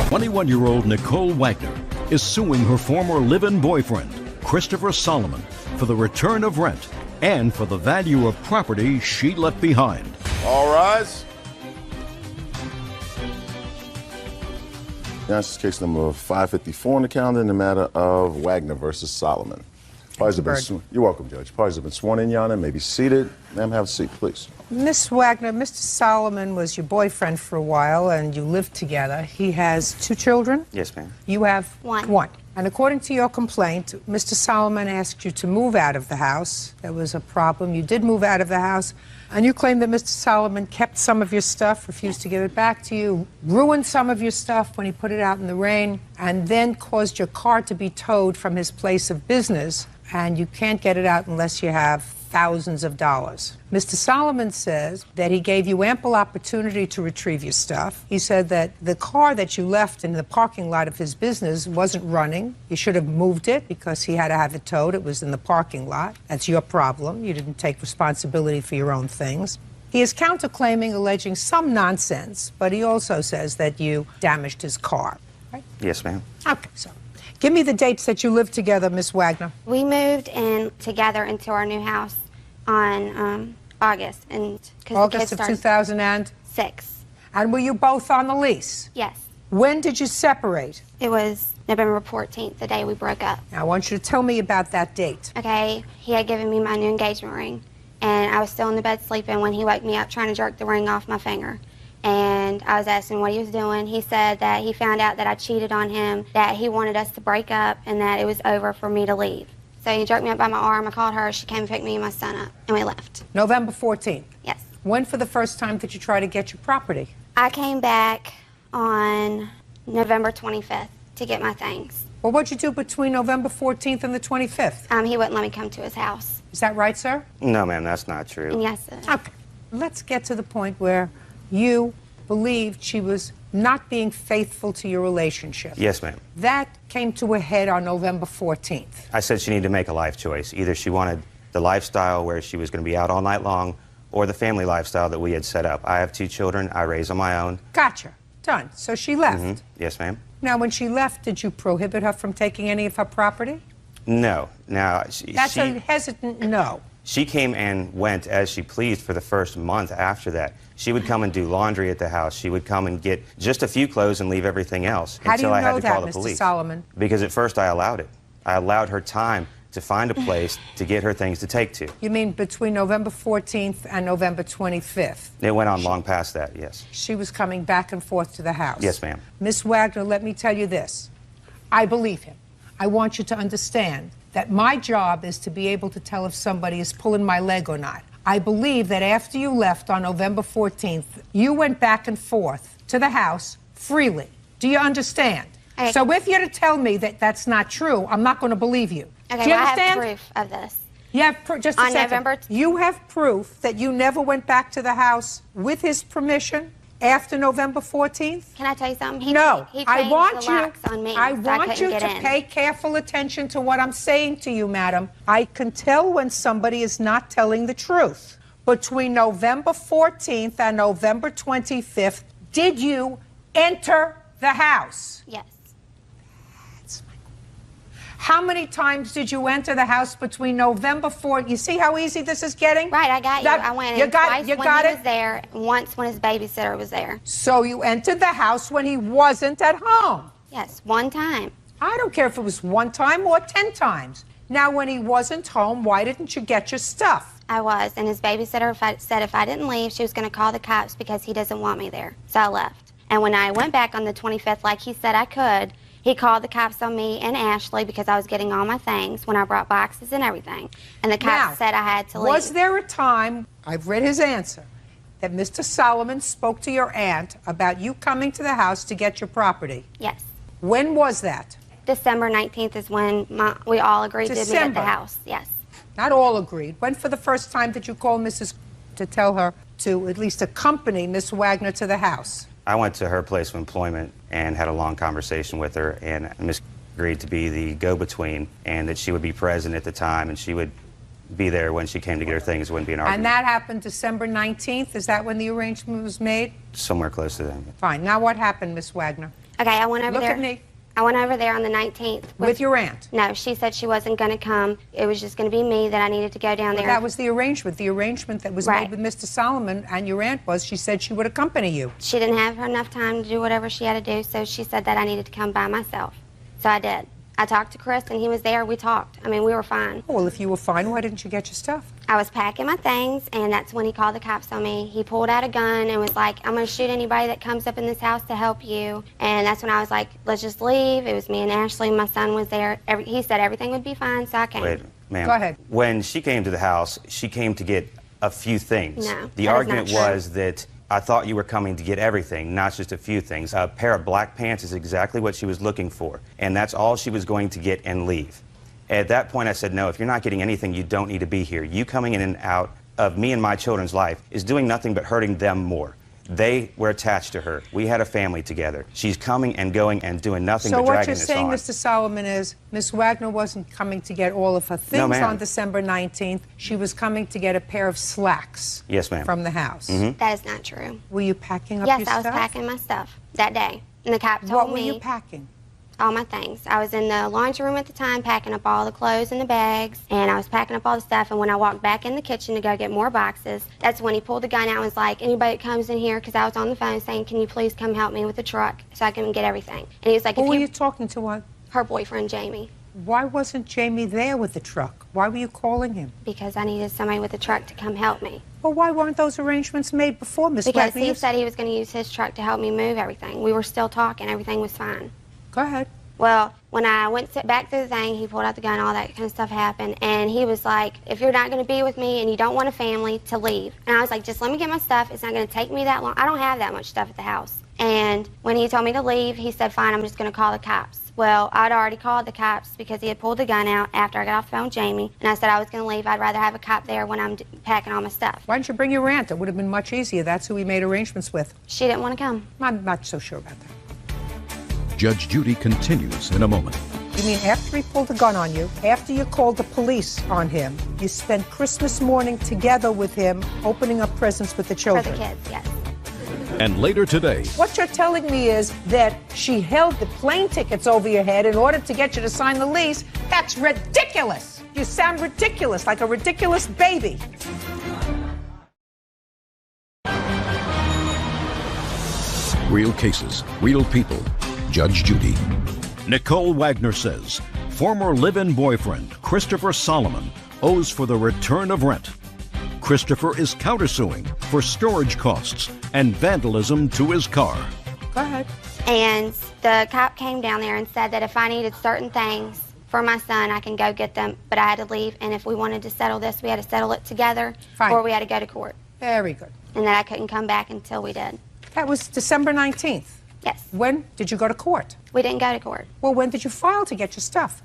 21-year-old Nicole Wagner is suing her former live-in boyfriend, Christopher Solomon, for the return of rent and for the value of property she left behind. All rise. Now, this is case number 554 on the calendar in the matter of Wagner versus Solomon. Parties have been You're welcome, Judge. Parties have been sworn in, Your Honor. May be seated. Ma'am, have a seat, please. Miss Wagner, Mr. Solomon was your boyfriend for a while, and you lived together. He has 2 children? Yes, ma'am. You have? One. And according to your complaint, Mr. Solomon asked you to move out of the house. There was a problem. You did move out of the house, and you claim that Mr. Solomon kept some of your stuff, refused to give it back to you, ruined some of your stuff when he put it out in the rain, and then caused your car to be towed from his place of business, and you can't get it out unless you have thousands of dollars. Mr. Solomon says that he gave you ample opportunity to retrieve your stuff. He said that the car that you left in the parking lot of his business wasn't running. You should have moved it because he had to have it towed. It was in the parking lot. That's your problem. You didn't take responsibility for your own things. He is counterclaiming, alleging some nonsense, but he also says that you damaged his car. Right? Yes, ma'am. Okay, so give me the dates that you lived together, Miss Wagner. We moved in together into our new house on August. August of 2006. And were you both on the lease? Yes. When did you separate? It was November 14th, the day we broke up. Now, I want you to tell me about that date. Okay, he had given me my new engagement ring, and I was still in the bed sleeping when he woke me up trying to jerk the ring off my finger. And I was asking what he was doing. He said that he found out that I cheated on him, that he wanted us to break up, and that it was over for me to leave. So he jerked me up by my arm. I called her. She came and picked me and my son up, and we left. November 14th? Yes. When for the first time did you try to get your property? I came back on November 25th to get my things. Well, what'd you do between November 14th and the 25th? He wouldn't let me come to his house. Is that right, sir? No, ma'am, that's not true. And yes, sir. Okay. Let's get to the point where you believed she was not being faithful to your relationship. Yes, ma'am. That came to a head on November 14th. I said she needed to make a life choice. Either she wanted the lifestyle where she was going to be out all night long, or the family lifestyle that we had set up. I have 2 children. I raise on my own. Gotcha. Done. So she left. Mm-hmm. Yes, ma'am. Now, when she left, did you prohibit her from taking any of her property? No. Now, That's a hesitant no. She came and went as she pleased for the first month after that. She would come and do laundry at the house. She would come and get just a few clothes and leave everything else until I had to call the police. Mr. Solomon? Because at first I allowed it. I allowed her time to find a place to get her things to take to. You mean between November 14th and November 25th? It went on long past that, yes. She was coming back and forth to the house? Yes, ma'am. Miss Wagner, let me tell you this. I believe him. I want you to understand that my job is to be able to tell if somebody is pulling my leg or not. I believe that after you left on November 14th, you went back and forth to the house freely. Do you understand? Okay. So if you're to tell me that that's not true, I'm not going to believe you. Okay, Do you well, I understand? have proof of this. You have just a On second. November You have proof that you never went back to the house with his permission after November 14th? Can I tell you something? No, He I changed want the you. locks on me, I so want couldn't you get to in. pay careful attention to what I'm saying to you, madam. I can tell when somebody is not telling the truth. Between November 14th and November 25th, did you enter the house? Yes. How many times did you enter the house between November 4th? You see how easy this is getting? Right, I got you. I went in twice when he was there, and once when his babysitter was there. So you entered the house when he wasn't at home? Yes, one time. I don't care if it was 1 time or 10 times. Now, when he wasn't home, why didn't you get your stuff? I was, and his babysitter said if I didn't leave, she was going to call the cops because he doesn't want me there. So I left. And when I went back on the 25th, like he said I could, he called the cops on me and Ashley because I was getting all my things when I brought boxes and everything. And the cops said I had to leave. Was there a time, I've read his answer, that Mr. Solomon spoke to your aunt about you coming to the house to get your property? Yes. When was that? December 19th is when we all agreed to meet at December. the house. Yes. Not all agreed. When for the first time did you call Mrs. to tell her to at least accompany Miss Wagner to the house? I went to her place of employment and had a long conversation with her, and Miss agreed to be the go-between, and that she would be present at the time, and she would be there when she came to get her things. It wouldn't be an argument. And that happened December 19th? Is that when the arrangement was made? Somewhere close to that. Fine. Now what happened, Miss Wagner? Okay, I went over Look there. at me. I went over there on the 19th. With your aunt? No, she said she wasn't going to come. It was just going to be me, that I needed to go down there. That was the arrangement. The arrangement that was made with Mr. Solomon and your aunt was she said she would accompany you. She didn't have enough time to do whatever she had to do, so she said that I needed to come by myself. So I did. I talked to Chris, and he was there. We talked. I mean, we were fine. Well, if you were fine, why didn't you get your stuff? I was packing my things, and that's when he called the cops on me. He pulled out a gun and was like, I'm going to shoot anybody that comes up in this house to help you. And that's when I was like, let's just leave. It was me and Ashley. My son was there. He said everything would be fine, so I came. Wait, ma'am. Go ahead. When she came to the house, she came to get a few things. No, the argument was that I thought you were coming to get everything, not just a few things. A pair of black pants is exactly what she was looking for, and that's all she was going to get and leave. At that point, I said, no, if you're not getting anything, you don't need to be here. You coming in and out of me and my children's life is doing nothing but hurting them more. They were attached to her. We had a family together. She's coming and going and doing nothing but dragging us on. So what you're saying, Mr. Solomon, is Miss Wagner wasn't coming to get all of her things on December 19th. She was coming to get a pair of slacks. Yes, ma'am. From the house. That is not true. Were you packing up your stuff? Yes, I was packing my stuff that day. And the cop told me. What were you packing? All my things. I was in the laundry room at the time packing up all the clothes in the bags, and I was packing up all the stuff, and when I walked back in the kitchen to go get more boxes, that's when he pulled the gun out and was like, anybody that comes in here, because I was on the phone saying, can you please come help me with the truck so I can get everything. And he was like, Who were you talking to? Her boyfriend, Jamie. Why wasn't Jamie there with the truck? Why were you calling him? Because I needed somebody with a truck to come help me. Well, why weren't those arrangements made before, Miss Wagner? Because he said he was going to use his truck to help me move everything. We were still talking. Everything was fine. Go ahead. Well, when I went back through the thing, he pulled out the gun, all that kind of stuff happened, and he was like, if you're not going to be with me and you don't want a family, to leave. And I was like, just let me get my stuff. It's not going to take me that long. I don't have that much stuff at the house. And when he told me to leave, he said, fine, I'm just going to call the cops. Well, I'd already called the cops because he had pulled the gun out after I got off the phone with Jamie, and I said I was going to leave. I'd rather have a cop there when I'm packing all my stuff. Why didn't you bring your aunt? It would have been much easier. That's who we made arrangements with. She didn't want to come. I'm not so sure about that. Judge Judy continues in a moment. You mean after he pulled the gun on you, after you called the police on him, you spent Christmas morning together with him, opening up presents with the children? For the kids, yes. And later today, What you're telling me is that she held the plane tickets over your head in order to get you to sign the lease. That's ridiculous. You sound ridiculous, like a ridiculous baby. real cases, real people. Judge Judy. Nicole Wagner says former live-in boyfriend Christopher Solomon owes for the return of rent. Christopher is countersuing for storage costs and vandalism to his car. Go ahead. And the cop came down there and said that if I needed certain things for my son, I can go get them, but I had to leave. And if we wanted to settle this, we had to settle it together, Fine. or we had to go to court. Very good. And that I couldn't come back until we did. That was December 19th. Yes. When did you go to court? We didn't go to court. Well, when did you file to get your stuff?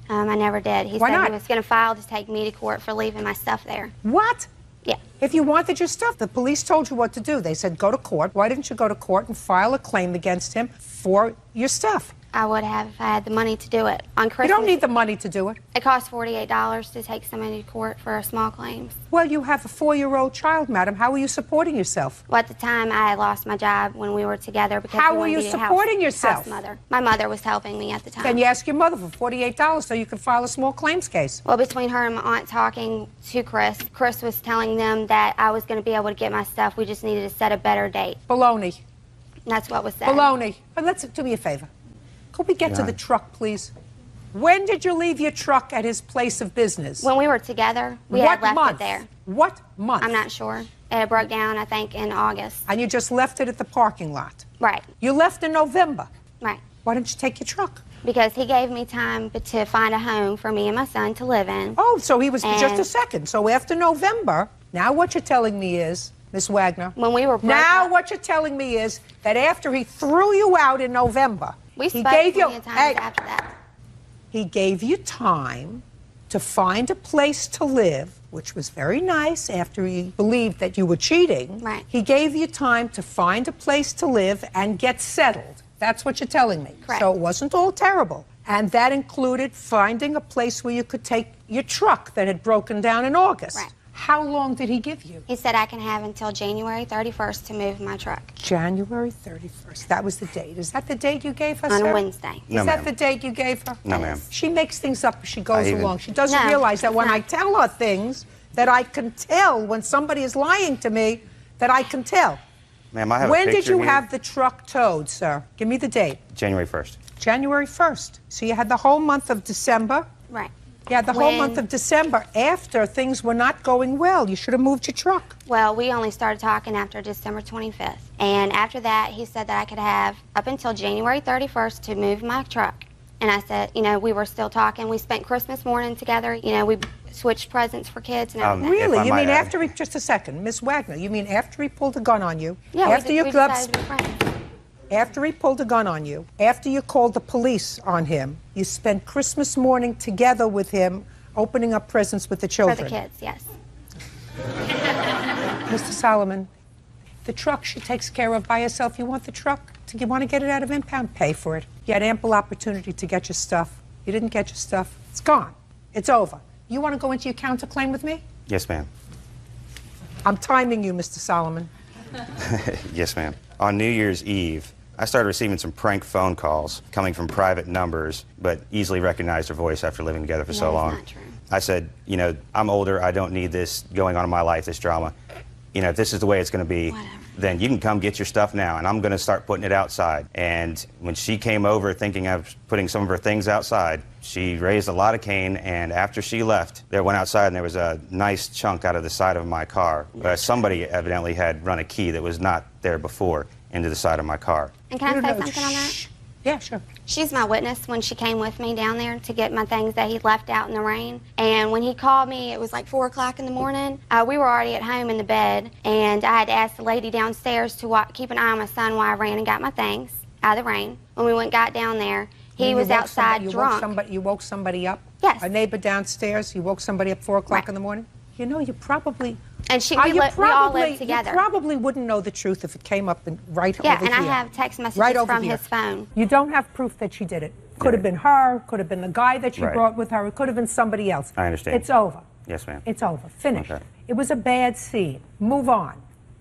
I never did. He Why said not? he was going to file to take me to court for leaving my stuff there. What? Yeah. If you wanted your stuff, the police told you what to do. They said go to court. Why didn't you go to court and file a claim against him for your stuff? I would have if I had the money to do it. On Christmas, You don't need the money to do it. It costs $48 to take somebody to court for a small claims. Well, you have a 4-year-old child, madam. How are you supporting yourself? Well, at the time, I had lost my job when we were together because How we were wanted you to be a supporting yourself? house mother. My mother was helping me at the time. Then you ask your mother for $48 so you can file a small claims case. Well, between her and my aunt talking to Chris was telling them that I was going to be able to get my stuff. We just needed to set a better date. Baloney. And that's what was said. Baloney. But let's do me a favor. Could we get to the truck, please? When did you leave your truck at his place of business? When we were together, we What had left month? it there. What month? I'm not sure. It broke down, I think, in August. And you just left it at the parking lot? Right. You left in November? Right. Why didn't you take your truck? Because he gave me time to find a home for me and my son to live in. Oh, so he was just a And- second. So after November, now what you're telling me is, Miss Wagner, When we were broke now up- what you're telling me is that after he threw you out in November, We he spoke gave you plenty of times after that. he gave you time to find a place to live, which was very nice after he believed that you were cheating. Right. He gave you time to find a place to live and get settled. That's what you're telling me. Correct. So it wasn't all terrible. And that included finding a place where you could take your truck that had broken down in August. Right. How long did he give you? He said I can have until January 31st to move my truck. January 31st. That was the date. Is that the date you gave her, On sir? a Wednesday. No, Is that ma'am. the date you gave her? No, ma'am. She makes things up as she goes I even- along. She doesn't No, realize that when no. I tell her things that I can tell when somebody is lying to me, that I can tell. Ma'am, I have When a did picture you here. have the truck towed, sir? Give me the date. January 1st. January 1st. So you had the whole month of December. Right. You had the whole When- month of December after things were not going well. You should have moved your truck. Well, we only started talking after December 25th. And after that, he said that I could have up until January 31st to move my truck. And I said, you know, we were still talking. We spent Christmas morning together. You know, we switched presents for kids and everything. Really? If I You might mean add. after he, just a second, Miss Wagner, you mean after he pulled a gun on you? Yeah, after you we gloves, decided to be friends. after he pulled a gun on you, after you called the police on him, you spent Christmas morning together with him, opening up presents with the For children. the kids, yes. Mr. Solomon, the truck she takes care of by herself. You want the truck? You want to get it out of impound? Pay for it. You had ample opportunity to get your stuff. You didn't get your stuff. It's gone. It's over. You want to go into your counterclaim with me? Yes, ma'am. I'm timing you, Mr. Solomon. Yes, ma'am. On New Year's Eve, I started receiving some prank phone calls coming from private numbers, but easily recognized her voice after living together for so That is long. not true. I said, you know, I'm older. I don't need this going on in my life, this drama. You know, if this is the way it's going to be, Whatever. then you can come get your stuff now, and I'm going to start putting it outside. And when she came over thinking I was putting some of her things outside, she raised a lot of Cain, and after she left, there went outside, and there was a nice chunk out of the side of my car. Somebody evidently had run a key that was not there before into the side of my car. And can I You say don't know- something on that? Shh. Yeah, sure. She's my witness when she came with me down there to get my things that he left out in the rain. And when he called me, it was like 4 o'clock in the morning. We were already at home in the bed, and I had to ask the lady downstairs to keep an eye on my son while I ran and got my things out of the rain. When we went and got down there, he You was woke outside drunk. You woke somebody up? Yes. A neighbor downstairs? You woke somebody up 4 o'clock Right. in the morning? You know, you probably... And we you all lived together. You probably wouldn't know the truth if it came up right Yeah, over and here. I have text messages Right over from here. his phone. You don't have proof that she did it. Could have been her, could have been the guy that she Right. brought with her, it could have been somebody else. I understand. It's over. Yes, ma'am. It's over. Finished. Okay. It was a bad scene. Move on.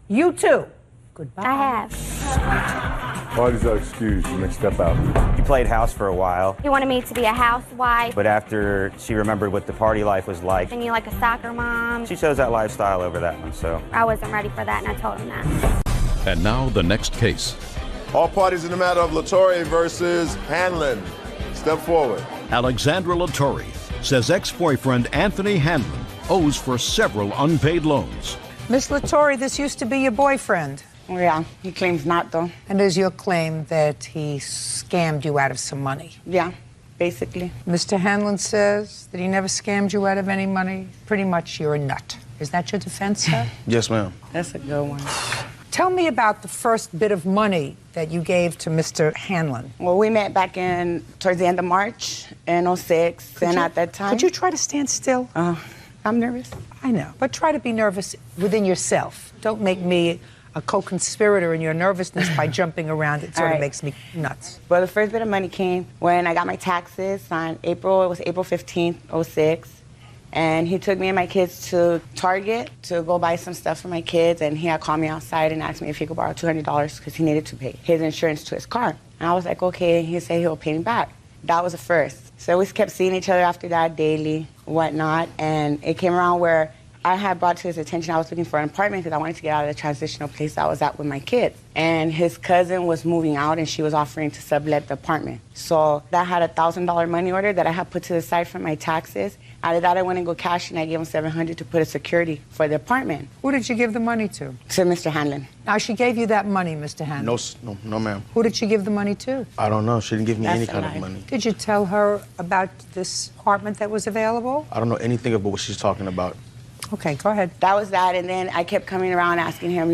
You too. Goodbye. I have. Parties are excused. You may step out. He played house for a while, He wanted me to be a housewife, but after she remembered what the party life was like, and you like a soccer mom. she chose that lifestyle over that one, so. I wasn't ready for that, and I told him that. And now the next case. All parties in the matter of Latore versus Hanlon. Step forward. Alexandra Latore says ex-boyfriend Anthony Hanlon owes for several unpaid loans. Miss Latore, this used to be your boyfriend. Oh, yeah, he claims not, though. And is your claim that he scammed you out of some money? Yeah, basically. Mr. Hanlon says that he never scammed you out of any money. Pretty much you're a nut. Is that your defense, sir? Yes, ma'am. That's a good one. Tell me about the first bit of money that you gave to Mr. Hanlon. Well, we met back towards the end of March in 06, and at that time... Could you try to stand still? I'm nervous. I know, but try to be nervous within yourself. Don't make me a co-conspirator in your nervousness by jumping around. It sort All of right. makes me nuts. Well, the first bit of money came when I got my taxes on April 15th, 06. And he took me and my kids to Target to go buy some stuff for my kids. And he had called me outside and asked me if he could borrow $200 because he needed to pay his insurance to his car. And I was like, okay. He said he'll pay me back. That was the first. So we kept seeing each other after that daily, whatnot. And it came around where I had brought to his attention I was looking for an apartment because I wanted to get out of the transitional place I was at with my kids. And his cousin was moving out and she was offering to sublet the apartment. So that had a $1,000 money order that I had put to the side for my taxes. Out of that, I went and go cash and I gave him $700 to put a security for the apartment. Who did you give the money to? To Mr. Hanlon. Now, she gave you that money, Mr. Hanlon. No, ma'am. Who did she give the money to? I don't know. She didn't give me That's any a kind of lie. money. Did you tell her about this apartment that was available? I don't know anything about what she's talking about. Okay, go ahead. That was that, and then I kept coming around asking him,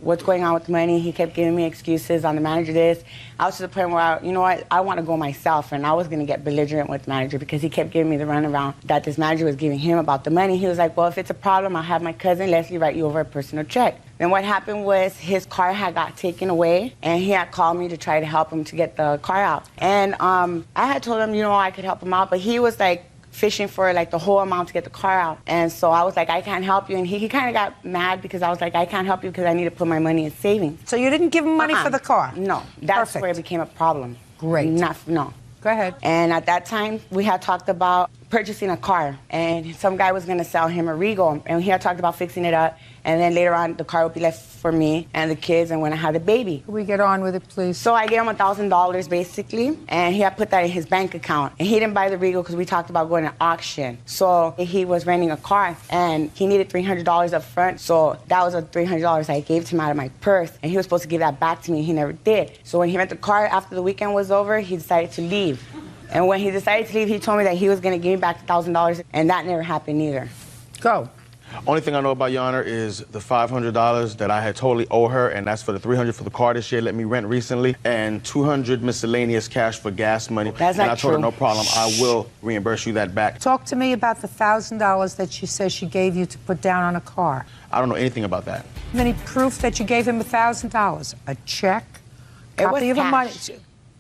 what's going on with the money. He kept giving me excuses on the manager this. I was to the point where, I want to go myself, and I was going to get belligerent with the manager because he kept giving me the runaround that this manager was giving him about the money. He was like, well, if it's a problem, I'll have my cousin Leslie write you over a personal check. Then what happened was his car had got taken away, and he had called me to try to help him to get the car out. And I had told him, I could help him out, but he was like, fishing for like the whole amount to get the car out. And so I was like, I can't help you. And he kind of got mad because I was like, I can't help you because I need to put my money in savings. So you didn't give him money for the car? No, that's Perfect. where it became a problem. Great. No. Go ahead. And at that time, we had talked about purchasing a car, and some guy was going to sell him a Regal, and he had talked about fixing it up, and then later on, the car would be left for me and the kids, and when I had the baby. Can we get on with it, please? So I gave him $1,000 basically, and he had put that in his bank account. And he didn't buy the Regal because we talked about going to auction. So he was renting a car, and he needed $300 up front. So that was the $300 I gave to him out of my purse, and he was supposed to give that back to me. He never did. So when he rented the car after the weekend was over, he decided to leave. And when he decided to leave, he told me that he was going to give me back the $1,000, and that never happened either. Go. Only thing I know about Your Honor is the $500 that I had totally owe her, and that's for the $300 for the car that she had let me rent recently, and $200 miscellaneous cash for gas money. That's not and I told her, true. no problem, I will reimburse you that back. Talk to me about the $1,000 that she says she gave you to put down on a car. I don't know anything about that. Any proof that you gave him $1,000? A check? It was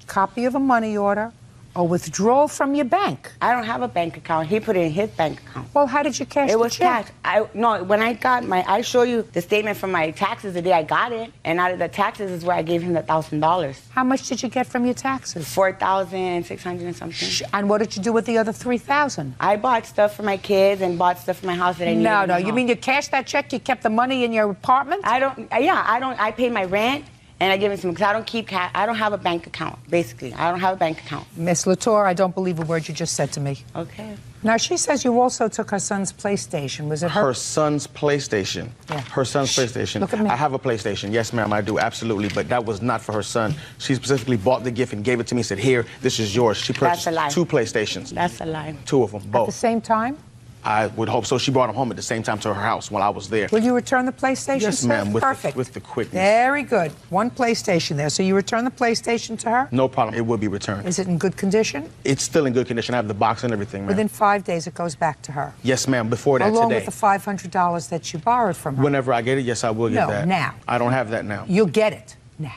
Copy of a money order? A withdrawal from your bank? I don't have a bank account. He put it in his bank account. Well, how did you cash It was the check? cash. When I got I show you the statement from my taxes the day I got it, and out of the taxes is where I gave him the $1,000. How much did you get from your taxes? $4,600 and something. And what did you do with the other $3,000? I bought stuff for my kids and bought stuff for my house that I needed. No. You mean you cashed that check? You kept the money in your apartment? I paid my rent. And I give him some, because I don't keep cash. I don't have a bank account, basically. I don't have a bank account. Miss Latour, I don't believe a word you just said to me. Okay. Now, she says you also took her son's PlayStation. Was it her? Her son's PlayStation. Yeah. Her son's PlayStation. Look at me. I have a PlayStation. Yes, ma'am, I do, absolutely. But that was not for her son. She specifically bought the gift and gave it to me and said, here, this is yours. She purchased That's a lie. 2 PlayStations. That's a lie. 2 of them, At both. the same time? I would hope so. She brought them home at the same time to her house while I was there. Will you return the PlayStation? Yes, sir? ma'am, Perfect. with the quickness. Very good. 1 PlayStation there. So you return the PlayStation to her? No problem. It will be returned. Is it in good condition? It's still in good condition. I have the box and everything, ma'am. Within 5 days, it goes back to her. Yes, ma'am. Before that, Along today. with the $500 that you borrowed from her. Whenever I get it, yes, I will get that. No, now. I don't have that now. You'll get it now.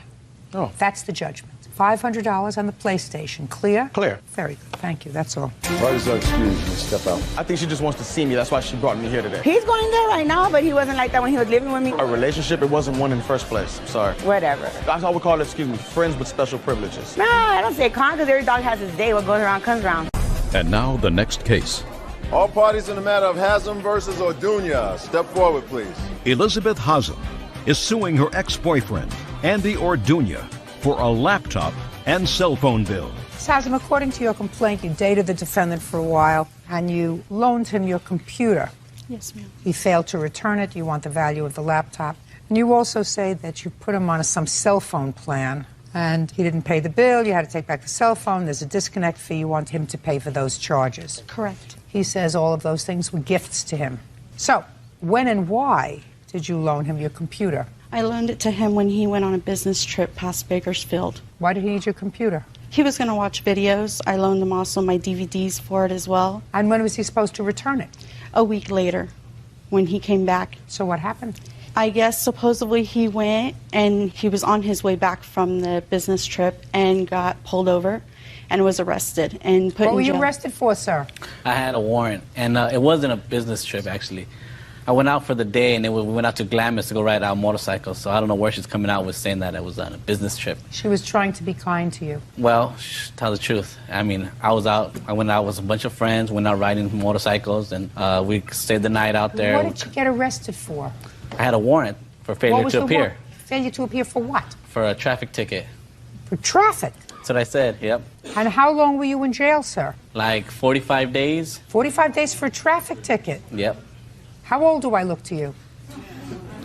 Oh. That's the judgment. $500 on the PlayStation. Clear? Clear. Very good. Thank you. That's all. Parties are excused. Step out. I think she just wants to see me. That's why she brought me here today. He's going there right now, but he wasn't like that when he was living with me. A relationship, it wasn't one in the first place. I'm sorry. Whatever. That's how we call it, friends with special privileges. No, I don't say con, because every dog has his day. What goes around comes around. And now the next case. All parties in the matter of Haslam versus Orduña. Step forward, please. Elizabeth Haslam is suing her ex-boyfriend, Andy Orduña, for a laptop and cell phone bill. Ms. Haslam, according to your complaint, you dated the defendant for a while and you loaned him your computer. Yes, ma'am. He failed to return it. You want the value of the laptop. And you also say that you put him on some cell phone plan and he didn't pay the bill. You had to take back the cell phone. There's a disconnect fee. You want him to pay for those charges. Correct. He says all of those things were gifts to him. So, when and why did you loan him your computer? I loaned it to him when he went on a business trip past Bakersfield. Why did he need your computer? He was going to watch videos. I loaned him also my DVDs for it as well. And when was he supposed to return it? A week later, when he came back. So what happened? I guess supposedly he went and he was on his way back from the business trip and got pulled over and was arrested and put in jail. What were you arrested for, sir? I had a warrant, and it wasn't a business trip, actually. I went out for the day, and we went out to Glamis to go ride our motorcycles, so I don't know where she's coming out with saying that it was on a business trip. She was trying to be kind to you. Well, tell the truth. I mean, I went out with a bunch of friends, went out riding motorcycles, and we stayed the night out there. What did you get arrested for? I had a warrant for failure to appear. Failure to appear for what? For a traffic ticket. For traffic? That's what I said, yep. And how long were you in jail, sir? Like 45 days. 45 days for a traffic ticket? Yep. How old do I look to you?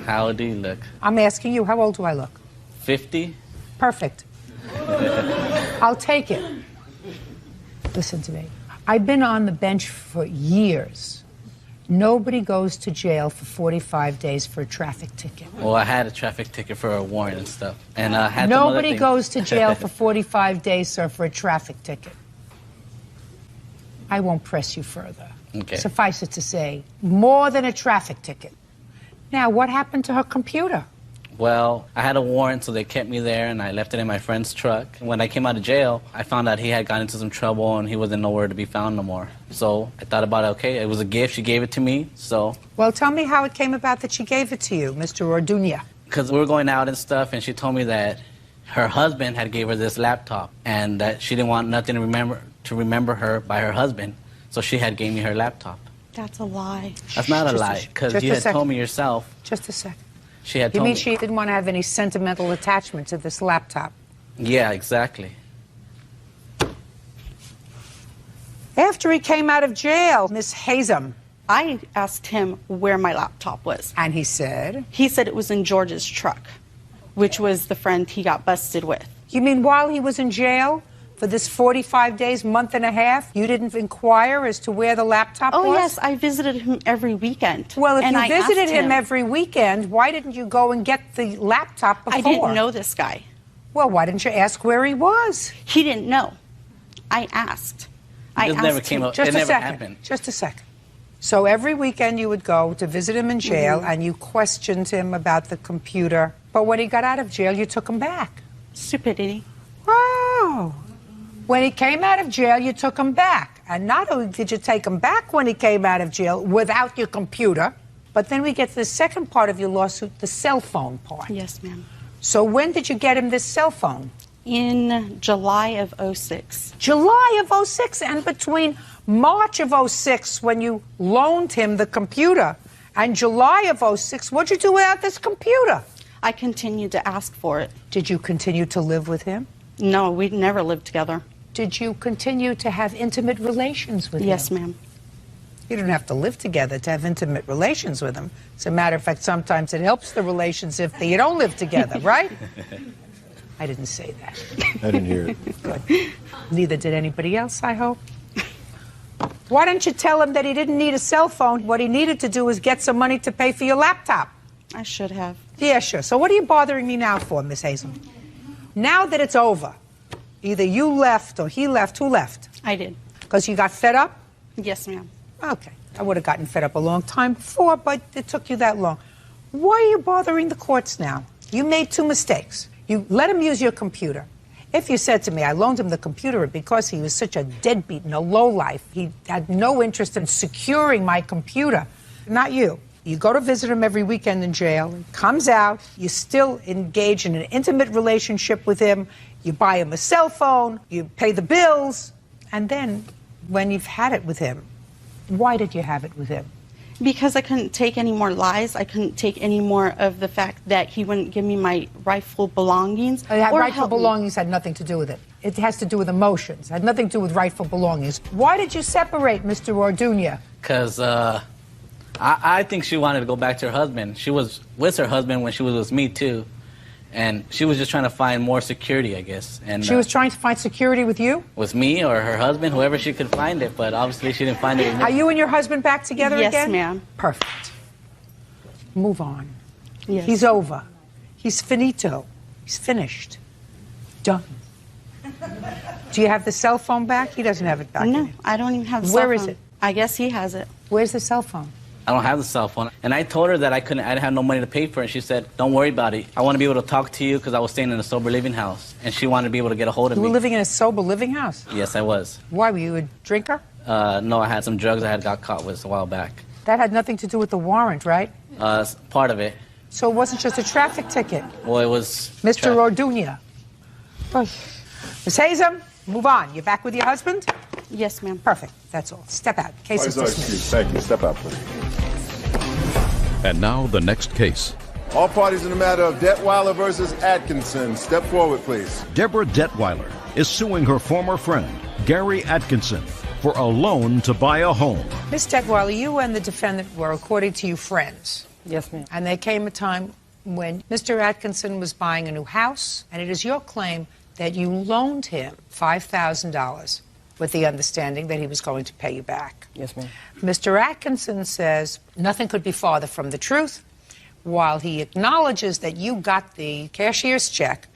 How do you look? I'm asking you, how old do I look? 50. Perfect. I'll take it. Listen to me. I've been on the bench for years. Nobody goes to jail for 45 days for a traffic ticket. Well, I had a traffic ticket for a warrant and stuff. And I had Nobody goes to jail for 45 days, sir, for a traffic ticket. I won't press you further. Okay. Suffice it to say, more than a traffic ticket. Now, what happened to her computer? Well, I had a warrant, so they kept me there, and I left it in my friend's truck. When I came out of jail, I found out he had gotten into some trouble, and he wasn't nowhere to be found no more. So I thought about it, okay, it was a gift. She gave it to me, so. Well, tell me how it came about that she gave it to you, Mr. Orduña. Because we were going out and stuff, and she told me that her husband had gave her this laptop, and that she didn't want nothing to remember her by her husband, so she had gave me her laptop. That's a lie. That's not a lie, because you had told me yourself. Just a second. She had You told mean me. she didn't want to have any sentimental attachment to this laptop? Yeah, exactly. After he came out of jail, Miss Hazem. I asked him where my laptop was. And he said? He said it was in George's truck, which was the friend he got busted with. You mean while he was in jail for this 45 days, month and a half, you didn't inquire as to where the laptop was? Oh, yes, I visited him every weekend. Well, if and you I visited asked him every weekend, why didn't you go and get the laptop before? I didn't know this guy. Well, why didn't you ask where he was? He didn't know. I asked. It never came up. Just It a never second. happened. Just a second. So every weekend you would go to visit him in jail and you questioned him about the computer. But when he got out of jail, you took him back. Stupidity. Wow. When he came out of jail, you took him back. And not only did you take him back when he came out of jail without your computer, but then we get to the second part of your lawsuit, the cell phone part. Yes, ma'am. So when did you get him this cell phone? In July of 06. July of 06, and between March of 06, when you loaned him the computer, and July of 06, what'd you do without this computer? I continued to ask for it. Did you continue to live with him? No, we never lived together. Did you continue to have intimate relations with him? Yes, ma'am. You don't have to live together to have intimate relations with him. As a matter of fact, sometimes it helps the relations if you don't live together, right? I didn't say that. I didn't hear it. Good. Neither did anybody else, I hope. Why don't you tell him that he didn't need a cell phone? What he needed to do was get some money to pay for your laptop. I should have. Yeah, sure. So what are you bothering me now for, Miss Hazel? Now that it's over, either you left or he left. Who left? I did. Because you got fed up? Yes, ma'am. Okay. I would have gotten fed up a long time before, but it took you that long. Why are you bothering the courts now? You made two mistakes. You let him use your computer. If you said to me, I loaned him the computer because he was such a deadbeat and a lowlife, he had no interest in securing my computer. Not you. You go to visit him every weekend in jail, he comes out, you still engage in an intimate relationship with him, you buy him a cell phone, you pay the bills, and then when you've had it with him, why did you have it with him? Because I couldn't take any more lies. I couldn't take any more of the fact that he wouldn't give me my rightful belongings. Rightful belongings had nothing to do with it. It has to do with emotions. It had nothing to do with rightful belongings. Why did you separate, Mr. Orduña? Because I think she wanted to go back to her husband. She was with her husband when she was with me, too. And she was just trying to find more security, I guess. And she was trying to find security with you? With me or her husband, whoever she could find it. But obviously she didn't find it with me. Are you and your husband back together Yes, again? ma'am. Perfect. Move on. Yes. He's over. He's finito. He's finished. Done. Do you have the cell phone back? He doesn't have it back. No, I don't even have the cell Where phone. is it? I guess he has it. Where's the cell phone? I don't have the cell phone. And I told her that I didn't have no money to pay for it. And she said, don't worry about it. I want to be able to talk to you because I was staying in a sober living house. And she wanted to be able to get a hold of me. You were living in a sober living house? Yes, I was. Why, were you a drinker? No, I had some drugs I had got caught with a while back. That had nothing to do with the warrant, right? Part of it. So it wasn't just a traffic ticket? Well, it was... Mr. Orduña. Ms. Hazem, move on. You're back with your husband? Yes, ma'am. Perfect. That's all. Step out. Case is dismissed. Thank you. Step out, please. And now the next case. All parties in the matter of Detweiler versus Atkinson. Step forward, please. Deborah Detweiler is suing her former friend, Gary Atkinson, for a loan to buy a home. Ms. Detweiler, you and the defendant were, according to you, friends. Yes, ma'am. And there came a time when Mr. Atkinson was buying a new house, and it is your claim that you loaned him $5,000 with the understanding that he was going to pay you back. Yes, ma'am. Mr. Atkinson says nothing could be farther from the truth. While he acknowledges that you got the cashier's check,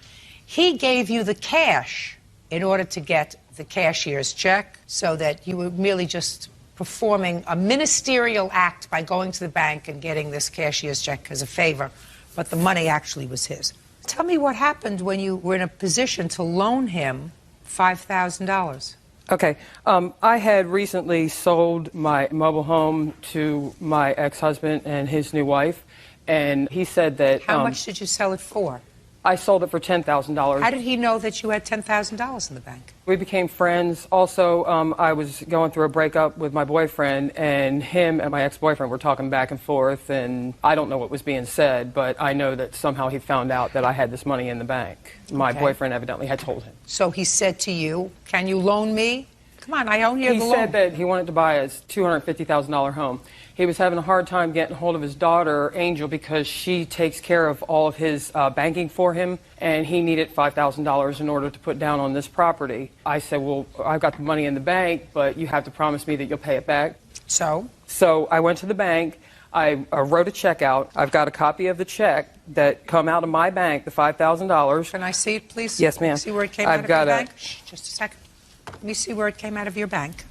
he gave you the cash in order to get the cashier's check, so that you were merely just performing a ministerial act by going to the bank and getting this cashier's check as a favor but the money actually was his. Tell me what happened when you were in a position to loan him $5,000. Okay. I had recently sold my mobile home to my ex-husband and his new wife, and he said that... How much did you sell it for? I sold it for $10,000. How did he know that you had $10,000 in the bank? We became friends. Also, I was going through a breakup with my boyfriend, and him and my ex-boyfriend were talking back and forth, and I don't know what was being said, but I know that somehow he found out that I had this money in the bank. My boyfriend evidently had told him. So he said to you, can you loan me? Come on, I own you the loan. He said that he wanted to buy a $250,000 home. He was having a hard time getting hold of his daughter, Angel, because she takes care of all of his banking for him, and he needed $5,000 in order to put down on this property. I said, well, I've got the money in the bank, but you have to promise me that you'll pay it back. So? So I went to the bank. I wrote a check out. I've got a copy of the check that come out of my bank, the $5,000. Can I see it, please? Yes, ma'am. See where it came out of your bank? Shh, just a second. Let me see where it came out of your bank.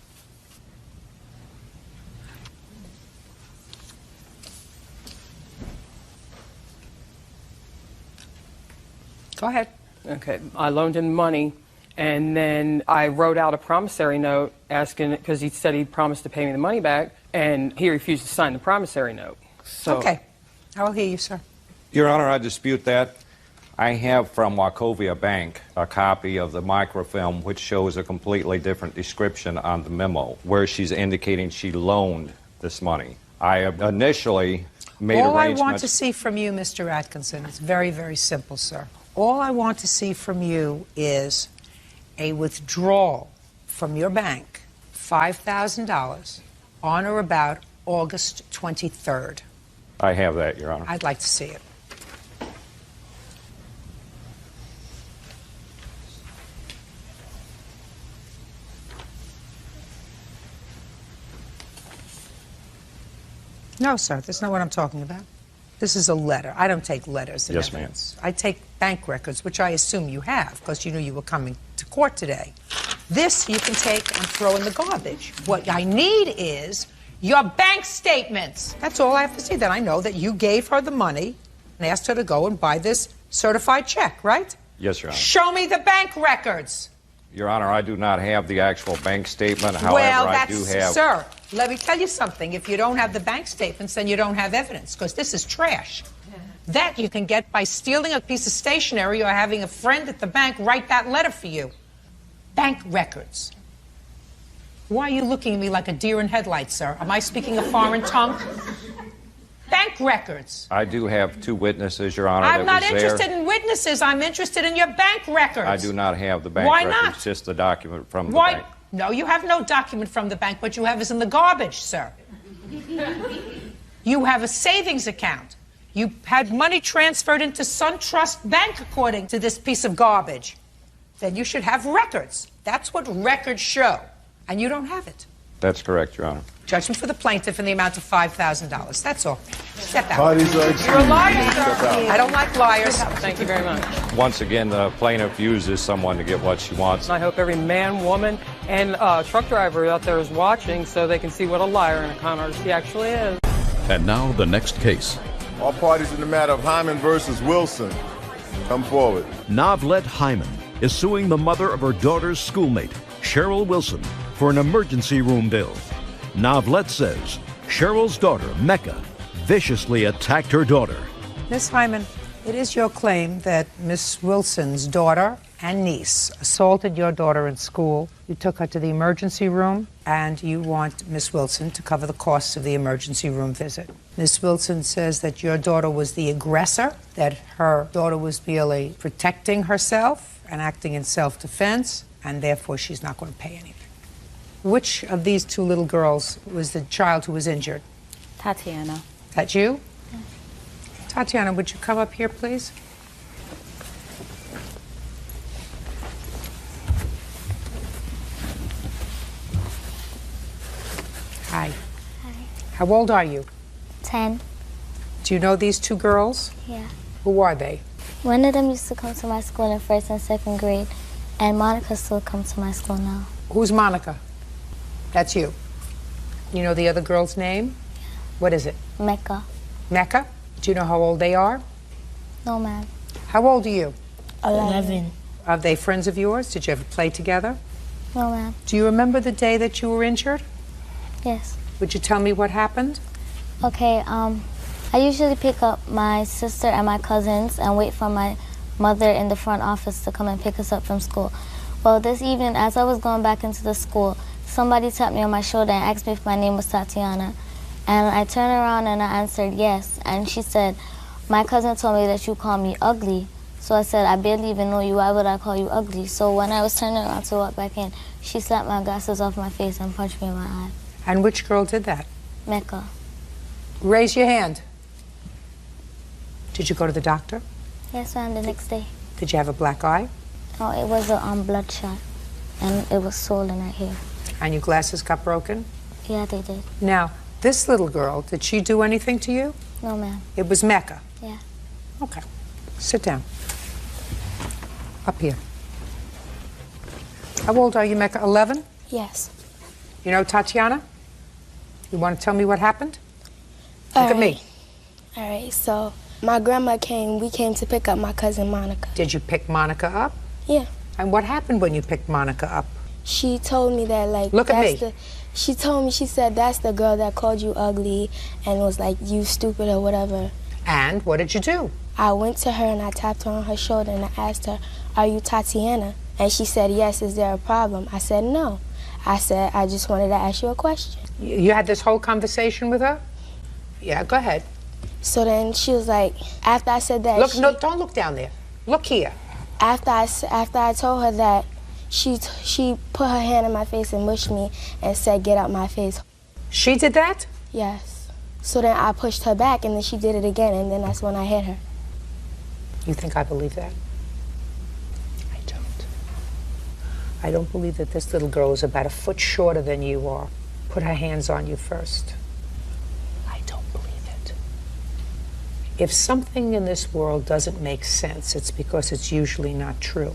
Go ahead. Okay. I loaned him money, and then I wrote out a promissory note asking, because he said he'd promised to pay me the money back, and he refused to sign the promissory note. So, okay. I will hear you, sir. Your Honor, I dispute that. I have from Wachovia Bank a copy of the microfilm which shows a completely different description on the memo where she's indicating she loaned this money. I initially made All arrangements... I want to see from you, Mr. Atkinson, it's very, very simple, sir. All I want to see from you is a withdrawal from your bank, $5,000, on or about August 23rd. I have that, Your Honor. I'd like to see it. No, sir, that's not what I'm talking about. This is a letter. I don't take letters. Yes, ma'am. I take bank records, which I assume you have, because you knew you were coming to court today. This you can take and throw in the garbage. What I need is your bank statements. That's all I have to see. Then I know that you gave her the money and asked her to go and buy this certified check, right? Yes, Your Honor. Show me the bank records. Your Honor, I do not have the actual bank statement. However, Well, I do have... Sir, let me tell you something. If you don't have the bank statements, then you don't have evidence, because this is trash. That you can get by stealing a piece of stationery or having a friend at the bank write that letter for you. Bank records. Why are you looking at me like a deer in headlights, sir? Am I speaking a foreign tongue? Bank records. I do have two witnesses, Your Honor. I'm not that was interested there. in witnesses. I'm interested in your bank records. I do not have the bank Why records, not? just the document from the Why? bank. No, you have no document from the bank. What you have is in the garbage, sir. You have a savings account. You had money transferred into SunTrust Bank, according to this piece of garbage. Then you should have records. That's what records show. And you don't have it. That's correct, Your Honor. Judgment for the plaintiff in the amount of $5,000. That's all. Step out. Parties are You're a liar, sir. I don't like liars. Thank you very much. Once again, the plaintiff uses someone to get what she wants. I hope every man, woman, and truck driver out there is watching so they can see what a liar and a con artist he actually is. And now the next case. All parties in the matter of Hyman versus Wilson, come forward. Navlet Hyman is suing the mother of her daughter's schoolmate, Cheryl Wilson, for an emergency room bill. Navlet says Cheryl's daughter, Mecca, viciously attacked her daughter. Miss Hyman, it is your claim that Miss Wilson's daughter and niece assaulted your daughter in school. You took her to the emergency room, and you want Miss Wilson to cover the costs of the emergency room visit. Miss Wilson says that your daughter was the aggressor, that her daughter was merely protecting herself and acting in self-defense, and therefore she's not going to pay anything. Which of these two little girls was the child who was injured? Tatiana. That you? Yeah. Tatiana, would you come up here, please? Hi. Hi. How old are you? 10. Do you know these two girls? Yeah. Who are they? One of them used to come to my school in 1st and 2nd grade, and Monica still comes to my school now. Who's Monica? That's you. You know the other girl's name? Yeah. What is it? Mecca. Mecca? Do you know how old they are? No, ma'am. How old are you? 11. Are they friends of yours? Did you ever play together? No, ma'am. Do you remember the day that you were injured? Yes. Would you tell me what happened? Okay, I usually pick up my sister and my cousins and wait for my mother in the front office to come and pick us up from school. Well, this evening, as I was going back into the school, somebody tapped me on my shoulder and asked me if my name was Tatiana. And I turned around and I answered yes. And she said, my cousin told me that you call me ugly. So I said, I barely even know you. Why would I call you ugly? So when I was turning around to walk back in, she slapped my glasses off my face and punched me in my eye. And which girl did that? Mecca. Raise your hand. Did you go to the doctor? Yes, ma'am, the next day. Did you have a black eye? Oh, it was a bloodshot. And it was swollen right here. And your glasses got broken? Yeah, they did. Now, this little girl, did she do anything to you? No, ma'am. It was Mecca? Yeah. Okay. Sit down. Up here. How old are you, Mecca? 11? Yes. You know Tatiana? You want to tell me what happened? Look at me. All right, so my grandma we came to pick up my cousin Monica. Did you pick Monica up? Yeah. And what happened when you picked Monica up? She told me that, like, Look at me. She told me, she said, that's the girl that called you ugly and was like, you stupid or whatever. And what did you do? I went to her and I tapped her on her shoulder and I asked her, are you Tatiana? And she said, yes, is there a problem? I said, no. I said, I just wanted to ask you a question. You had this whole conversation with her? Yeah, go ahead. So then she was like, after I said that, look, no, don't look down there. Look here. After I told her that, she put her hand in my face and mushed me and said, get out my face. She did that? Yes. So then I pushed her back and then she did it again and then that's when I hit her. You think I believe that? I don't. I don't believe that this little girl is about a foot shorter than you are. Put her hands on you first. I don't believe it. If something in this world doesn't make sense, it's because it's usually not true.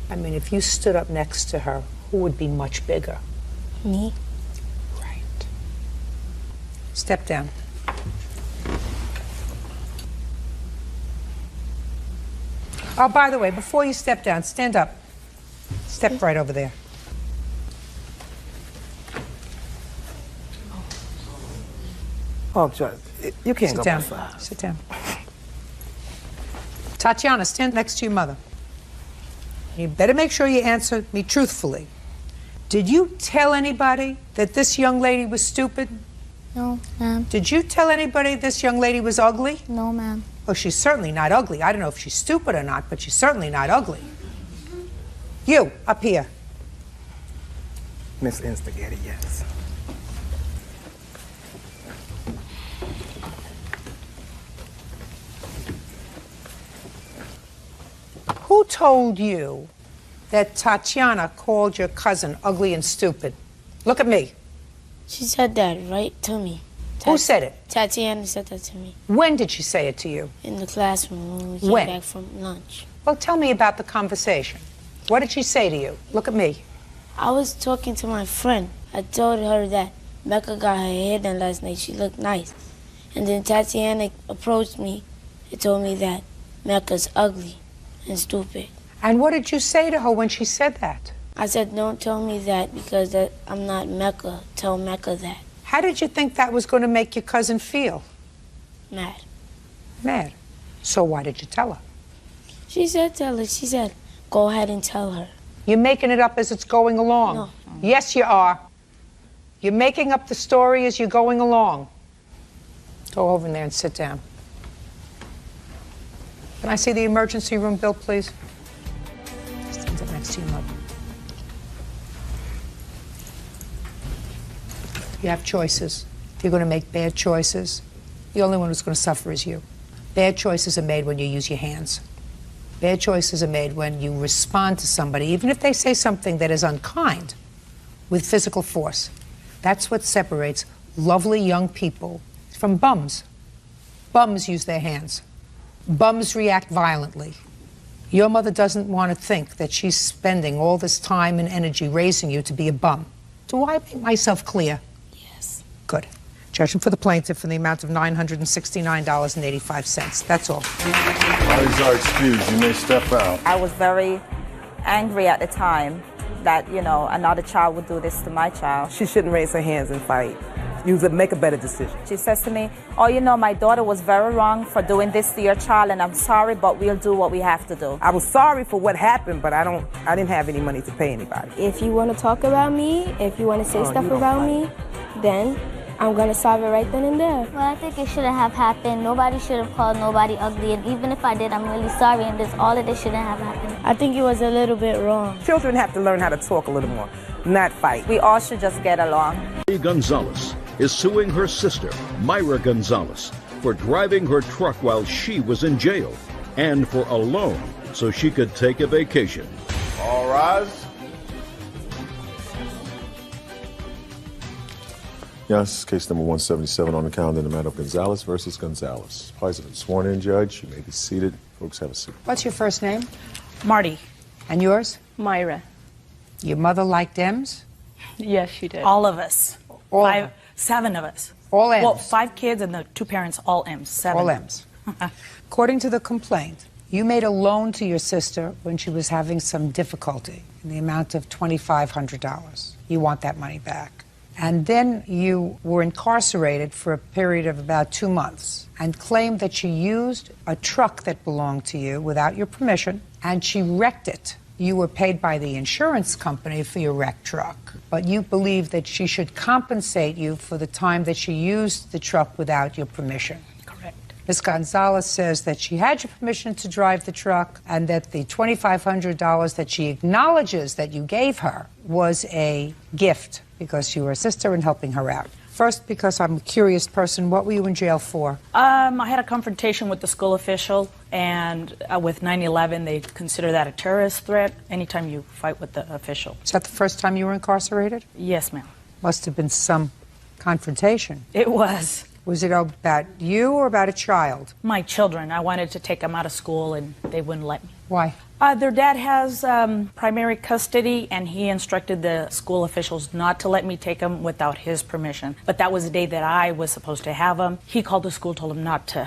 I mean, if you stood up next to her, who would be much bigger? Me. Right. Step down. Oh, by the way, before you step down, stand up. Step right over there. Oh, Judge, you can't go down. outside. Sit down. Tatiana, stand next to your mother. You better make sure you answer me truthfully. Did you tell anybody that this young lady was stupid? No, ma'am. Did you tell anybody this young lady was ugly? No, ma'am. Oh, she's certainly not ugly. I don't know if she's stupid or not, but she's certainly not ugly. You, up here. Miss Instigator, yes. Who told you that Tatiana called your cousin ugly and stupid? Look at me. She said that right to me. Who said it? Tatiana said that to me. When did she say it to you? In the classroom when we came When? back from lunch. Well, tell me about the conversation. What did she say to you? Look at me. I was talking to my friend. I told her that Mecca got her hair done last night. She looked nice. And then Tatiana approached me and told me that Mecca's ugly and stupid. And what did you say to her when she said that? I said, don't tell me that because I'm not Mecca. Tell Mecca that. How did you think that was going to make your cousin feel? Mad. Mad. So why did you tell her? She said, tell her. She said, go ahead and tell her. You're making it up as it's going along. No. Yes, you are. You're making up the story as you're going along. Go over there and sit down. Can I see the emergency room bill, please? Stand up next to your mother. You have choices. If you're going to make bad choices, the only one who's going to suffer is you. Bad choices are made when you use your hands. Bad choices are made when you respond to somebody, even if they say something that is unkind, with physical force. That's what separates lovely young people from bums. Bums use their hands. Bums react violently. Your mother doesn't want to think that she's spending all this time and energy raising you to be a bum. Do I make myself clear? Yes. Good. Judgment for the plaintiff in the amount of $969.85. That's all. Parties are excused. You may step out. I was very angry at the time that, another child would do this to my child. She shouldn't raise her hands and fight. You would make a better decision. She says to me, my daughter was very wrong for doing this to your child, and I'm sorry, but we'll do what we have to do. I was sorry for what happened, but I didn't have any money to pay anybody. If you want to talk about me, if you want to say stuff about me, then I'm going to solve it right then and there. Well, I think it shouldn't have happened. Nobody should have called nobody ugly. And even if I did, I'm really sorry. And all of this shouldn't have happened. I think it was a little bit wrong. Children have to learn how to talk a little more, not fight. We all should just get along. Gonzalez is suing her sister, Myra Gonzalez, for driving her truck while she was in jail and for a loan so she could take a vacation. All rise. Yes, case number 177 on the calendar in the matter of Gonzalez versus Gonzalez. Parties have been sworn in, Judge. You may be seated. Folks, have a seat. What's your first name? Marty. And yours? Myra. Your mother liked M's? Yes, she did. All of us. All 7 of us. All M's? Well, 5 kids and the 2 parents, all M's. 7. All M's. According to the complaint, you made a loan to your sister when she was having some difficulty in the amount of $2,500. You want that money back. And then you were incarcerated for a period of about 2 months and claimed that she used a truck that belonged to you without your permission, and she wrecked it. You were paid by the insurance company for your wrecked truck, but you believe that she should compensate you for the time that she used the truck without your permission. Correct. Ms. Gonzalez says that she had your permission to drive the truck and that the $2,500 that she acknowledges that you gave her was a gift because you were a sister and helping her out. First, because I'm a curious person, what were you in jail for? I had a confrontation with the school official, and with 9/11, they consider that a terrorist threat anytime you fight with the official. Is that the first time you were incarcerated? Yes, ma'am. Must have been some confrontation. It was. Was it about you or about a child? My children. I wanted to take them out of school, and they wouldn't let me. Why? Their dad has primary custody, and he instructed the school officials not to let me take them without his permission. But that was the day that I was supposed to have them. He called the school, told them not to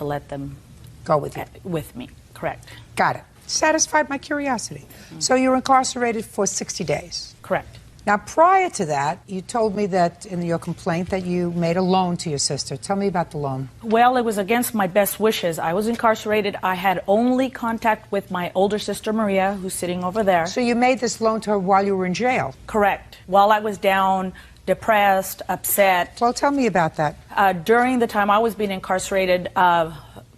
let them go with you. With me, correct. Got it. Satisfied my curiosity. So you were incarcerated for 60 days. Correct. Now, prior to that, you told me that in your complaint that you made a loan to your sister. Tell me about the loan. Well, it was against my best wishes. I was incarcerated. I had only contact with my older sister, Maria, who's sitting over there. So you made this loan to her while you were in jail? Correct. While I was down, depressed, upset. Well, tell me about that. During the time I was being incarcerated,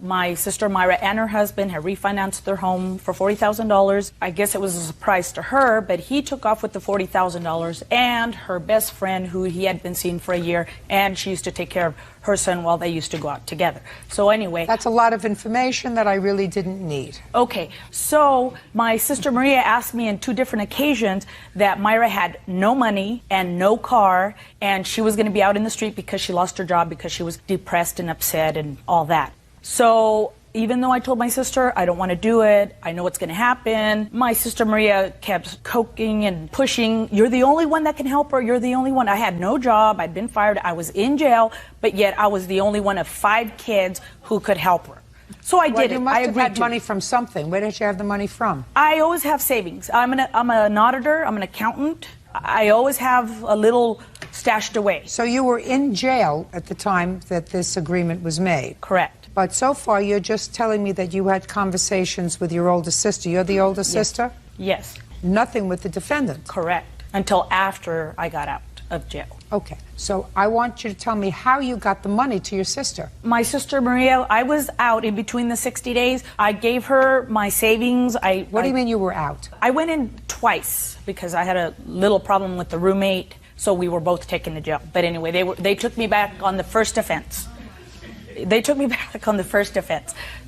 my sister Myra and her husband had refinanced their home for $40,000. I guess it was a surprise to her, but he took off with the $40,000 and her best friend, who he had been seeing for a year, and she used to take care of her son while they used to go out together. So anyway. That's a lot of information that I really didn't need. Okay, so my sister Maria asked me on 2 different occasions that Myra had no money and no car, and she was going to be out in the street because she lost her job because she was depressed and upset and all that. So even though I told my sister I don't want to do it, I know what's going to happen, my sister Maria kept coaxing and pushing. You're the only one that can help her. You're the only one. I had no job. I'd been fired. I was in jail, but yet I was the only one of 5 kids who could help her. So I did it. You must I have agreed had to. money from something. Where did you have the money from? I always have savings. I'm an auditor. I'm an accountant. I always have a little stashed away. So you were in jail at the time that this agreement was made? Correct. But so far, you're just telling me that you had conversations with your older sister. You're the older sister? Yes. Nothing with the defendant? Correct. Until after I got out of jail. Okay. So I want you to tell me how you got the money to your sister. My sister Maria, I was out in between the 60 days. I gave her my savings. What do you mean you were out? I went in twice because I had a little problem with the roommate, so we were both taken to jail. But anyway, they took me back on the first offense.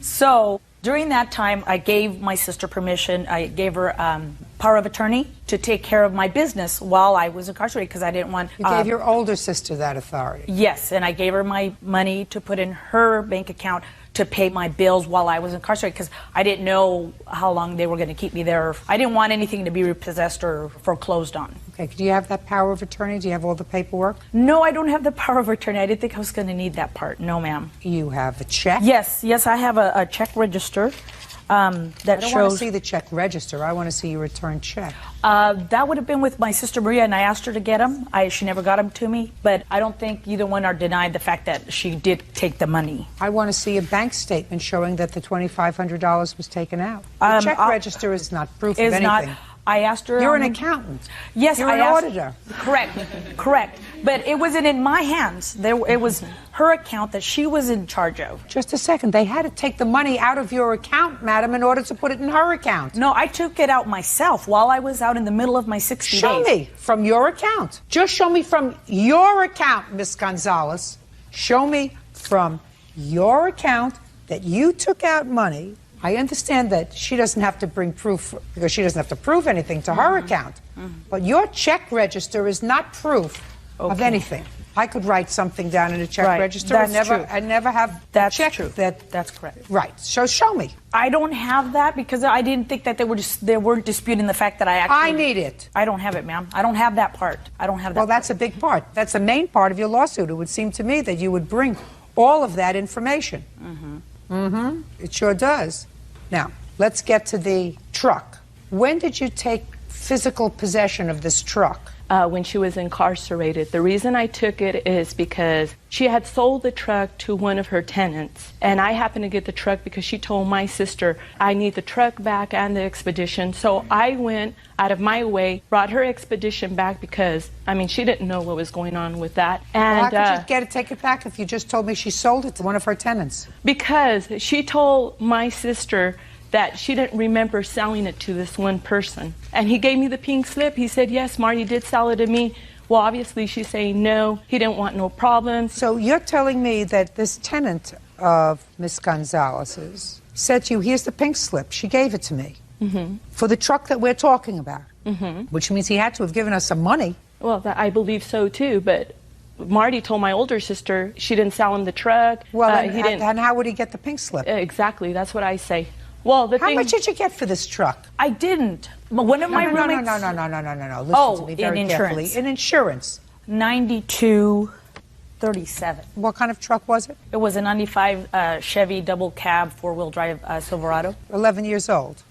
So during that time, I gave my sister permission. I gave her power of attorney to take care of my business while I was incarcerated because I didn't want... You gave your older sister that authority. Yes, and I gave her my money to put in her bank account to pay my bills while I was incarcerated because I didn't know how long they were going to keep me there. I didn't want anything to be repossessed or foreclosed on. Okay, do you have that power of attorney? Do you have all the paperwork? No, I don't have the power of attorney. I didn't think I was going to need that part. No, ma'am. You have a check? Yes, I have a check register that I don't shows... want to see the check register. I want to see your return check. That would have been with my sister Maria, and I asked her to get them. She never got them to me, but I don't think either one are denied the fact that she did take the money. I want to see a bank statement showing that the $2,500 was taken out. The check register is not proof of anything. I asked her... You're an accountant. Yes, You're an auditor. Correct. But it wasn't in my hands. It was her account that she was in charge of. Just a second. They had to take the money out of your account, madam, in order to put it in her account. No, I took it out myself while I was out in the middle of my 60 days. Show me from your account. Just show me from your account, Miss Gonzalez. Show me from your account that you took out money. I understand that she doesn't have to bring proof because she doesn't have to prove anything to her account. But your check register is not proof of anything. I could write something down in a check register and never have That's check true. that. That's correct. Right. So show me. I don't have that because I didn't think that they weren't disputing the fact that I actually... I need it. I don't have it, ma'am. I don't have that part. I don't have that. Well, that's a big part. That's the main part of your lawsuit. It would seem to me that you would bring all of that information. It sure does. Now, let's get to the truck. When did you take physical possession of this truck? When she was incarcerated. The reason I took it is because she had sold the truck to one of her tenants, and I happened to get the truck because she told my sister, I need the truck back and the expedition. So I went out of my way, brought her expedition back because, I mean, she didn't know what was going on with that. And how could you take it back if you just told me she sold it to one of her tenants? Because she told my sister that she didn't remember selling it to this one person. And he gave me the pink slip. He said, yes, Marty did sell it to me. Well, obviously she's saying no, he didn't want no problems. So you're telling me that this tenant of Miss Gonzalez's said to you, here's the pink slip, she gave it to me, for the truck that we're talking about, which means he had to have given us some money. Well, I believe so too, but Marty told my older sister she didn't sell him the truck. Well, and how would he get the pink slip? Exactly, that's what I say. Well, how much did you get for this truck? I didn't. One of my roommates... No. Listen to me very carefully. In insurance. $92.37. What kind of truck was it? It was a 95 Chevy double cab, four-wheel drive Silverado. 11 years old.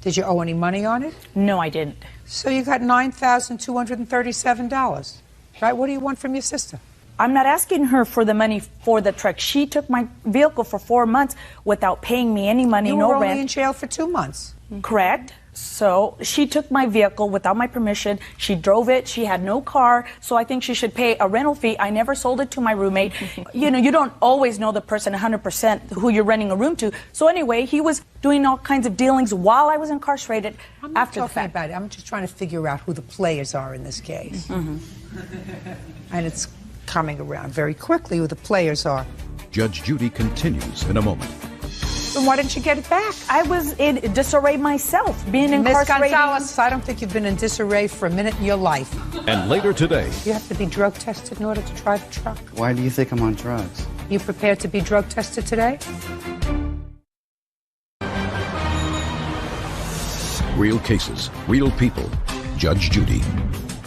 Did you owe any money on it? No, I didn't. So you got $9,237, right? What do you want from your sister? I'm not asking her for the money for the truck. She took my vehicle for 4 months without paying me any money, no rent. You were only in jail for 2 months. Correct. So she took my vehicle without my permission. She drove it. She had no car. So I think she should pay a rental fee. I never sold it to my roommate. You know, you don't always know the person 100% who you're renting a room to. So anyway, he was doing all kinds of dealings while I was incarcerated after the fact. About it. I'm just trying to figure out who the players are in this case. And it's coming around very quickly who the players are. Judge Judy continues in a moment. Then why didn't you get it back? I was in disarray myself, being incarcerated. Miss Gonzalez, I don't think you've been in disarray for a minute in your life. And later today... You have to be drug tested in order to drive a truck. Why do you think I'm on drugs? You prepared to be drug tested today? Real cases, real people. Judge Judy.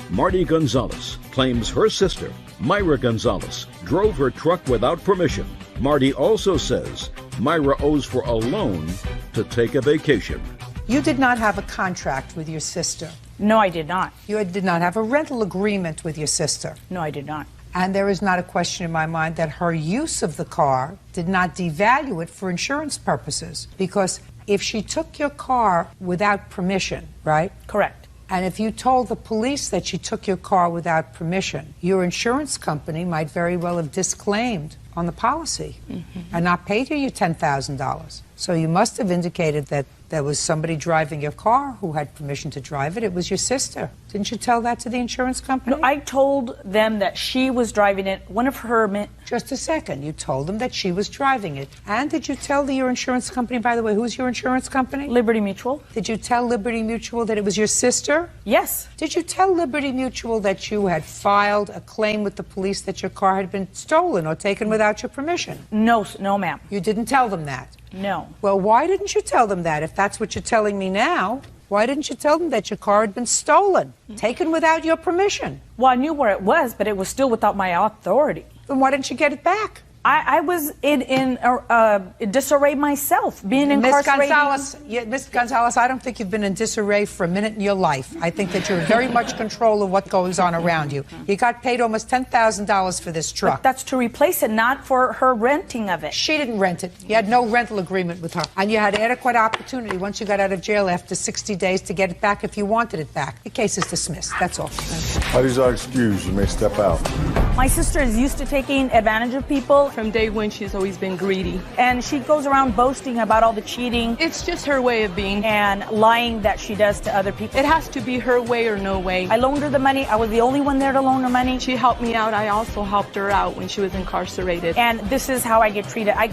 Marty Gonzalez claims her sister, Myra Gonzalez, drove her truck without permission. Marty also says Myra owes for a loan to take a vacation. You did not have a contract with your sister. No, I did not. You did not have a rental agreement with your sister. No, I did not. And there is not a question in my mind that her use of the car did not devalue it for insurance purposes. Because if she took your car without permission, right? Correct. And if you told the police that she took your car without permission, your insurance company might very well have disclaimed on the policy and not paid you $10,000. So you must have indicated that there was somebody driving your car who had permission to drive it. It was your sister. Didn't you tell that to the insurance company? No, I told them that she was driving it. One of her... Just a second. You told them that she was driving it. And did you tell your insurance company, by the way, who's your insurance company? Liberty Mutual. Did you tell Liberty Mutual that it was your sister? Yes. Did you tell Liberty Mutual that you had filed a claim with the police that your car had been stolen or taken without your permission? No, ma'am. You didn't tell them that? No. Well, why didn't you tell them that? If that's what you're telling me now, why didn't you tell them that your car had been stolen, taken without your permission? Well, I knew where it was, but it was still without my authority. Then why didn't you get it back? I was in disarray myself, being incarcerated. Ms. Gonzalez, I don't think you've been in disarray for a minute in your life. I think that you're in very much control of what goes on around you. You got paid almost $10,000 for this truck. But that's to replace it, not for her renting of it. She didn't rent it. You had no rental agreement with her. And you had adequate opportunity once you got out of jail after 60 days to get it back if you wanted it back. The case is dismissed. That's all. Parties are excused. You may step out. My sister is used to taking advantage of people. From day one, she's always been greedy. And she goes around boasting about all the cheating. It's just her way of being. And lying that she does to other people. It has to be her way or no way. I loaned her the money. I was the only one there to loan her money. She helped me out. I also helped her out when she was incarcerated. And this is how I get treated. I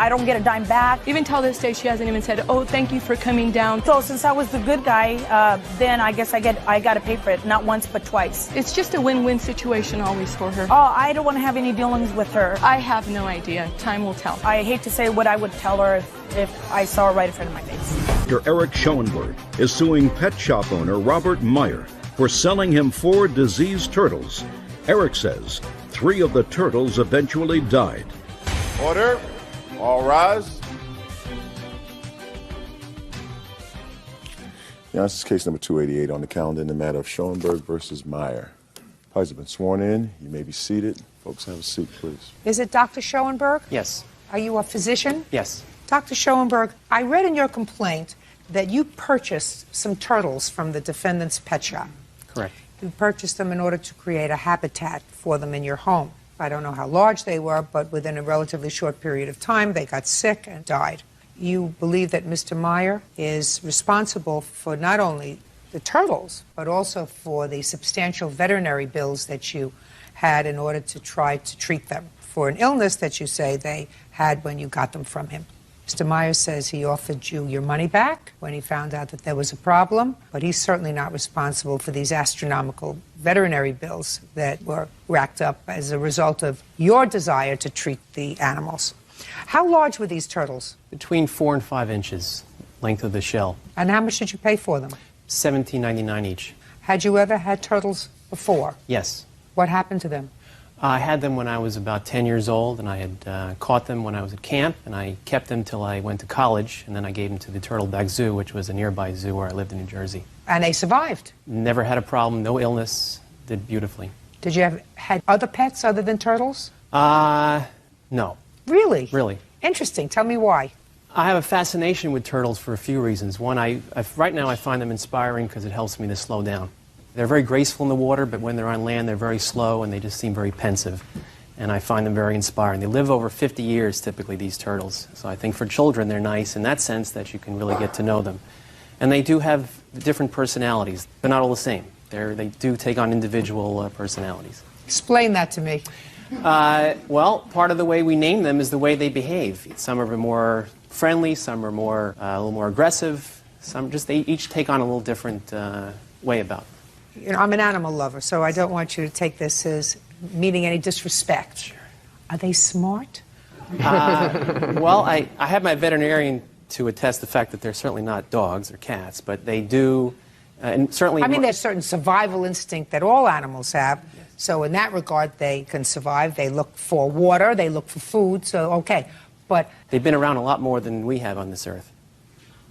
don't get a dime back. Even till this day, she hasn't even said, oh, thank you for coming down. So since I was the good guy, then I guess I got to pay for it. Not once, but twice. It's just a win-win situation always for her. Oh, I don't want to have any dealings with her. I have no idea. Time will tell. I hate to say what I would tell her if I saw her right in front of my face. Dr. Eric Schoenberg is suing pet shop owner Robert Meyer for selling him 4 diseased turtles. Eric says 3 of the turtles eventually died. Order. All rise. Yeah, this is case number 288 on the calendar in the matter of Schoenberg versus Meyer. Parties have been sworn in. You may be seated. Folks, have a seat, please. Is it Dr. Schoenberg? Yes. Are you a physician? Yes. Dr. Schoenberg, I read in your complaint that you purchased some turtles from the defendant's pet shop. Correct. You purchased them in order to create a habitat for them in your home. I don't know how large they were, but within a relatively short period of time, they got sick and died. You believe that Mr. Meyer is responsible for not only the turtles, but also for the substantial veterinary bills that you had in order to try to treat them for an illness that you say they had when you got them from him. Mr. Meyer says he offered you your money back when he found out that there was a problem, but he's certainly not responsible for these astronomical veterinary bills that were racked up as a result of your desire to treat the animals. How large were these turtles? Between 4 and 5 inches, length of the shell. And how much did you pay for them? $17.99 each. Had you ever had turtles before? Yes. What happened to them? I had them when I was about 10 years old, and I had caught them when I was at camp, and I kept them till I went to college, and then I gave them to the Turtleback Zoo, which was a nearby zoo where I lived in New Jersey. And they survived? Never had a problem, no illness, did beautifully. Did you have had other pets other than turtles? No. Really? Really. Interesting. Tell me why. I have a fascination with turtles for a few reasons. One, right now I find them inspiring because it helps me to slow down. They're very graceful in the water, but when they're on land, they're very slow and they just seem very pensive. And I find them very inspiring. They live over 50 years, typically, these turtles. So I think for children, they're nice in that sense that you can really get to know them. And they do have different personalities. They're not all the same. They do take on individual personalities. Explain that to me. Well, part of the way we name them is the way they behave. Some are more friendly, some are a little more aggressive. They each take on a little different way about it. You know, I'm an animal lover, so I don't want you to take this as meaning any disrespect. Sure. Are they smart? Well, I have my veterinarian to attest the fact that they're certainly not dogs or cats, but they do, and certainly... I mean, there's certain survival instinct that all animals have, so in that regard, they can survive. They look for water, they look for food, so okay, but... They've been around a lot more than we have on this earth.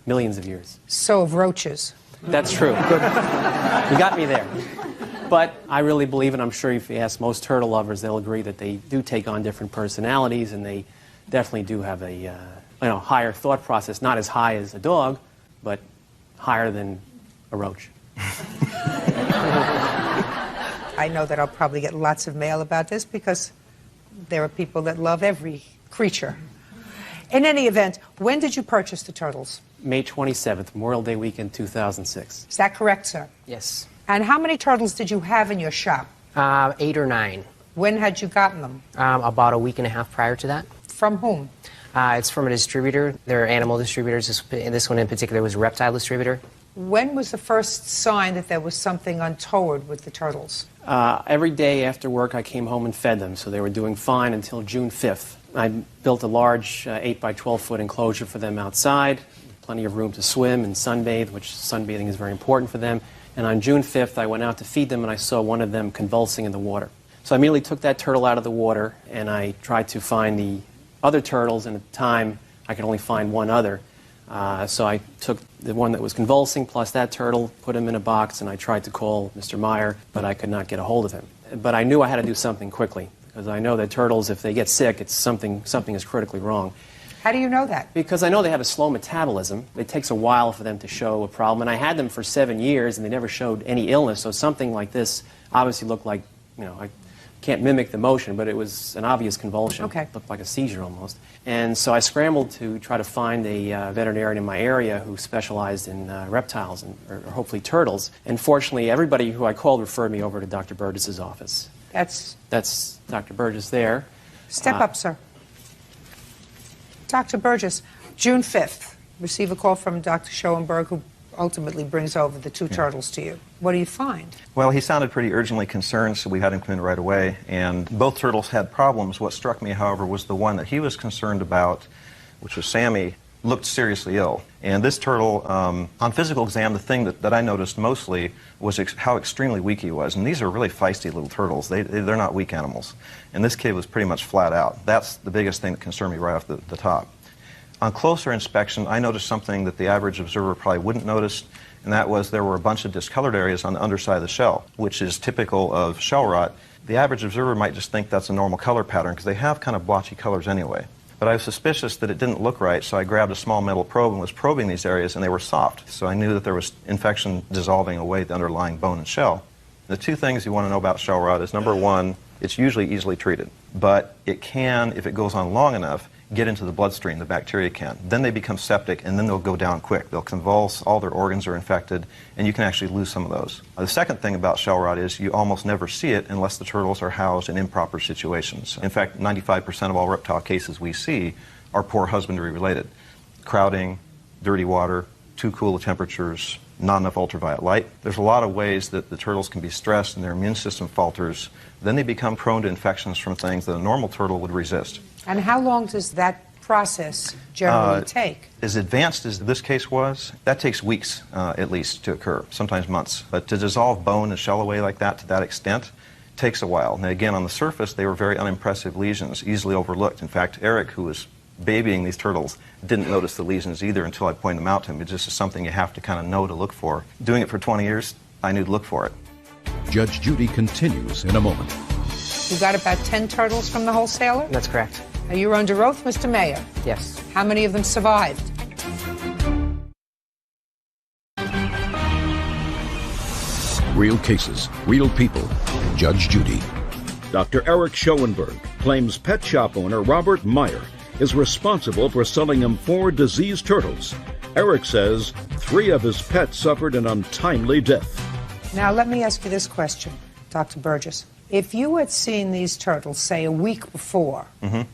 Millions of years. So have roaches. That's true. Good. You got me there. But I really believe, and I'm sure if you ask most turtle lovers, they'll agree that they do take on different personalities, and they definitely do have a higher thought process, not as high as a dog, but higher than a roach. I know that I'll probably get lots of mail about this because there are people that love every creature. In any event, when did you purchase the turtles? May 27th, Memorial Day weekend, 2006. Is that correct, sir? Yes. And how many turtles did you have in your shop? 8 or 9. When had you gotten them? About a week and a half prior to that. From whom? It's from a distributor. They're animal distributors. This one in particular was a reptile distributor. When was the first sign that there was something untoward with the turtles? Every day after work, I came home and fed them, so they were doing fine until June 5th. I built a large 8 by 12 foot enclosure for them outside, plenty of room to swim and sunbathe, which sunbathing is very important for them. And on June 5th, I went out to feed them, and I saw one of them convulsing in the water. So I immediately took that turtle out of the water, and I tried to find the other turtles, and at the time, I could only find one other. So I took the one that was convulsing plus that turtle, put him in a box, and I tried to call Mr. Meyer, but I could not get a hold of him. But I knew I had to do something quickly, because I know that turtles, if they get sick, it's something is critically wrong. How do you know that? Because I know they have a slow metabolism. It takes a while for them to show a problem. And I had them for 7 years, and they never showed any illness. So something like this obviously looked like, I can't mimic the motion, but it was an obvious convulsion. Okay. It looked like a seizure almost. And so I scrambled to try to find a veterinarian in my area who specialized in reptiles or hopefully turtles. And fortunately, everybody who I called referred me over to Dr. Burgess's office. That's Dr. Burgess there. Step up, sir. Dr. Burgess, June 5th, receive a call from Dr. Schoenberg, who ultimately brings over the 2 turtles to you. What do you find? Well, he sounded pretty urgently concerned, so we had him come in right away. And both turtles had problems. What struck me, however, was the one that he was concerned about, which was Sammy, looked seriously ill. And this turtle, on physical exam, the thing that I noticed mostly was how extremely weak he was. And these are really feisty little turtles. They're not weak animals. And this kid was pretty much flat out. That's the biggest thing that concerned me right off the top. On closer inspection, I noticed something that the average observer probably wouldn't notice, and that was there were a bunch of discolored areas on the underside of the shell, which is typical of shell rot. The average observer might just think that's a normal color pattern because they have kind of blotchy colors anyway. But I was suspicious that it didn't look right, so I grabbed a small metal probe and was probing these areas, and they were soft. So I knew that there was infection dissolving away the underlying bone and shell. The 2 things you want to know about shell rot is, number 1, it's usually easily treated. But it can, if it goes on long enough, get into the bloodstream, the bacteria can. Then they become septic, and then they'll go down quick. They'll convulse, all their organs are infected, and you can actually lose some of those. The second thing about shell rot is you almost never see it unless the turtles are housed in improper situations. In fact, 95% of all reptile cases we see are poor husbandry related. Crowding, dirty water, too cool of temperatures, not enough ultraviolet light. There's a lot of ways that the turtles can be stressed and their immune system falters. Then they become prone to infections from things that a normal turtle would resist. And how long does that process generally take? As advanced as this case was, that takes weeks at least to occur, sometimes months. But to dissolve bone and shell away like that to that extent takes a while. And again, on the surface, they were very unimpressive lesions, easily overlooked. In fact, Eric, who was babying these turtles, didn't notice the lesions either until I pointed them out to him. It just is something you have to kind of know to look for. Doing it for 20 years, I knew to look for it. Judge Judy continues in a moment. You got about 10 turtles from the wholesaler? That's correct. Are you under oath, Mr. Mayor? Yes. How many of them survived? Real cases, real people. Judge Judy. Dr. Eric Schoenberg claims pet shop owner Robert Meyer is responsible for selling him 4 diseased turtles. Eric says 3 of his pets suffered an untimely death. Now, let me ask you this question, Dr. Burgess. If you had seen these turtles, say, a week before,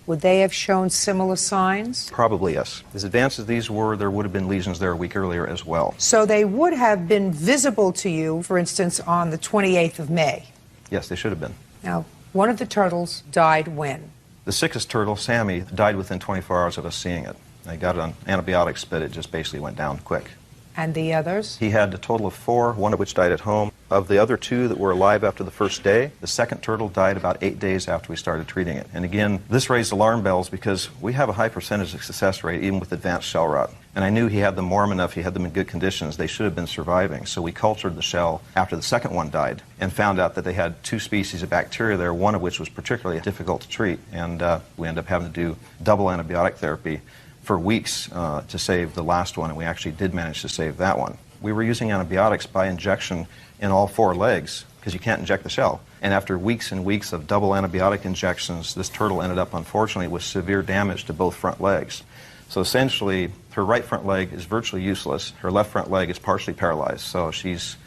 would they have shown similar signs? Probably, yes. As advanced as these were, there would have been lesions there a week earlier as well. So they would have been visible to you, for instance, on the 28th of May. Yes, they should have been. Now, one of the turtles died when? The sickest turtle, Sammy, died within 24 hours of us seeing it. I got it on antibiotics, but it just basically went down quick. And the others? He had a total of 4, one of which died at home. Of the other 2 that were alive after the first day, the second turtle died about 8 days after we started treating it. And again, this raised alarm bells because we have a high percentage of success rate even with advanced shell rot. And I knew he had them warm enough, he had them in good conditions, they should have been surviving. So we cultured the shell after the second one died and found out that they had 2 species of bacteria there, one of which was particularly difficult to treat. And we ended up having to do double antibiotic therapy for weeks to save the last one, and we actually did manage to save that one. We were using antibiotics by injection in all 4 legs because you can't inject the shell. And after weeks and weeks of double antibiotic injections, this turtle ended up, unfortunately, with severe damage to both front legs. So essentially, her right front leg is virtually useless. Her left front leg is partially paralyzed. So she's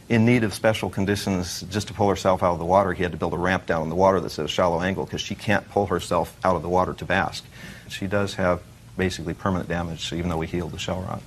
in need of special conditions just to pull herself out of the water. He had to build a ramp down in the water that's at a shallow angle because she can't pull herself out of the water to bask. She does have basically permanent damage, even though we healed the shell rot.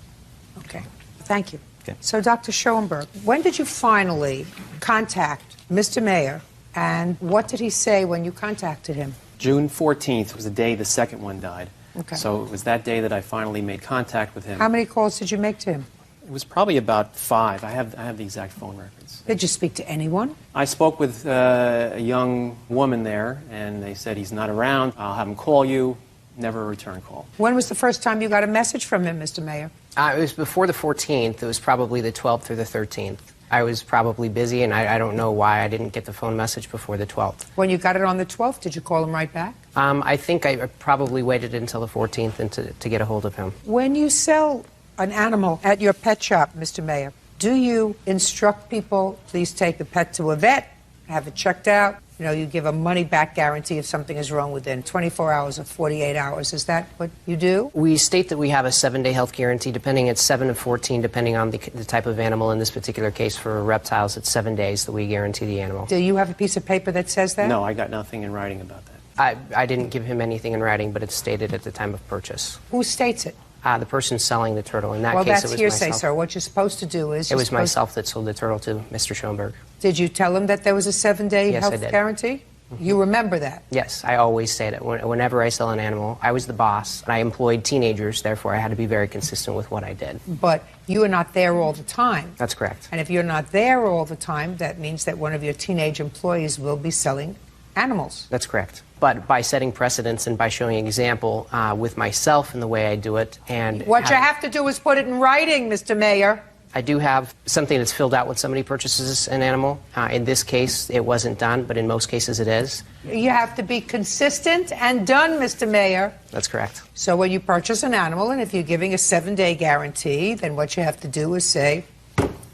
Okay, thank you. Okay. So, Dr. Schoenberg, when did you finally contact Mr. Mayer, and what did he say when you contacted him? June 14th was the day the second one died. Okay. So it was that day that I finally made contact with him. How many calls did you make to him? It was probably about 5. I have the exact phone records. Did you speak to anyone? I spoke with a young woman there, and they said he's not around. I'll have him call you. Never a return call. When was the first time you got a message from him, Mr. Mayer? It was before the 14th. It was probably the 12th or the 13th. I was probably busy, and I don't know why I didn't get the phone message before the 12th. When you got it on the 12th, did you call him right back? I think I probably waited until the 14th and to get a hold of him. When you sell an animal at your pet shop, Mr. Mayer, do you instruct people, please take the pet to a vet, have it checked out? You know, you give a money-back guarantee if something is wrong within 24 hours or 48 hours. Is that what you do? We state that we have a 7-day health guarantee, depending, it's 7 to 14, depending on the type of animal. In this particular case, for reptiles, it's 7 days that we guarantee the animal. Do you have a piece of paper that says that? No, I got nothing in writing about that. I didn't give him anything in writing, but it's stated at the time of purchase. Who states it? The person selling the turtle. In that well, case, that's it was hearsay, myself. sir. What you're supposed to do is... It was myself that sold the turtle to Mr. Schoenberg. Did you tell him that there was a 7-day Yes, I health did. guarantee? You remember that? Yes, I always say that. Whenever I sell an animal, I was the boss, and I employed teenagers, therefore I had to be very consistent with what I did. But you are not there all the time. That's correct. And if you're not there all the time, that means that one of your teenage employees will be selling animals. That's correct. But by setting precedents and by showing example with myself in the way I do it, and what you have to do is put it in writing, Mr. Mayer. I do have something that's filled out when somebody purchases an animal. In this case, it wasn't done, but in most cases it is. You have to be consistent and done, Mr. Mayer. That's correct. So when you purchase an animal, and if you're giving a 7-day guarantee, then what you have to do is say,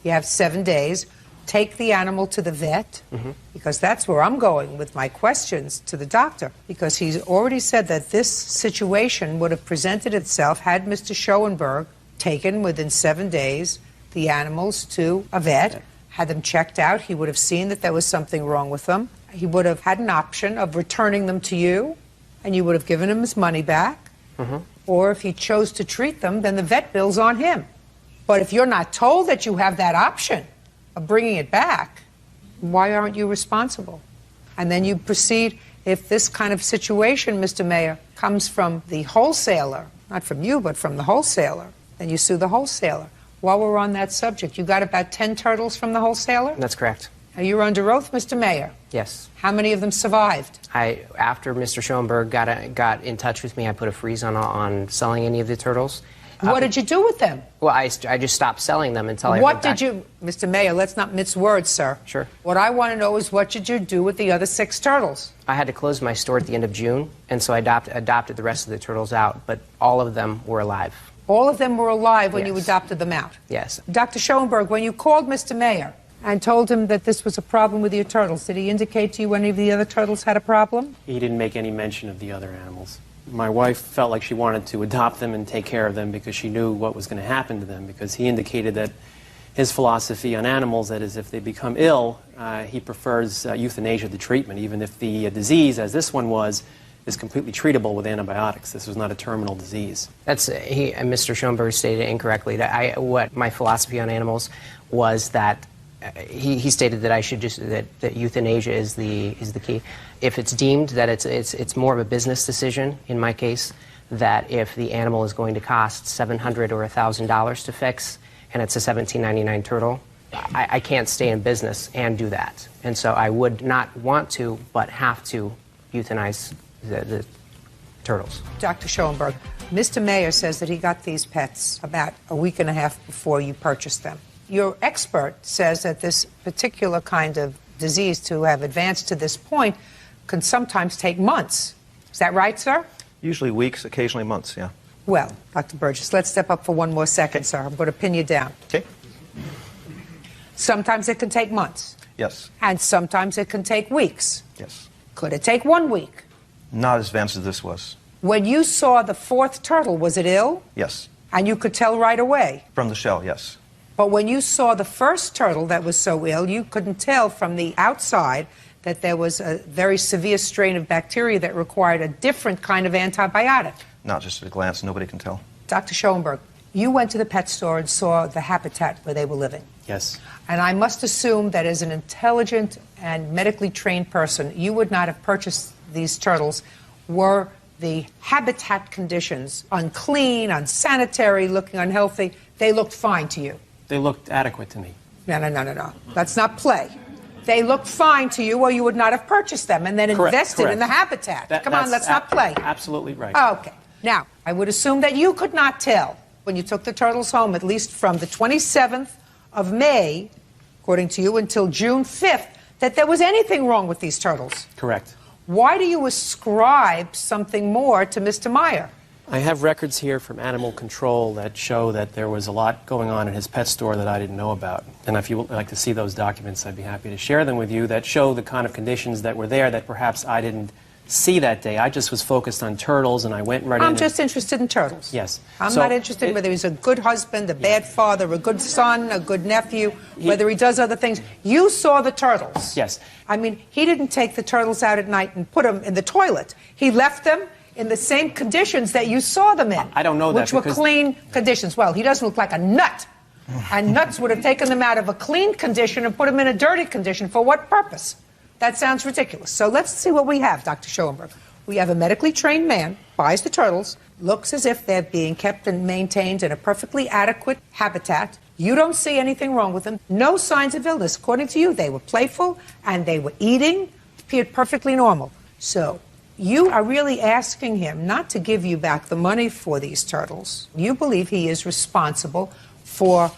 you have 7 days, take the animal to the vet, because that's where I'm going with my questions to the doctor, because he's already said that this situation would have presented itself had Mr. Schoenberg taken within 7 days the animals to a vet, had them checked out. He would have seen that there was something wrong with them. He would have had an option of returning them to you, and you would have given him his money back. Or if he chose to treat them, then the vet bill's on him. But if you're not told that you have that option of bringing it back, why aren't you responsible? And then you proceed, if this kind of situation, Mr. Mayer, comes from the wholesaler, not from you, but from the wholesaler, then you sue the wholesaler. While we're on that subject, you got about 10 turtles from the wholesaler? That's correct. Are you under oath, Mr. Mayer? Yes. How many of them survived? After Mr. Schoenberg got in touch with me, I put a freeze on selling any of the turtles. What did you do with them? Well, I just stopped selling them until I What heard back. did you, Mr. Mayer, let's not mince words, sir. Sure. What I want to know is what did you do with the other 6 turtles? I had to close my store at the end of June, and so I adopted the rest of the turtles out, but all of them were alive. All of them were alive when you Yes. adopted them out? Yes. Dr. Schoenberg, when you called Mr. Mayer and told him that this was a problem with your turtles, did he indicate to you any of the other turtles had a problem? He didn't make any mention of the other animals. My wife felt like she wanted to adopt them and take care of them because she knew what was going to happen to them, because he indicated that his philosophy on animals, that is, if they become ill, he prefers euthanasia to treatment, even if the disease, as this one was, is completely treatable with antibiotics. This was not a terminal disease. Mr. Schoenberg stated it incorrectly. That what my philosophy on animals was that he stated that I should that euthanasia is the key. If it's deemed that it's more of a business decision, in my case, that if the animal is going to cost $700 or $1,000 to fix, and it's a $17.99 turtle, I can't stay in business and do that. And so I would not want to, but have to euthanize the turtles. Dr. Schoenberg, Mr. Mayer says that he got these pets about a week and a half before you purchased them. Your expert says that this particular kind of disease, to have advanced to this point, can sometimes take months. Is that right, sir? Usually weeks, occasionally months, yeah. Well, Dr. Burgess, let's step up for one more second, sir. I'm going to pin you down. Okay. Sometimes it can take months. Yes. And sometimes it can take weeks. Yes. Could it take 1 week? Not as advanced as this was. When you saw the 4th turtle, was it ill? Yes. And you could tell right away? From the shell, yes. But when you saw the first turtle that was so ill, you couldn't tell from the outside that there was a very severe strain of bacteria that required a different kind of antibiotic. Not just at a glance, nobody can tell. Dr. Schoenberg, you went to the pet store and saw the habitat where they were living. Yes. And I must assume that as an intelligent and medically trained person, you would not have purchased these turtles were the habitat conditions unclean, unsanitary, looking unhealthy. They looked fine to you. They looked adequate to me. No. Let's not play. They looked fine to you, or you would not have purchased them and then invested in the habitat. Come on, let's not play. Absolutely right. Okay. Now, I would assume that you could not tell when you took the turtles home, at least from the 27th of May, according to you, until June 5th, that there was anything wrong with these turtles. Correct. Why do you ascribe something more to Mr. Meyer? I have records here from animal control that show that there was a lot going on in his pet store that I didn't know about. And if you would like to see those documents, I'd be happy to share them with you that show the kind of conditions that were there that perhaps I didn't see that day. I just was focused on turtles, and I went right in. I'm just interested in turtles. Yes. I'm not interested in whether he's a good husband, a bad father, a good son, a good nephew, whether he does other things. You saw the turtles. Yes. I mean, he didn't take the turtles out at night and put them in the toilet. He left them in the same conditions that you saw them in. I don't know that. Which were clean conditions. Well, he doesn't look like a nut. And nuts would have taken them out of a clean condition and put them in a dirty condition. For what purpose? That sounds ridiculous. So let's see what we have, Dr. Schoenberg. We have a medically trained man, buys the turtles, looks as if they're being kept and maintained in a perfectly adequate habitat. You don't see anything wrong with them. No signs of illness. According to you, they were playful and they were eating, appeared perfectly normal. So you are really asking him not to give you back the money for these turtles. You believe he is responsible for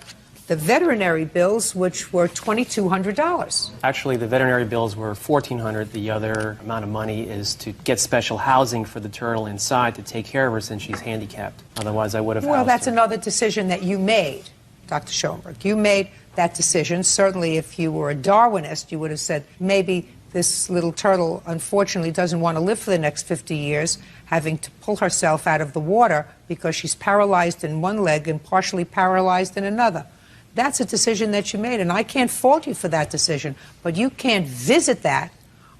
the veterinary bills, which were $2,200. Actually, the veterinary bills were $1,400. The other amount of money is to get special housing for the turtle inside to take care of her since she's handicapped. Otherwise, I would have Well, housed that's her. another decision that you made, Dr. Schoenberg. You made that decision. Certainly, if you were a Darwinist, you would have said, maybe this little turtle, unfortunately, doesn't want to live for the next 50 years, having to pull herself out of the water because she's paralyzed in one leg and partially paralyzed in another. That's a decision that you made, and I can't fault you for that decision, but you can't visit that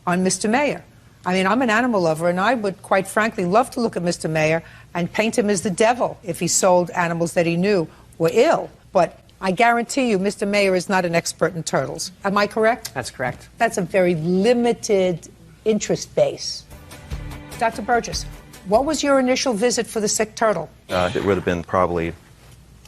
on Mr. Meyer. I mean, I'm an animal lover, and I would, quite frankly, love to look at Mr. Meyer and paint him as the devil if he sold animals that he knew were ill. But I guarantee you, Mr. Meyer is not an expert in turtles. Am I correct? That's correct. That's a very limited interest base. Dr. Burgess, what was your initial visit for the sick turtle? It would have been probably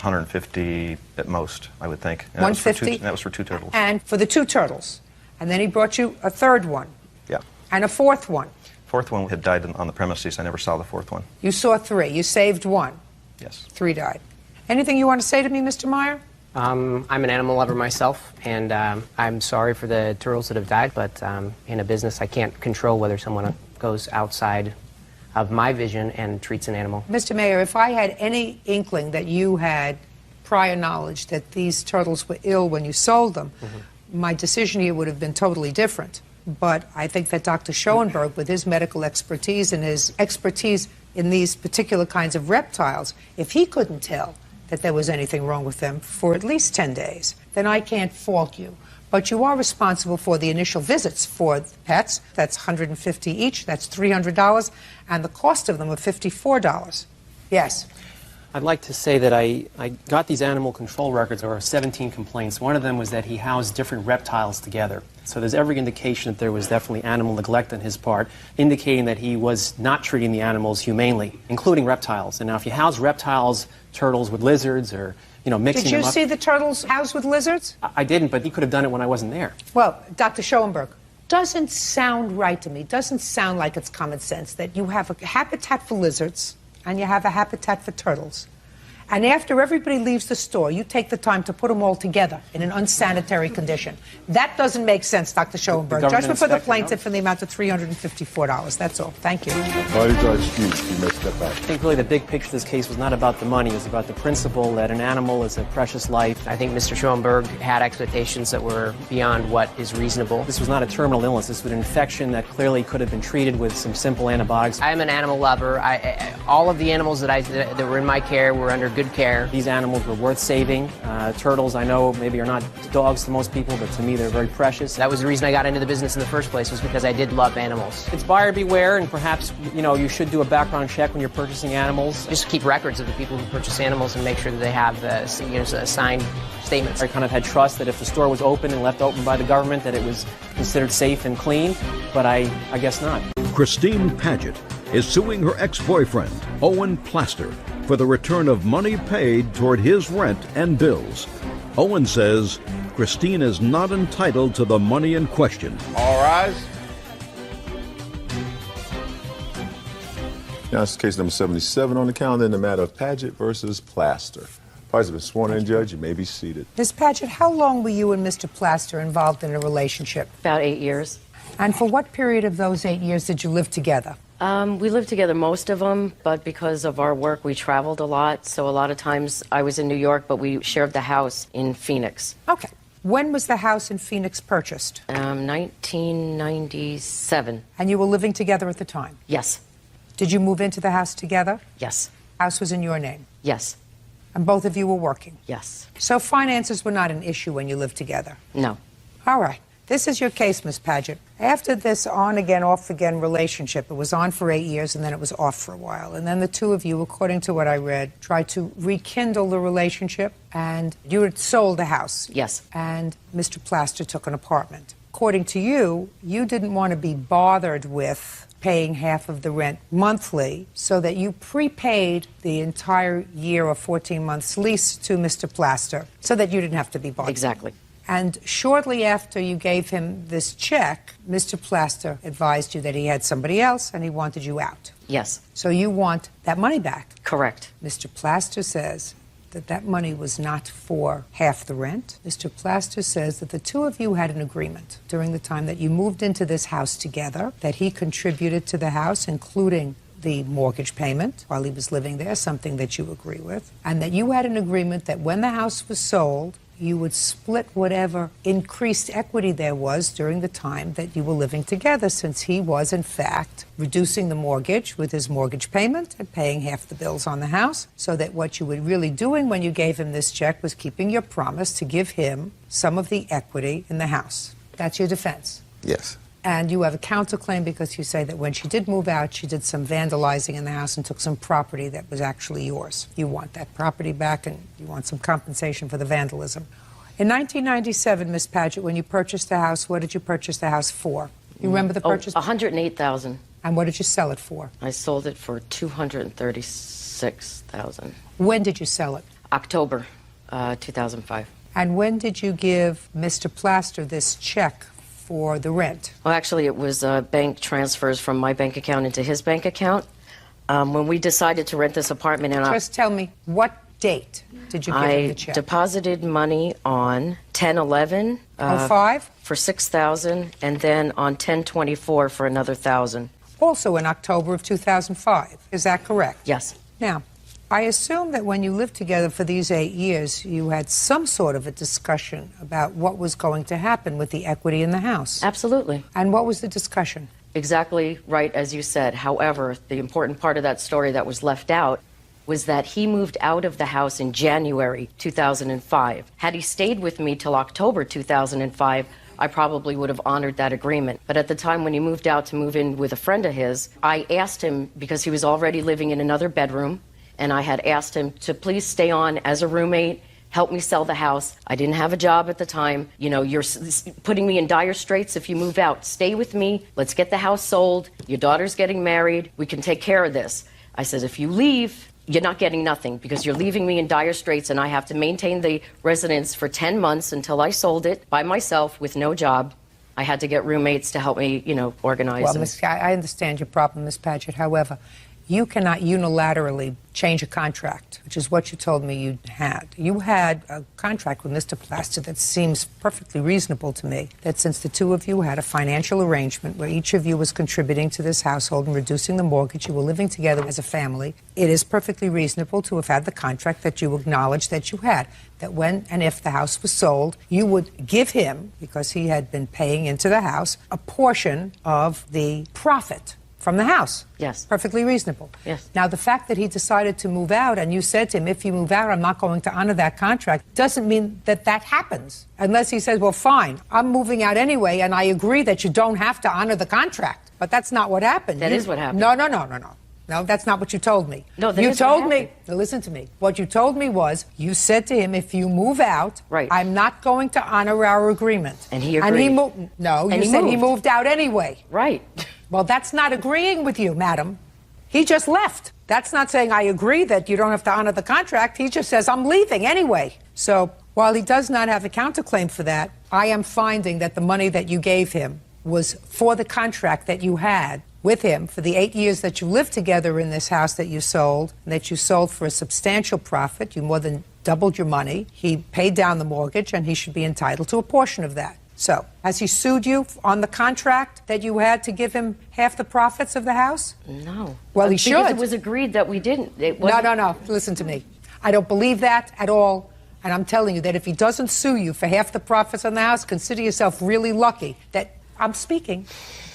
150 at most, I would think. And 150? That was for two turtles. And for the two turtles. And then he brought you a third one. Yeah. And a fourth one. Fourth one had died on the premises. I never saw the fourth one. You saw three. You saved one. Yes. Three died. Anything you want to say to me, Mr. Meyer? I'm an animal lover myself, and I'm sorry for the turtles that have died, but in a business I can't control whether someone goes outside of my vision and treats an animal. Mr. Mayor, if I had any inkling that you had prior knowledge that these turtles were ill when you sold them, my decision here would have been totally different. But I think that Dr. Schoenberg, with his medical expertise and his expertise in these particular kinds of reptiles, if he couldn't tell that there was anything wrong with them for at least 10 days, then I can't fault you. But you are responsible for the initial visits for the pets. That's $150 each. That's $300. And the cost of them are $54. Yes. I'd like to say that I got these animal control records. There were 17 complaints. One of them was that he housed different reptiles together. So there's every indication that there was definitely animal neglect on his part, indicating that he was not treating the animals humanely, including reptiles. And now if you house reptiles, turtles with lizards, or mixing Did them you up. see the turtles housed with lizards? I didn't, but he could have done it when I wasn't there. Well, Dr. Schoenberg, doesn't sound right to me. Doesn't sound like it's common sense that you have a habitat for lizards and you have a habitat for turtles. And after everybody leaves the store, you take the time to put them all together in an unsanitary condition. That doesn't make sense, Dr. Schoenberg. Judgment for the plaintiff in the amount of $354. That's all. Thank you. Judge Judy, you may step back. I think really the big picture of this case was not about the money. It was about the principle that an animal is a precious life. I think Mr. Schoenberg had expectations that were beyond what is reasonable. This was not a terminal illness. This was an infection that clearly could have been treated with some simple antibiotics. I'm an animal lover. All of the animals that were in my care were under good care. These animals were worth saving. Turtles, I know, maybe are not dogs to most people, but to me they're very precious. That was the reason I got into the business in the first place, was because I did love animals. It's buyer beware, and perhaps, you should do a background check when you're purchasing animals. Just keep records of the people who purchase animals and make sure that they have signed statements. I kind of had trust that if the store was open and left open by the government, that it was considered safe and clean, but I guess not. Christine Paget is suing her ex-boyfriend, Owen Plaster, for the return of money paid toward his rent and bills. Owen says Christine is not entitled to the money in question. All rise. Now, it's case number 77 on the calendar in the matter of Paget versus Plaster. Parties have been sworn in, Judge. You may be seated. Ms. Paget, how long were you and Mr. Plaster involved in a relationship? About 8 years. And for what period of those 8 years did you live together? We lived together most of them, but because of our work, we traveled a lot. So a lot of times I was in New York, but we shared the house in Phoenix. Okay. When was the house in Phoenix purchased? 1997. And you were living together at the time? Yes. Did you move into the house together? Yes. House was in your name? Yes. And both of you were working? Yes. So finances were not an issue when you lived together? No. All right. This is your case, Ms. Paget. After this on-again, off-again relationship, it was on for 8 years and then it was off for a while. And then the two of you, according to what I read, tried to rekindle the relationship, and you had sold the house. Yes. And Mr. Plaster took an apartment. According to you, you didn't want to be bothered with paying half of the rent monthly, so that you prepaid the entire year or 14 months lease to Mr. Plaster so that you didn't have to be bothered. Exactly. And shortly after you gave him this check, Mr. Plaster advised you that he had somebody else and he wanted you out. Yes. So you want that money back. Correct. Mr. Plaster says that that money was not for half the rent. Mr. Plaster says that the two of you had an agreement during the time that you moved into this house together, that he contributed to the house, including the mortgage payment while he was living there, something that you agree with, and that you had an agreement that when the house was sold, you would split whatever increased equity there was during the time that you were living together, since he was, in fact, reducing the mortgage with his mortgage payment and paying half the bills on the house, so that what you were really doing when you gave him this check was keeping your promise to give him some of the equity in the house. That's your defense. Yes. And you have a counterclaim because you say that when she did move out, she did some vandalizing in the house and took some property that was actually yours. You want that property back and you want some compensation for the vandalism. In 1997, Ms. Paget, when you purchased the house, what did you purchase the house for? You remember the purchase? $108,000. And what did you sell it for? I sold it for $236,000. When did you sell it? October 2005. And when did you give Mr. Plaster this check for the rent? Well, actually, it was bank transfers from my bank account into his bank account. When we decided to rent this apartment, and just tell me, what date did you give him the check? I deposited money on 10/11 05 for $6,000, and then on 10/24 for another $1,000. Also in October of 2005. Is that correct? Yes. Now, I assume that when you lived together for these 8 years, you had some sort of a discussion about what was going to happen with the equity in the house. Absolutely. And what was the discussion? Exactly right, as you said. However, the important part of that story that was left out was that he moved out of the house in January 2005. Had he stayed with me till October 2005, I probably would have honored that agreement. But at the time when he moved out to move in with a friend of his, I asked him, because he was already living in another bedroom, and I had asked him to please stay on as a roommate, help me sell the house. I didn't have a job at the time. You know, you're putting me in dire straits if you move out. Stay with me. Let's get the house sold. Your daughter's getting married. We can take care of this. I said, if you leave, you're not getting nothing, because you're leaving me in dire straits, and I have to maintain the residence for 10 months until I sold it by myself with no job. I had to get roommates to help me, organize. Well, I understand your problem, Ms. Paget. However, you cannot unilaterally change a contract, which is what you told me you had. You had a contract with Mr. Plaster that seems perfectly reasonable to me, that since the two of you had a financial arrangement where each of you was contributing to this household and reducing the mortgage, you were living together as a family, it is perfectly reasonable to have had the contract that you acknowledged that you had, that when and if the house was sold, you would give him, because he had been paying into the house, a portion of the profit from the house. Yes. Perfectly reasonable. Yes. Now, the fact that he decided to move out and you said to him, if you move out, I'm not going to honor that contract, doesn't mean that that happens. Unless he says, well, fine, I'm moving out anyway, and I agree that you don't have to honor the contract. But that's not what happened. That is what happened. No. No, that's not what you told me. No, that you is what told me. happened. Now listen to me. What you told me was you said to him, if you move out, right, I'm not going to honor our agreement. And he agreed. No, and you said he moved out anyway. Right. Well, that's not agreeing with you, madam. He just left. That's not saying I agree that you don't have to honor the contract. He just says I'm leaving anyway. So while he does not have a counterclaim for that, I am finding that the money that you gave him was for the contract that you had with him for the 8 years that you lived together in this house that you sold, and that you sold for a substantial profit. You more than doubled your money. He paid down the mortgage, and he should be entitled to a portion of that. So, has he sued you on the contract that you had to give him half the profits of the house? No. Well, he should. Because it was agreed that we didn't. No. Listen to me. I don't believe that at all. And I'm telling you that if he doesn't sue you for half the profits on the house, consider yourself really lucky that I'm speaking.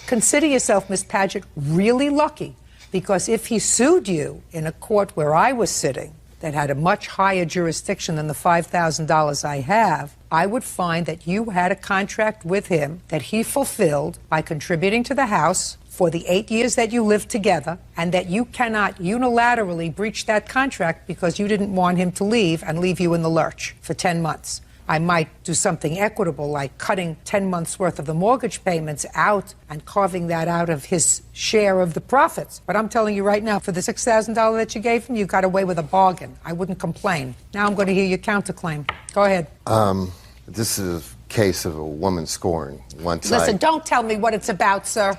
Consider yourself, Miss Paget, really lucky. Because if he sued you in a court where I was sitting, that had a much higher jurisdiction than the $5,000 I have, I would find that you had a contract with him that he fulfilled by contributing to the house for the 8 years that you lived together, and that you cannot unilaterally breach that contract because you didn't want him to leave and leave you in the lurch for 10 months. I might do something equitable, like cutting 10 months' worth of the mortgage payments out and carving that out of his share of the profits. But I'm telling you right now, for the $6,000 that you gave him, you got away with a bargain. I wouldn't complain. Now I'm going to hear your counterclaim. Go ahead. This is a case of a woman scorn. Listen, don't tell me what it's about, sir.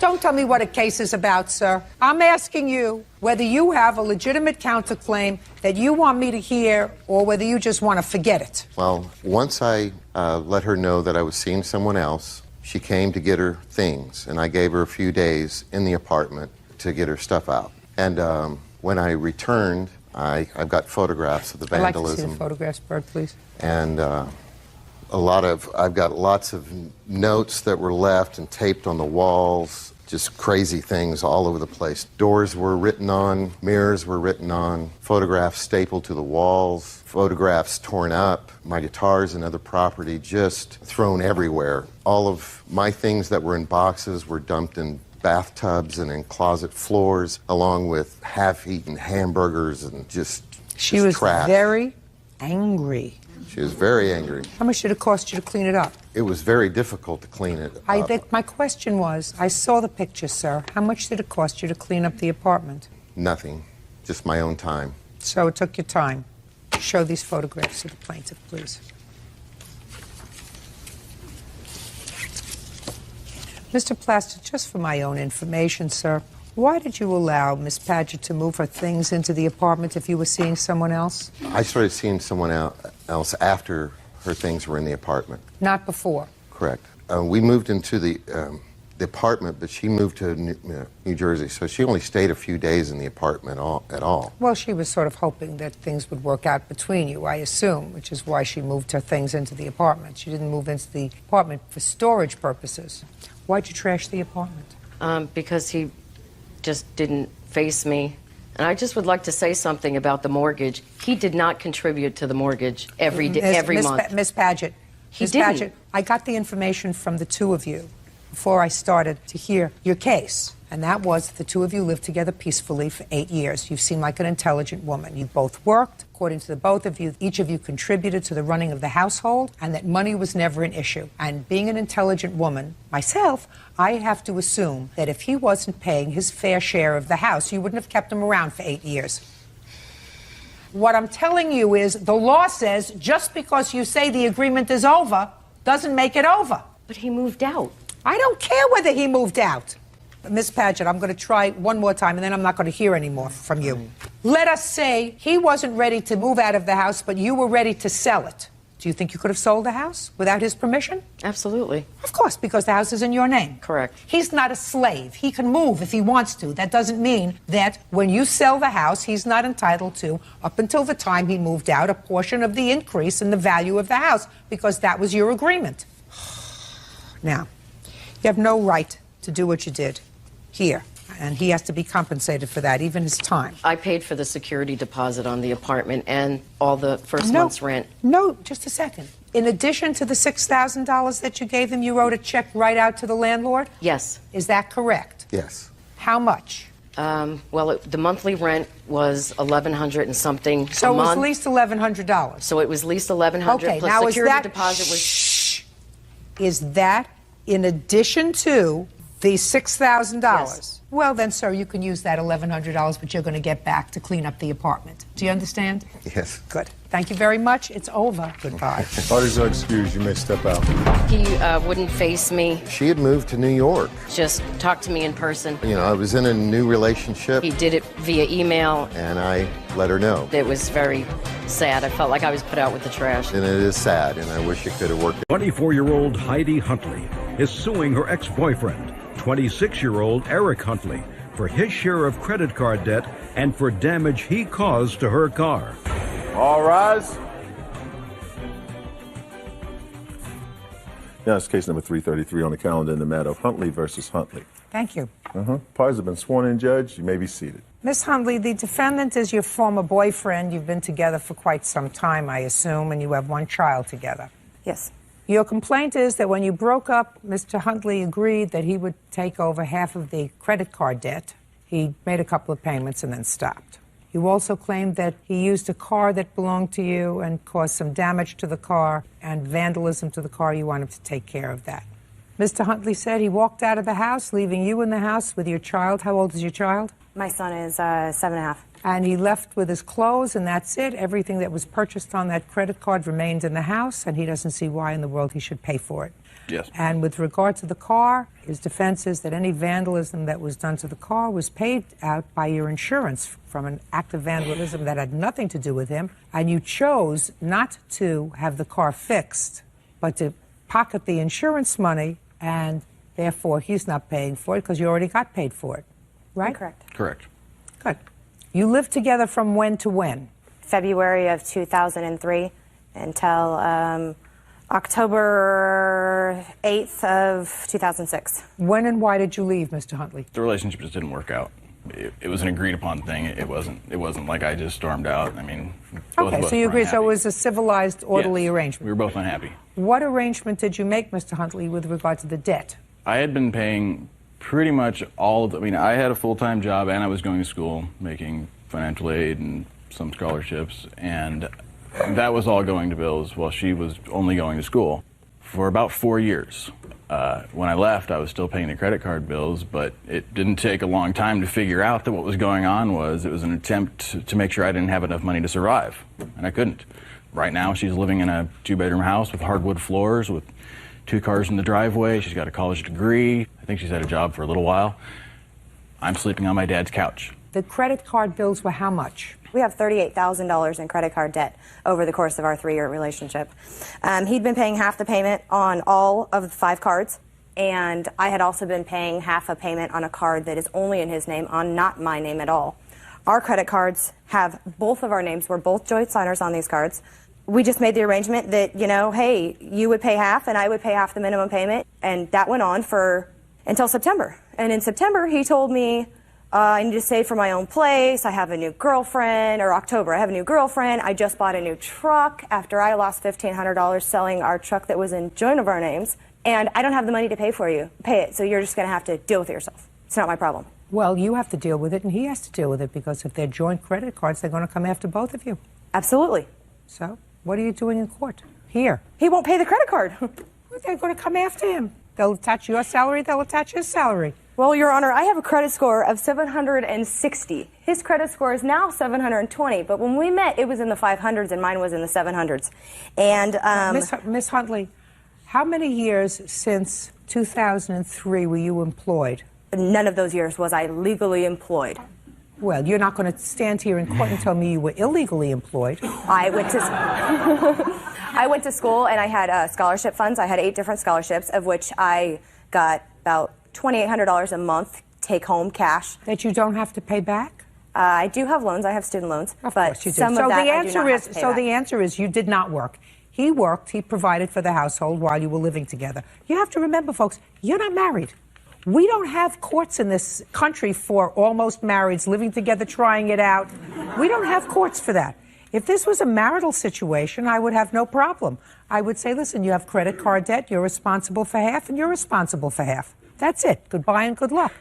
Don't tell me what a case is about, sir. I'm asking you whether you have a legitimate counterclaim that you want me to hear, or whether you just want to forget it. Well, once I let her know that I was seeing someone else, she came to get her things, and I gave her a few days in the apartment to get her stuff out. And when I returned, I've got photographs of the vandalism. I'd like to see the photographs, Bert, please. And I've got lots of notes that were left and taped on the walls, just crazy things all over the place. Doors were written on, mirrors were written on, photographs stapled to the walls, photographs torn up, my guitars and other property just thrown everywhere. All of my things that were in boxes were dumped in bathtubs and in closet floors, along with half-eaten hamburgers and just She was trash. very angry. She was very angry. How much did it cost you to clean it up? It was very difficult to clean it up. My question was, I saw the picture, sir. How much did it cost you to clean up the apartment? Nothing. Just my own time. So it took your time. Show these photographs to the plaintiff, please. Mr. Plaster, just for my own information, sir, why did you allow Miss Paget to move her things into the apartment if you were seeing someone else? I started seeing someone else after her things were in the apartment. Not before? Correct. We moved into the apartment, but she moved to New Jersey, so she only stayed a few days in the apartment at all. Well, she was sort of hoping that things would work out between you, I assume, which is why she moved her things into the apartment. She didn't move into the apartment for storage purposes. Why'd you trash the apartment? Because he just didn't face me. And I just would like to say something about the mortgage. He did not contribute to the mortgage every month. Miss Paget, I got the information from the two of you before I started to hear your case. And that was the two of you lived together peacefully for 8 years. You seem like an intelligent woman. You both worked. According to the both of you, each of you contributed to the running of the household, and that money was never an issue. And being an intelligent woman, myself, I have to assume that if he wasn't paying his fair share of the house, you wouldn't have kept him around for 8 years. What I'm telling you is the law says just because you say the agreement is over doesn't make it over. But he moved out. I don't care whether he moved out. Miss Paget, I'm going to try one more time, and then I'm not going to hear any more from you. Let us say he wasn't ready to move out of the house, but you were ready to sell it. Do you think you could have sold the house without his permission? Absolutely. Of course, because the house is in your name. Correct. He's not a slave. He can move if he wants to. That doesn't mean that when you sell the house, he's not entitled to, up until the time he moved out, a portion of the increase in the value of the house, because that was your agreement. Now, you have no right to do what you did. here. And he has to be compensated for that, even his time. I paid for the security deposit on the apartment and all the first month's rent. No, just a second. In addition to the $6,000 that you gave him, you wrote a check right out to the landlord? Yes. Is that correct? Yes. How much? Well, the monthly rent was $1,100 and something So a it was month. at least $1,100. So it was at least $1,100 Okay, plus now is security that, deposit was. Is that in addition to the $6,000? Yes. Well, then, sir, you can use that $1,100, but you're going to get back to clean up the apartment. Do you understand? Yes. Good. Thank you very much. It's over. Goodbye. Parties are excused. You may step out. He wouldn't face me, She had moved to New York. just talk to me in person. You know, I was in a new relationship, He did it via email. and I let her know. It was very sad. I felt like I was put out with the trash. And it is sad, and I wish it could have worked. 24-year-old Heidi Huntley is suing her ex-boyfriend, 26-year-old Eric Huntley, for his share of credit card debt and for damage he caused to her car. All rise. Now it's case number 333 on the calendar in the matter of Huntley versus Huntley. Thank you. Parties have been sworn in, Judge. You may be seated. Ms. Huntley, the defendant is your former boyfriend. You've been together for quite some time, I assume, and you have one child together. Yes. Your complaint is that when you broke up, Mr. Huntley agreed that he would take over half of the credit card debt. He made a couple of payments and then stopped. You also claimed that he used a car that belonged to you and caused some damage to the car and vandalism to the car. You want him to take care of that. Mr. Huntley said he walked out of the house, leaving you in the house with your child. How old is your child? My son is 7.5. And he left with his clothes, and that's it. Everything that was purchased on that credit card remains in the house, and he doesn't see why in the world he should pay for it. Yes. And with regard to the car, his defense is that any vandalism that was done to the car was paid out by your insurance from an act of vandalism that had nothing to do with him, and you chose not to have the car fixed, but to pocket the insurance money, and therefore he's not paying for it because you already got paid for it, right? Correct. Correct. Good. You lived together from when to when? February of 2003 until October 8th of 2006. When and why did you leave, Mr. Huntley? The relationship just didn't work out. It was an agreed upon thing. It wasn't like I just stormed out. I mean, both of Okay, us so you were agreed. So it unhappy. was a civilized, orderly Yes. arrangement. We were both unhappy. What arrangement did you make, Mr. Huntley, with regard to the debt? I had been paying pretty much all of the, I mean, I had a full-time job and I was going to school, making financial aid and some scholarships, and that was all going to bills while she was only going to school for about 4 years. When I left, I was still paying the credit card bills, but it didn't take a long time to figure out that what was going on was it was an attempt to make sure I didn't have enough money to survive, and I couldn't. Right now, she's living in a 2-bedroom house with hardwood floors, with 2 cars in the driveway. She's got a college degree. I think she's had a job for a little while. I'm sleeping on my dad's couch. The credit card bills were how much? We have $38,000 in credit card debt over the course of our 3-year relationship. He'd been paying half the payment on all of the 5 cards, and I had also been paying half a payment on a card that is only in his name, on not my name at all. Our credit cards have both of our names. We're both joint signers on these cards. We just made the arrangement that, you know, hey, you would pay half and I would pay half the minimum payment, and that went on for until September. And in September, he told me, I need to save for my own place. I have a new girlfriend. Or October, I have a new girlfriend. I just bought a new truck after I lost $1,500 selling our truck that was in joint of our names. And I don't have the money to pay it. So you're just going to have to deal with it yourself. It's not my problem. Well, you have to deal with it, and he has to deal with it, because if they're joint credit cards, they're going to come after both of you. Absolutely. So, what are you doing in court? Here. He won't pay the credit card. They're going to come after him. They'll attach your salary, they'll attach his salary. Well, Your Honor, I have a credit score of 760. His credit score is now 720, but when we met, it was in the 500s and mine was in the 700s. And Miss Huntley, how many years since 2003 were you employed? None of those years was I legally employed. Well, you're not going to stand here in court and tell me you were illegally employed. I went to school and I had scholarship funds. I had 8 different scholarships, of which I got about $2,800 a month take-home cash. That you don't have to pay back? I do have loans. I have student loans. Of but course you do. some of that I do not have to pay back. The answer is you did not work. He worked. He provided for the household while you were living together. You have to remember, folks, you're not married. We don't have courts in this country for almost marrieds living together, trying it out. We don't have courts for that. If this was a marital situation, I would have no problem. I would say, listen, you have credit card debt, you're responsible for half, and you're responsible for half. That's it. Goodbye and good luck.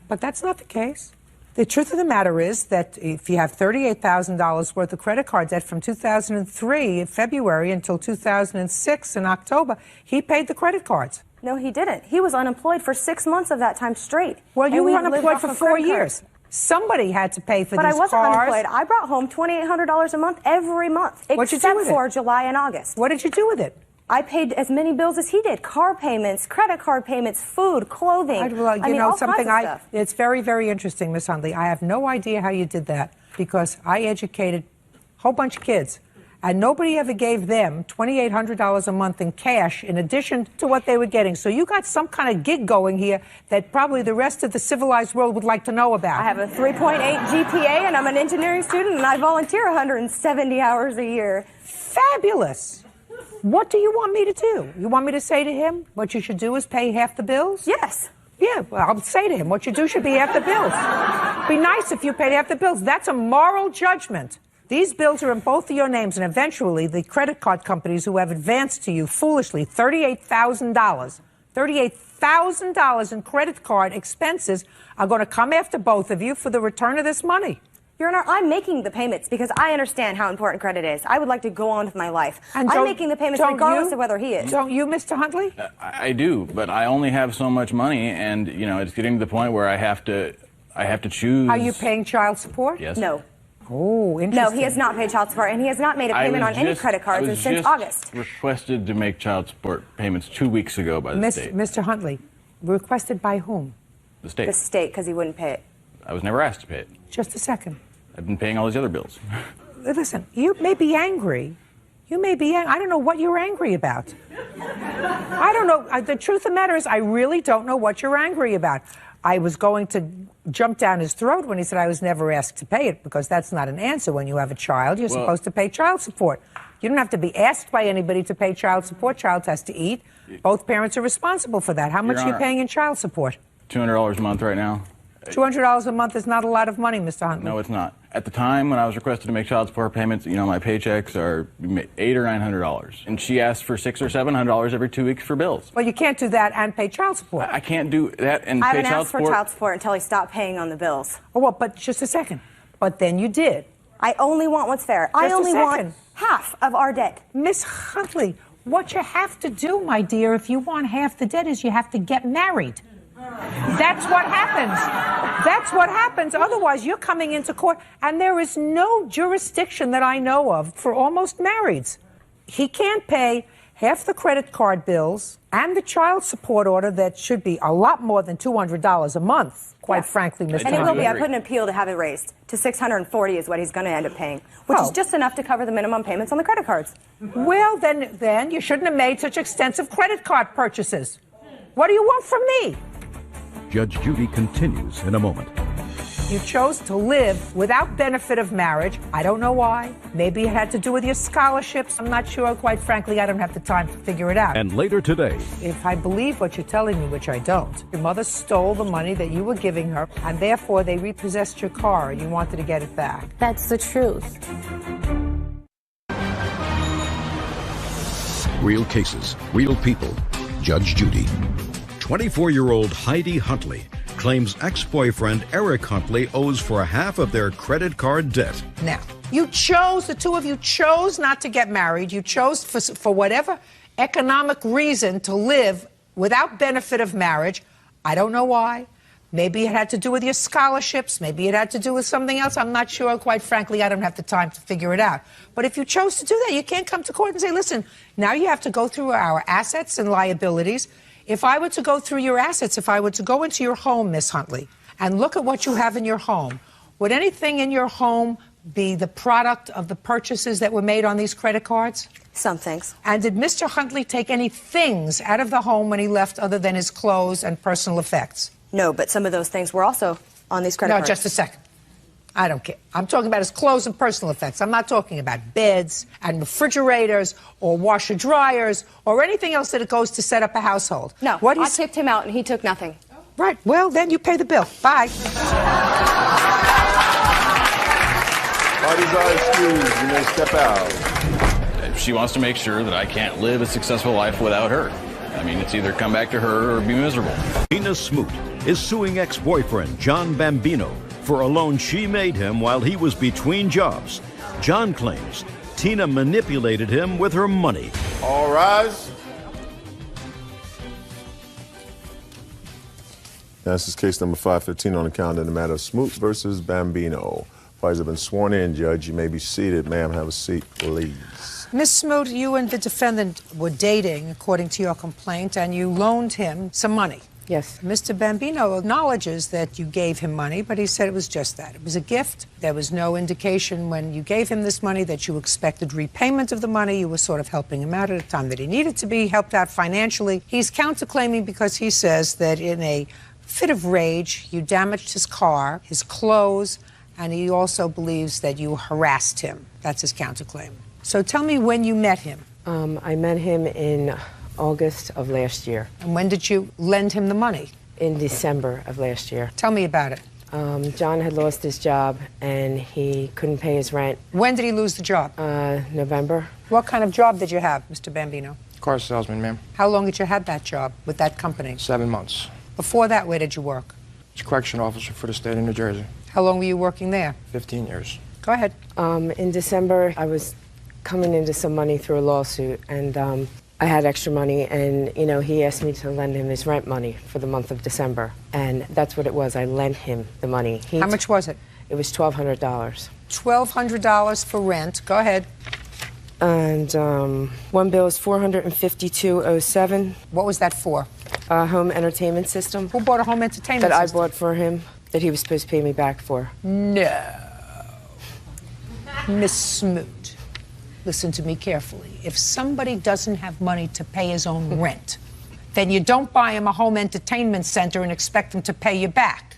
But that's not the case. The truth of the matter is that if you have $38,000 worth of credit card debt from 2003 in February until 2006 in October, he paid the credit cards. No, he didn't. He was unemployed for 6 months of that time straight. Well, you were unemployed for 4 years. Somebody had to pay for these cars. But I wasn't unemployed. I brought home $2,800 a month every month, except for July and August. What did you do with it? I paid as many bills as he did. Car payments, credit card payments, food, clothing. It's very, very interesting, Miss Hundley. I have no idea how you did that because I educated a whole bunch of kids. And nobody ever gave them $2,800 a month in cash in addition to what they were getting. So you got some kind of gig going here that probably the rest of the civilized world would like to know about. I have a 3.8 GPA and I'm an engineering student and I volunteer 170 hours a year. Fabulous. What do you want me to do? You want me to say to him what you should do is pay half the bills? Yes. Yeah, well, I'll say to him what you do should be half the bills. Be nice if you paid half the bills. That's a moral judgment. These bills are in both of your names, and eventually the credit card companies who have advanced to you foolishly $38,000 in credit card expenses are going to come after both of you for the return of this money. Your Honor, I'm making the payments because I understand how important credit is. I would like to go on with my life. And I'm making the payments regardless of whether he is. Don't you, Mr. Huntley? I do, but I only have so much money, and it's getting to the point where I have to choose. Are you paying child support? Yes. No. Oh, interesting. No, he has not paid child support, and he has not made a payment on any credit cards since August. Requested to make child support payments 2 weeks ago by the state. Mr. Huntley, requested by whom? The state. The state, because he wouldn't pay it. I was never asked to pay it. Just a second. I've been paying all these other bills. Listen, you may be angry. You may be angry. I don't know what you're angry about. I don't know. The truth of the matter is I really don't know what you're angry about. I was going to jump down his throat when he said I was never asked to pay it, because that's not an answer. When you have a child, you're supposed to pay child support. You don't have to be asked by anybody to pay child support. Child has to eat. Both parents are responsible for that. How much are you paying in child support? $200 a month right now. $200 a month is not a lot of money, Mr. Huntley. No, it's not. At the time when I was requested to make child support payments, my paychecks are $800 or $900, and she asked for $600 or $700 every 2 weeks for bills. Well, you can't do that and pay child support. I can't do that and I pay haven't child asked support. for child support until he stopped paying on the bills. Oh, well, but just a second. But then you did. I only want what's fair. I only want half of our debt. Miss Huntley, what you have to do, my dear, if you want half the debt, is you have to get married. That's what happens. That's what happens. Otherwise, you're coming into court, and there is no jurisdiction that I know of for almost marrieds. He can't pay half the credit card bills and the child support order that should be a lot more than $200 a month, quite frankly, Mr. And it will be. I put an appeal to have it raised to $640 is what he's going to end up paying, which is just enough to cover the minimum payments on the credit cards. Well, then you shouldn't have made such extensive credit card purchases. What do you want from me? Judge Judy continues in a moment. You chose to live without benefit of marriage. I don't know why. Maybe it had to do with your scholarships. I'm not sure. Quite frankly, I don't have the time to figure it out. And later today, if I believe what you're telling me, which I don't, your mother stole the money that you were giving her, and therefore they repossessed your car and you wanted to get it back. That's the truth. real cases, real people. Judge Judy. 24-year-old Heidi Huntley claims ex-boyfriend Eric Huntley owes for half of their credit card debt. Now, the two of you chose not to get married. You chose for whatever economic reason to live without benefit of marriage. I don't know why. Maybe it had to do with your scholarships. Maybe it had to do with something else. I'm not sure. Quite frankly, I don't have the time to figure it out. But if you chose to do that, you can't come to court and say, listen, now you have to go through our assets and liabilities. If I were to go through your assets, if I were to go into your home, Miss Huntley, and look at what you have in your home, would anything in your home be the product of the purchases that were made on these credit cards? Some things. And did Mr. Huntley take any things out of the home when he left other than his clothes and personal effects? No, but some of those things were also on these credit cards. No, just a second. I don't care. I'm talking about his clothes and personal effects. I'm not talking about beds and refrigerators or washer dryers or anything else that it goes to set up a household. No, I tipped him out and he took nothing. Right. Well, then you pay the bill. Bye. Parties are excused. You may step out. She wants to make sure that I can't live a successful life without her. I mean, it's either come back to her or be miserable. Tina Smoot is suing ex-boyfriend John Bambino for a loan she made him while he was between jobs. John claims Tina manipulated him with her money. All rise. This is case number 515 on the calendar in the matter of Smoot versus Bambino. Parties have been sworn in, Judge. You may be seated. Ma'am, have a seat, please. Miss Smoot, you and the defendant were dating, according to your complaint, and you loaned him some money. Yes. Mr. Bambino acknowledges that you gave him money, but he said it was just that. It was a gift. There was no indication when you gave him this money that you expected repayment of the money. You were sort of helping him out at a time that he needed to be helped out financially. He's counterclaiming because he says that in a fit of rage, you damaged his car, his clothes, and he also believes that you harassed him. That's his counterclaim. So tell me when you met him. I met him in August of last year. And when did you lend him the money? In December of last year. Tell me about it. John had lost his job and he couldn't pay his rent. When did he lose the job? November. What kind of job did you have, Mr. Bambino? Car salesman, ma'am. How long did you have that job with that company? 7 months. Before that, where did you work? As a correction officer for the state of New Jersey. How long were you working there? 15 years. Go ahead. In December, I was coming into some money through a lawsuit, and I had extra money, and, you know, he asked me to lend him his rent money for the month of December, and that's what it was. I lent him the money. How much was it? It was $1,200. $1,200 for rent. Go ahead. And one bill is $452.07. What was that for? A home entertainment system. Who bought a home entertainment that system? I bought for him, that he was supposed to pay me back for. No. Miss Smoot, listen to me carefully. If somebody doesn't have money to pay his own rent, then you don't buy him a home entertainment center and expect him to pay you back.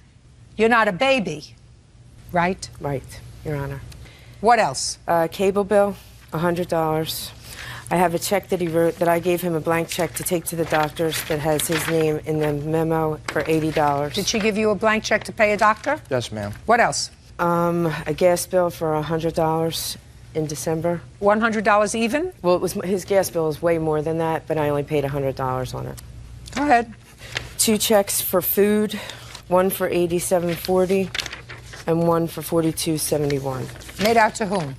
You're not a baby, right? Right, Your Honor. What else? Cable bill, $100. I have a check that he wrote, that I gave him a blank check to take to the doctors that has his name in the memo for $80. Did she give you a blank check to pay a doctor? Yes, ma'am. What else? A gas bill for $100 in December. $100 even? Well, it was, his gas bill was way more than that, but I only paid $100 on it. Go ahead. 2 checks for food, one for $87.40 and one for $42.71. Made out to whom?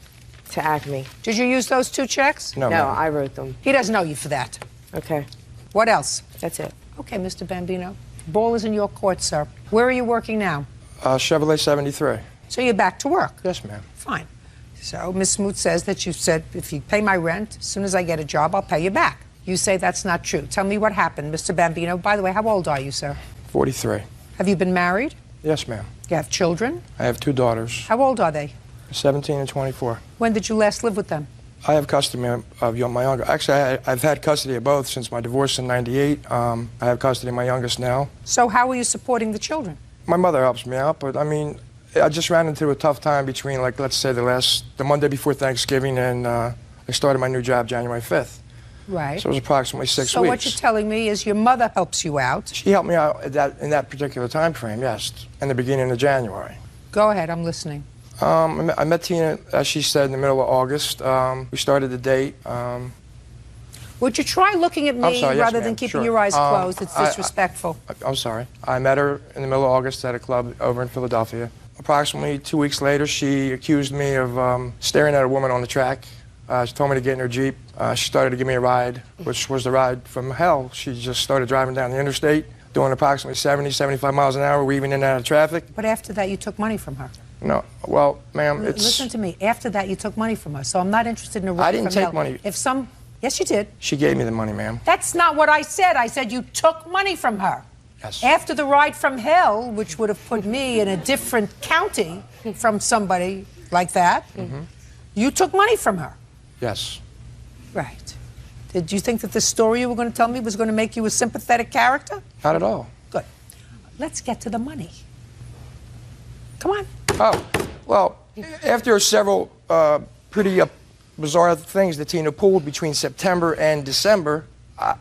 To Acme. Did you use those 2 checks? No, I wrote them. He doesn't know you for that. Okay. What else? That's it. Okay, Mr. Bambino. Ball is in your court, sir. Where are you working now? Chevrolet 73. So you're back to work? Yes, ma'am. Fine. So Ms. Smoot says that you said, if you pay my rent, as soon as I get a job, I'll pay you back. You say that's not true. Tell me what happened, Mr. Bambino. By the way, how old are you, sir? 43. Have you been married? Yes, ma'am. You have children? I have 2 daughters. How old are they? 17 and 24. When did you last live with them? I have custody of my younger. Actually, I've had custody of both since my divorce in '98. I have custody of my youngest now. So how are you supporting the children? My mother helps me out, but I mean, I just ran into a tough time between, like, let's say the Monday before Thanksgiving and I started my new job January 5th. Right. So it was approximately 6 weeks. So what you're telling me is your mother helps you out. She helped me out in that particular time frame, yes, in the beginning of January. Go ahead, I'm listening. I met Tina, as she said, in the middle of August. We started the date. Would you try looking at me sorry, yes, rather than ma'am. keeping Sure. your eyes closed? It's disrespectful. I'm sorry. I met her in the middle of August at a club over in Philadelphia. Approximately 2 weeks later, she accused me of staring at a woman on the track. She told me to get in her Jeep. She started to give me a ride, which was the ride from hell. She just started driving down the interstate, doing approximately 70, 75 miles an hour, weaving in and out of traffic. But after that, you took money from her. No, well, ma'am, it's... Listen to me. After that, you took money from her, so I'm not interested in a ride I didn't from take hell. money. Yes, you did. She gave me the money, ma'am. That's not what I said. I said you took money from her. Yes. After the ride from hell, which would have put me in a different county from somebody like that, you took money from her. Yes. Right. Did you think that the story you were going to tell me was going to make you a sympathetic character? Not at all. Good. Let's get to the money. Come on. Oh, well, after several pretty bizarre things that Tina pulled between September and December,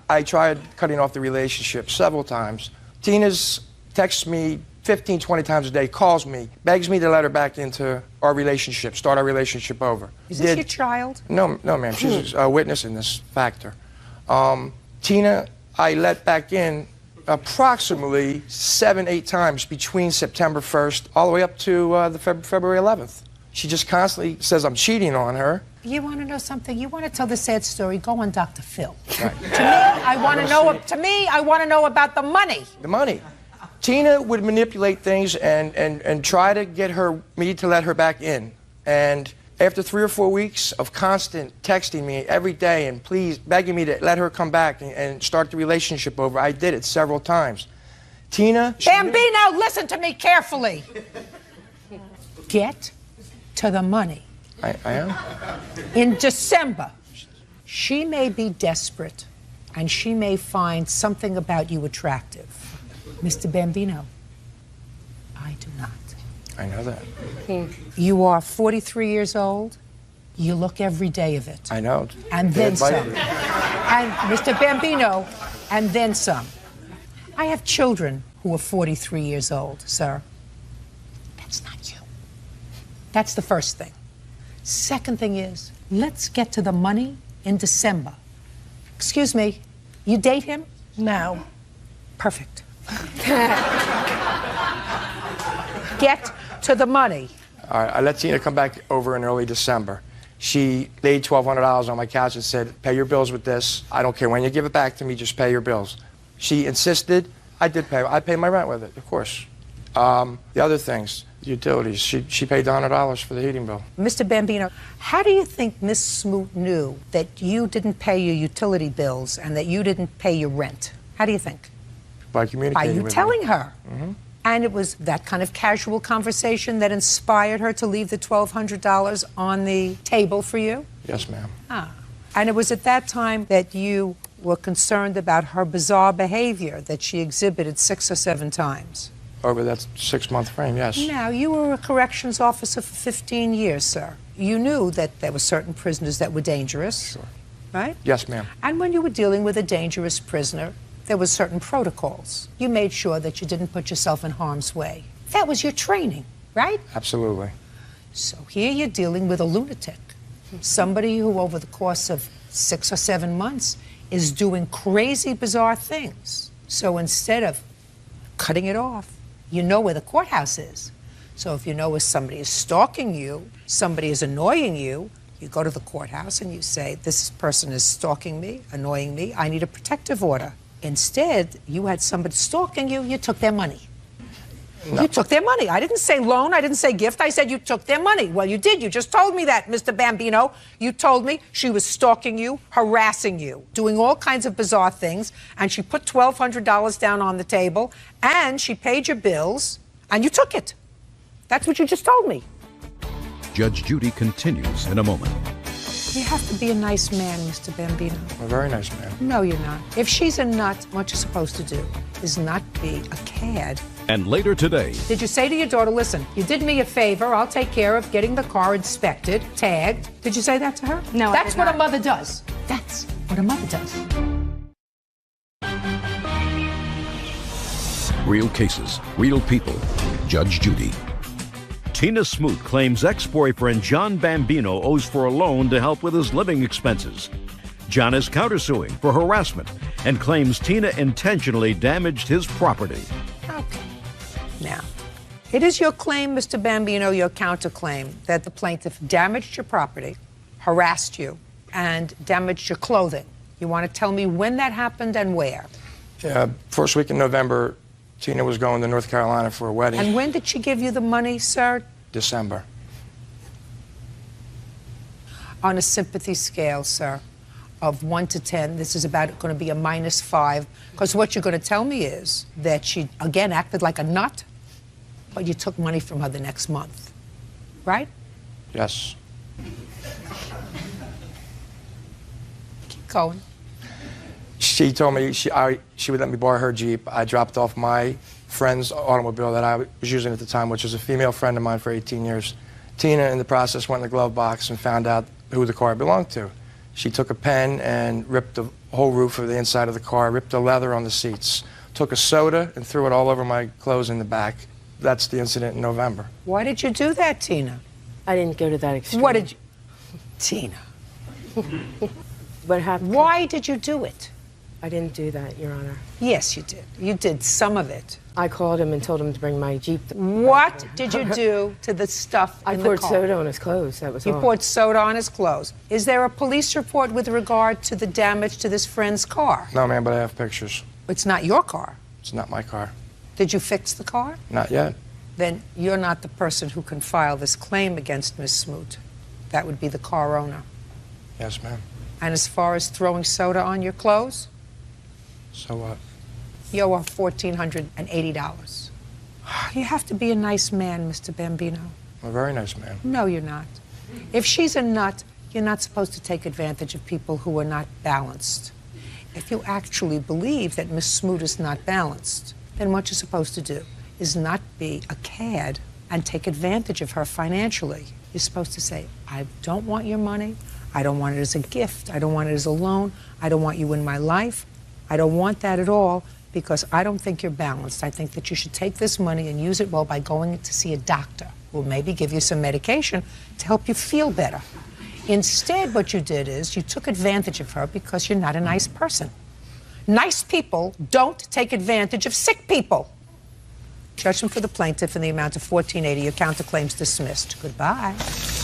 I tried cutting off the relationship several times. Tina's texts me 15, 20 times a day, calls me, begs me to let her back into our relationship, start our relationship over. Is this your child? No, ma'am. She's a witness in this factor. Tina, I let back in approximately 7, 8 times between September 1st all the way up to the February 11th. She just constantly says I'm cheating on her. You want to know something? You want to tell the sad story? Go on Dr. Phil. Right. To me, I want to know. To me, I want to know about the money. The money. Tina would manipulate things and try to get me to let her back in. And after 3 or 4 weeks of constant texting me every day and please begging me to let her come back and start the relationship over, I did it several times. Tina... Bambino, listen to me carefully. Get to the money. I am? In December, she may be desperate and she may find something about you attractive. Mr. Bambino, I do not. I know that. You are 43 years old. You look every day of it. I know. And then some. And Mr. Bambino, and then some. I have children who are 43 years old, sir. That's not you. That's the first thing. Second thing is, let's get to the money in December. Excuse me, you date him? No. Perfect. Get to the money. All right, I let Tina come back over in early December. She laid $1,200 on my couch and said, pay your bills with this. I don't care when you give it back to me, just pay your bills. She insisted. I did pay. I paid my rent with it, of course. The other things, utilities, she paid $100 for the heating bill. Mr. Bambino, how do you think Miss Smoot knew that you didn't pay your utility bills and that you didn't pay your rent? How do you think? By communicating By you with telling me. her. Mm-hmm. And it was that kind of casual conversation that inspired her to leave the $1,200 on the table for you? Yes, ma'am. Ah. And it was at that time that you were concerned about her bizarre behavior that she exhibited 6 or 7 times. Over that 6-month frame, yes. Now, you were a corrections officer for 15 years, sir. You knew that there were certain prisoners that were dangerous, Sure. right? Yes, ma'am. And when you were dealing with a dangerous prisoner, there were certain protocols. You made sure that you didn't put yourself in harm's way. That was your training, right? Absolutely. So here you're dealing with a lunatic, somebody who over the course of 6 or 7 months is doing crazy, bizarre things. So instead of cutting it off, you know where the courthouse is. So if you know where somebody is stalking you, somebody is annoying you, you go to the courthouse and you say, this person is stalking me, annoying me, I need a protective order. Instead, you had somebody stalking you, you took their money. No. You took their money. I didn't say loan, I didn't say gift, I said you took their money. Well, you did, you just told me that, Mr. Bambino. You told me she was stalking you, harassing you, doing all kinds of bizarre things, and she put $1,200 down on the table, and she paid your bills, and you took it. That's what you just told me. Judge Judy continues in a moment. You have to be a nice man, Mr. Bambino. A very nice man. No, you're not. If she's a nut, what you're supposed to do is not be a cad. And later today... Did you say to your daughter, listen, you did me a favor, I'll take care of getting the car inspected, tagged. Did you say that to her? No, That's I did what not. a mother does. That's what a mother does. Real cases, real people. Judge Judy. Tina Smoot claims ex-boyfriend John Bambino owes for a loan to help with his living expenses. John is countersuing for harassment and claims Tina intentionally damaged his property. Okay. Now, it is your claim, Mr. Bambino, your counterclaim, that the plaintiff damaged your property, harassed you, and damaged your clothing. You want to tell me when that happened and where? Yeah, first week in November, Tina was going to North Carolina for a wedding. And when did she give you the money, sir? December. On a sympathy scale, sir, of 1 to 10, this is about going to be a -5, because what you're going to tell me is that she, again, acted like a nut, but you took money from her the next month, right? Yes. Keep going. She told me she would let me borrow her Jeep. I dropped off my friend's automobile that I was using at the time, which was a female friend of mine for 18 years. Tina, in the process, went in the glove box and found out who the car belonged to. She took a pen and ripped the whole roof of the inside of the car, ripped the leather on the seats, took a soda and threw it all over my clothes in the back. That's the incident in November. Why did you do that, Tina? I didn't go to that extreme. What did you... Tina. What happened? Why did you do it? I didn't do that, Your Honor. Yes, you did. You did some of it. I called him and told him to bring my Jeep. What did you do to the stuff in the car? I poured soda on his clothes, that was all. You poured soda on his clothes. Is there a police report with regard to the damage to this friend's car? No, ma'am, but I have pictures. It's not your car. It's not my car. Did you fix the car? Not yet. Then you're not the person who can file this claim against Ms. Smoot. That would be the car owner. Yes, ma'am. And as far as throwing soda on your clothes? So what? You owe $1,480. You have to be a nice man, Mr. Bambino. I'm a very nice man. No, you're not. If she's a nut, you're not supposed to take advantage of people who are not balanced. If you actually believe that Miss Smoot is not balanced, then what you're supposed to do is not be a cad and take advantage of her financially. You're supposed to say, I don't want your money. I don't want it as a gift. I don't want it as a loan. I don't want you in my life. I don't want that at all because I don't think you're balanced. I think that you should take this money and use it well by going to see a doctor who will maybe give you some medication to help you feel better. Instead, what you did is you took advantage of her because you're not a nice person. Nice people don't take advantage of sick people. Judgment for the plaintiff in the amount of $1,480. Your counterclaim's dismissed. Goodbye.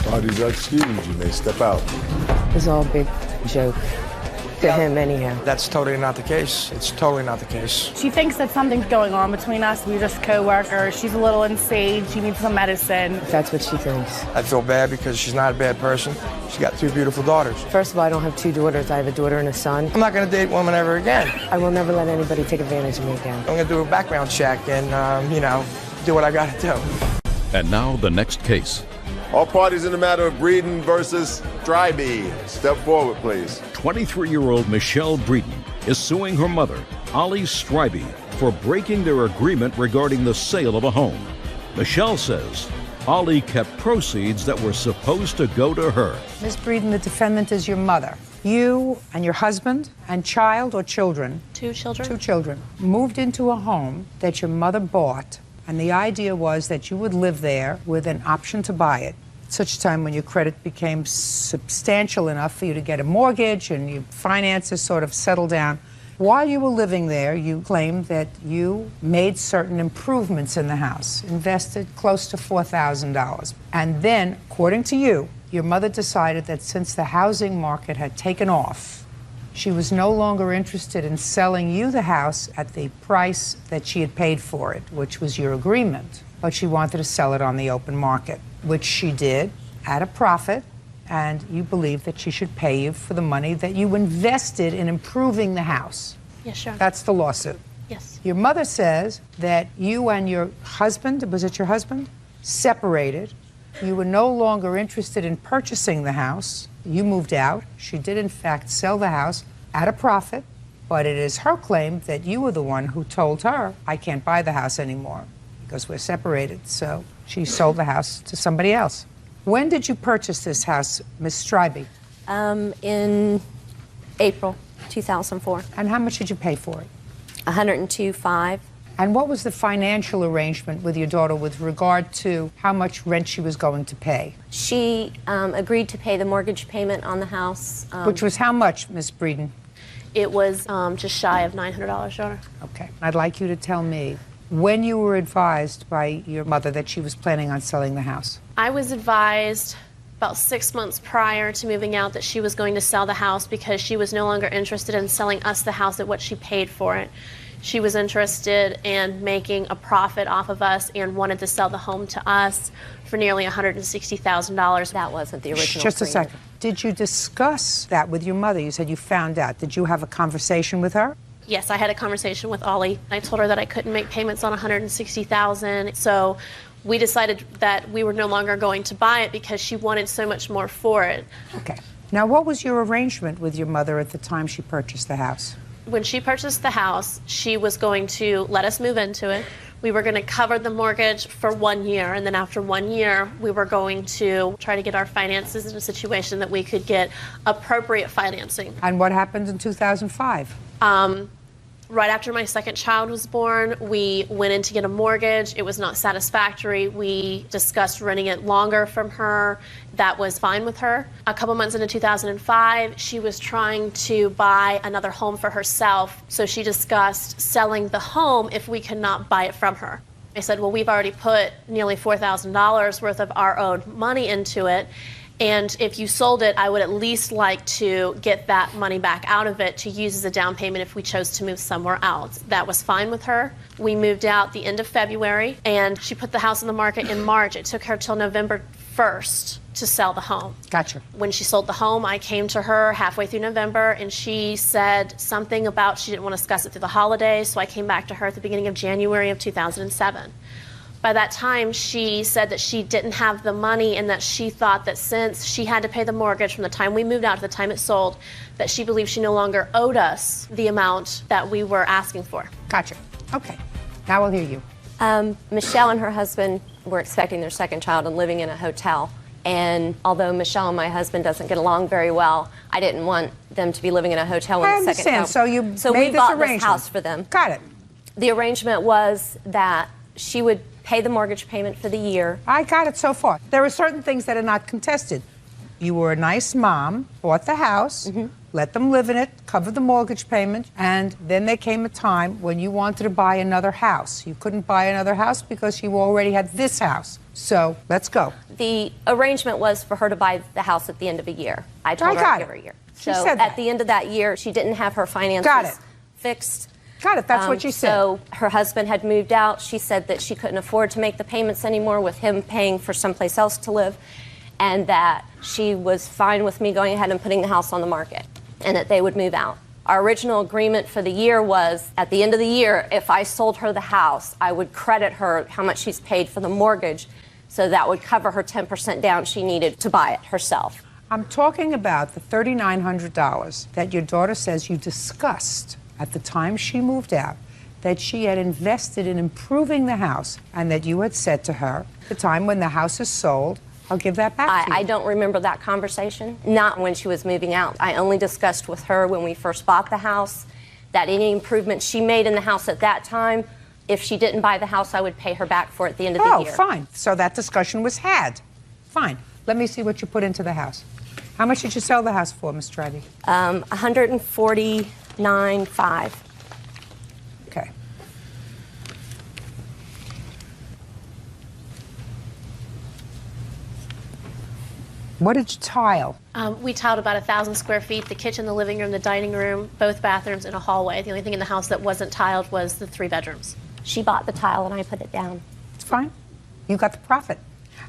Parties are excused. You may step out. It was all a big joke. To him, anyhow. That's totally not the case. It's totally not the case. She thinks that something's going on between us. We're just co-workers. She's a little insane. She needs some medicine. That's what she thinks. I feel bad because she's not a bad person. She's got 2 beautiful daughters. First of all, I don't have 2 daughters. I have a daughter and a son. I'm not going to date women ever again. I will never let anybody take advantage of me again. I'm going to do a background check and, do what I got to do. And now the next case. All parties in the matter of Breeden versus Strybee. Step forward, please. 23-year-old Michelle Breeden is suing her mother, Ollie Strybee, for breaking their agreement regarding the sale of a home. Michelle says Ollie kept proceeds that were supposed to go to her. Ms. Breeden, the defendant is your mother. You and your husband and child or children? 2 children. 2 children. Moved into a home that your mother bought, and the idea was that you would live there with an option to buy it. At such a time when your credit became substantial enough for you to get a mortgage and your finances sort of settled down. While you were living there, you claimed that you made certain improvements in the house, invested close to $4,000. And then, according to you, your mother decided that since the housing market had taken off, she was no longer interested in selling you the house at the price that she had paid for it, which was your agreement. But she wanted to sell it on the open market, which she did at a profit, and you believe that she should pay you for the money that you invested in improving the house. Yes, sure. That's the lawsuit. Yes. Your mother says that you and your husband, was it your husband, separated. You were no longer interested in purchasing the house. You moved out. She did, in fact, sell the house at a profit, but it is her claim that you were the one who told her, I can't buy the house anymore because we're separated. So she sold the house to somebody else. When did you purchase this house, Ms. Strybee? In April 2004. And how much did you pay for it? $102,500. And what was the financial arrangement with your daughter with regard to how much rent she was going to pay? She agreed to pay the mortgage payment on the house. Which was how much, Ms. Breeden? It was just shy of $900, Your Honor. Okay. I'd like you to tell me when you were advised by your mother that she was planning on selling the house. I was advised about 6 months prior to moving out that she was going to sell the house because she was no longer interested in selling us the house at what she paid for it. She was interested in making a profit off of us and wanted to sell the home to us for nearly $160,000. That wasn't the original Just a agreement. second. Did you discuss that with your mother? You said you found out. Did you have a conversation with her? Yes, I had a conversation with Ollie. I told her that I couldn't make payments on $160,000, so we decided that we were no longer going to buy it because she wanted so much more for it. Okay. Now, what was your arrangement with your mother at the time she purchased the house? When she purchased the house, she was going to let us move into it. We were going to cover the mortgage for 1 year, and then after 1 year, we were going to try to get our finances in a situation that we could get appropriate financing. And what happened in 2005? Right after my second child was born, we went in to get a mortgage. It was not satisfactory. We discussed renting it longer from her. That was fine with her. A couple months into 2005, she was trying to buy another home for herself. So she discussed selling the home if we could not buy it from her. I said, well, we've already put nearly $4,000 worth of our own money into it. And if you sold it, I would at least like to get that money back out of it to use as a down payment if we chose to move somewhere else. That was fine with her. We moved out the end of February, and she put the house on the market in March. It took her till November 1st to sell the home. Gotcha. When she sold the home, I came to her halfway through November, and she said something about she didn't want to discuss it through the holidays, so I came back to her at the beginning of January of 2007. By that time, she said that she didn't have the money and that she thought that since she had to pay the mortgage from the time we moved out to the time it sold, that she believed she no longer owed us the amount that we were asking for. Gotcha. Okay. Now we'll hear you. Michelle and her husband were expecting their second child and living in a hotel. And although Michelle and my husband doesn't get along very well, I didn't want them to be living in a hotel when the second child. So you so made we bought this this house for them. Got it. The arrangement was that she would pay the mortgage payment for the year. I got it so far. There are certain things that are not contested. You were a nice mom, bought the house, let them live in it, cover the mortgage payment, and then there came a time when you wanted to buy another house. You couldn't buy another house because you already had this house. So let's go. The arrangement was for her to buy the house at the end of a year. I told her I'd give her a year. She so said at the end of that year, she didn't have her finances fixed. Got it. That's what she said. So her husband had moved out. She said that she couldn't afford to make the payments anymore with him paying for someplace else to live, and that she was fine with me going ahead and putting the house on the market, and that they would move out. Our original agreement for the year was at the end of the year, if I sold her the house, I would credit her how much she's paid for the mortgage, so that would cover her 10% down she needed to buy it herself. I'm talking about the $3,900 that your daughter says you discussed at the time she moved out, that she had invested in improving the house, and that you had said to her, the time when the house is sold, I'll give that back to you. I don't remember that conversation, not when she was moving out. I only discussed with her when we first bought the house that any improvements she made in the house at that time, if she didn't buy the house, I would pay her back for it at the end of the year. Oh, fine. So that discussion was had. Fine. Let me see what you put into the house. How much did you sell the house for, Ms. Tribe? $149,500. Okay. What did you tile? We tiled about 1,000 square feet, the kitchen, the living room, the dining room, both bathrooms, and a hallway. The only thing in the house that wasn't tiled was the 3 bedrooms. She bought the tile and I put it down. It's fine. You got the profit.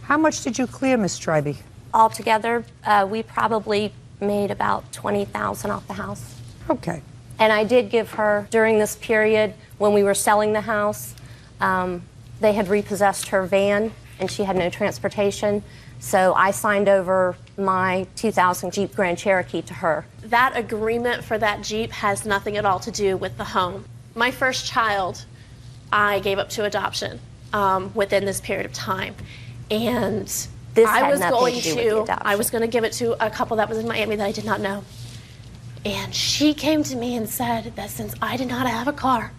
How much did you clear, Ms. Tribe? Altogether, we probably made about $20,000 off the house. Okay. And I did give her, during this period when we were selling the house, they had repossessed her van and she had no transportation. So I signed over my 2000 Jeep Grand Cherokee to her. That agreement for that Jeep has nothing at all to do with the home. My first child, I gave up to adoption within this period of time. And I was going to give it to a couple that was in Miami that I did not know. And she came to me and said that since I did not have a car,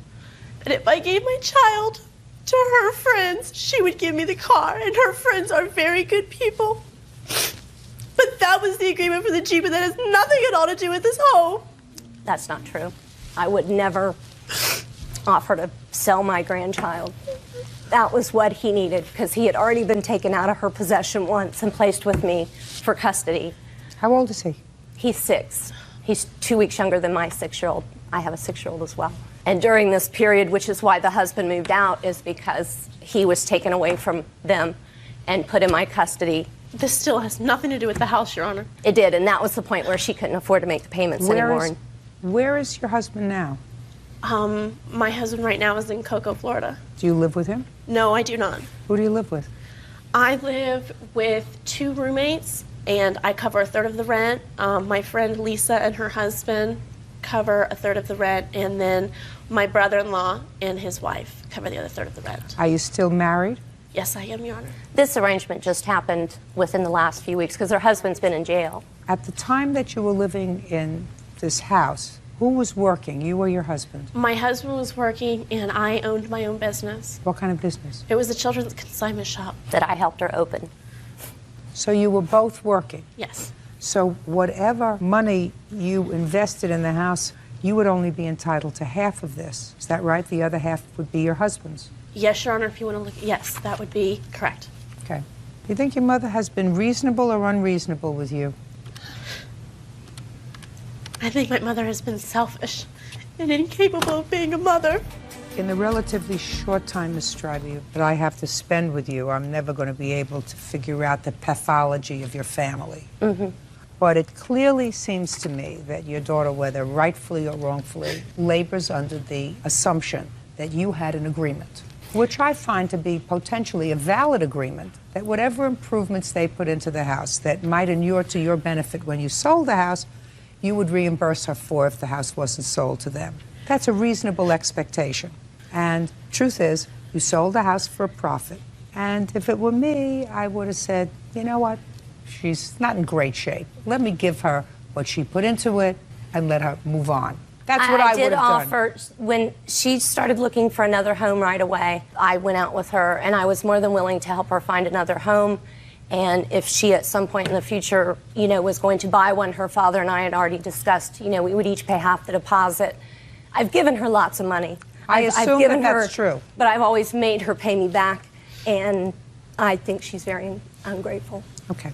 that if I gave my child to her friends, she would give me the car, and her friends are very good people. But that was the agreement for the Jeep, and that has nothing at all to do with this home. That's not true. I would never offer to sell my grandchild. That was what he needed, because he had already been taken out of her possession once and placed with me for custody. How old is he? He's 6. He's 2 weeks younger than my 6-year-old. I have a 6-year-old as well. And during this period, which is why the husband moved out, is because he was taken away from them and put in my custody. This still has nothing to do with the house, Your Honor. It did, and that was the point where she couldn't afford to make the payments anymore. Where is your husband now? My husband right now is in Cocoa, Florida. Do you live with him? No, I do not. Who do you live with? I live with 2 roommates, and I cover 1/3 of the rent. My friend Lisa and her husband cover 1/3 of the rent, and then my brother-in-law and his wife cover the other 1/3 of the rent. Are you still married? Yes, I am, Your Honor. This arrangement just happened within the last few weeks because her husband's been in jail. At the time that you were living in this house, Who was working, you or your husband? My husband was working, and I owned my own business. What kind of business? It was a children's consignment shop. That I helped her open. So you were both working? Yes. So whatever money you invested in the house, you would only be entitled to half of this. Is that right? The other half would be your husband's? Yes, Your Honor, if you want to look, yes, that would be correct. Okay. Do you think your mother has been reasonable or unreasonable with you? I think my mother has been selfish and incapable of being a mother. In the relatively short time, Ms. Strivey, that I have to spend with you, I'm never going to be able to figure out the pathology of your family. Mm-hmm. But it clearly seems to me that your daughter, whether rightfully or wrongfully, labors under the assumption that you had an agreement, which I find to be potentially a valid agreement, that whatever improvements they put into the house that might inure to your benefit when you sold the house, you would reimburse her for if the house wasn't sold to them. That's a reasonable expectation. And truth is, you sold the house for a profit. And if it were me, I would have said, you know what? She's not in great shape. Let me give her what she put into it and let her move on. That's what I would have done. I did offer, when she started looking for another home right away, I went out with her, and I was more than willing to help her find another home. And if she at some point in the future, was going to buy one, her father and I had already discussed, we would each pay half the deposit. I've given her lots of money. I assume I've given that's her, true. But I've always made her pay me back, and I think she's very ungrateful. Okay.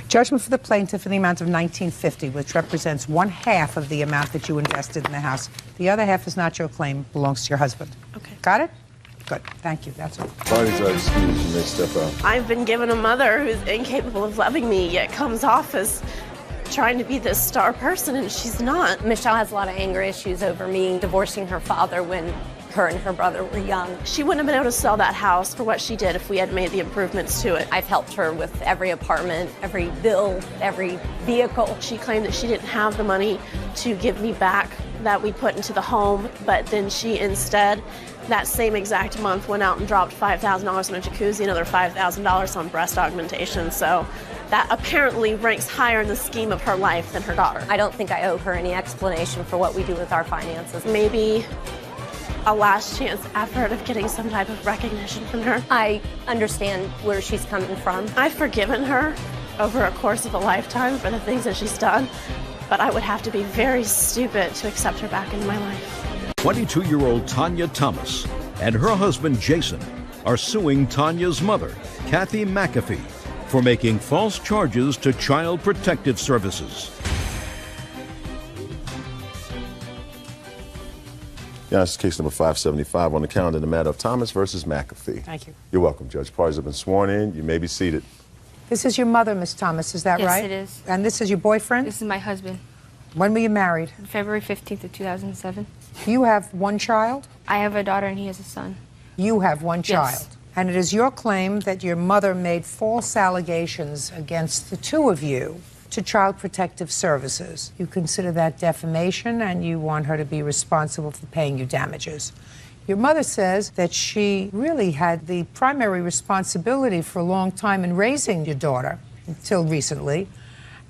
Judgment for the plaintiff in the amount of $19.50, which represents 1/2 of the amount that you invested in the house. The other half is not your claim, belongs to your husband. Okay. Got it? Good. Thank you. That's all. Parties are excused. You may step out. I've been given a mother who's incapable of loving me, yet comes off as trying to be this star person, and she's not. Michelle has a lot of anger issues over me divorcing her father when her and her brother were young. She wouldn't have been able to sell that house for what she did if we had made the improvements to it. I've helped her with every apartment, every bill, every vehicle. She claimed that she didn't have the money to give me back that we put into the home, but then she instead, that same exact month, went out and dropped $5,000 on a jacuzzi, another $5,000 on breast augmentation. So that apparently ranks higher in the scheme of her life than her daughter. I don't think I owe her any explanation for what we do with our finances. Maybe a last chance effort of getting some type of recognition from her. I understand where she's coming from. I've forgiven her over a course of a lifetime for the things that she's done, but I would have to be very stupid to accept her back into my life. 22-year-old Tanya Thomas and her husband Jason are suing Tanya's mother, Kathy McAfee, for making false charges to Child Protective Services. Yeah, this is case number 575 on the calendar, the matter of Thomas versus McAfee. Thank you. You're welcome, Judge. Parties have been sworn in. You may be seated. This is your mother, Miss Thomas, is that Yes, right? it is. And this is your boyfriend? This is my husband. When were you married? February 15th of 2007. You have one child? I have a daughter and he has a son. You have one Yes. child. And it is your claim that your mother made false allegations against the two of you to Child Protective Services. You consider that defamation and you want her to be responsible for paying you damages. Your mother says that she really had the primary responsibility for a long time in raising your daughter until recently.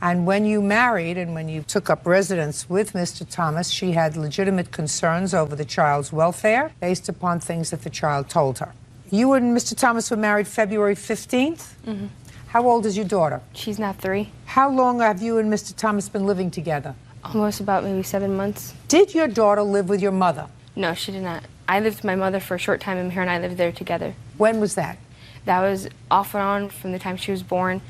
And when you married and when you took up residence with Mr. Thomas, she had legitimate concerns over the child's welfare based upon things that the child told her. You and Mr. Thomas were married February 15th? Mm-hmm. How old is your daughter? She's now 3. How long have you and Mr. Thomas been living together? Almost about maybe 7 months. Did your daughter live with your mother? No, she did not. I lived with my mother for a short time and her and I lived there together. When was that? That was off and on from the time she was born.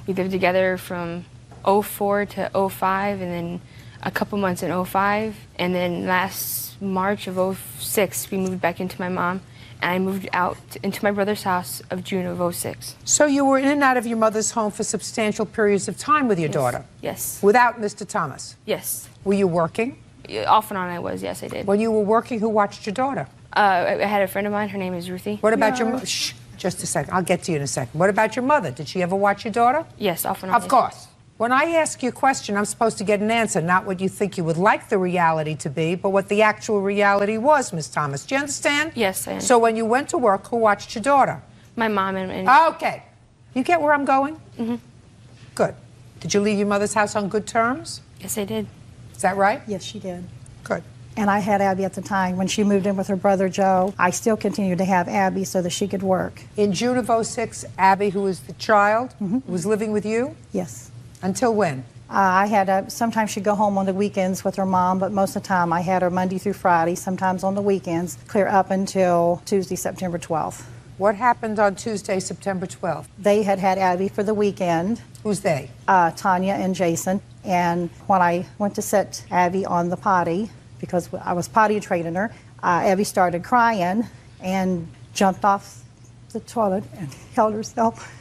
We lived together from 04 to 05 and then a couple months in 05. And then last March of 06, we moved back into my mom. And I moved out into my brother's house of June of 06. So you were in and out of your mother's home for substantial periods of time with your daughter? Yes. Without Mr. Thomas? Yes. Were you working? Off and on I was, yes, I did. When you were working, who watched your daughter? I had a friend of mine, her name is Ruthie. What about your mother? Shh, just a second. I'll get to you in a second. What about your mother? Did she ever watch your daughter? Yes, off and on. Of course. When I ask you a question, I'm supposed to get an answer, not what you think you would like the reality to be, but what the actual reality was, Miss Thomas. Do you understand? Yes, I understand. So when you went to work, who watched your daughter? My mom and Okay. You get where I'm going? Mm-hmm. Good. Did you leave your mother's house on good terms? Yes, I did. Is that right? Yes, she did. Good. And I had Abby at the time. When she moved in with her brother Joe, I still continued to have Abby so that she could work. In June of '06, Abby, who was the child, was living with you? Yes. Until when? I had sometimes she'd go home on the weekends with her mom, but most of the time I had her Monday through Friday, sometimes on the weekends, clear up until Tuesday, September 12th. What happened on Tuesday, September 12th? They had Abby for the weekend. Who's they? Tanya and Jason. And when I went to set Abby on the potty, because I was potty training her, Abby started crying and jumped off the toilet and held herself.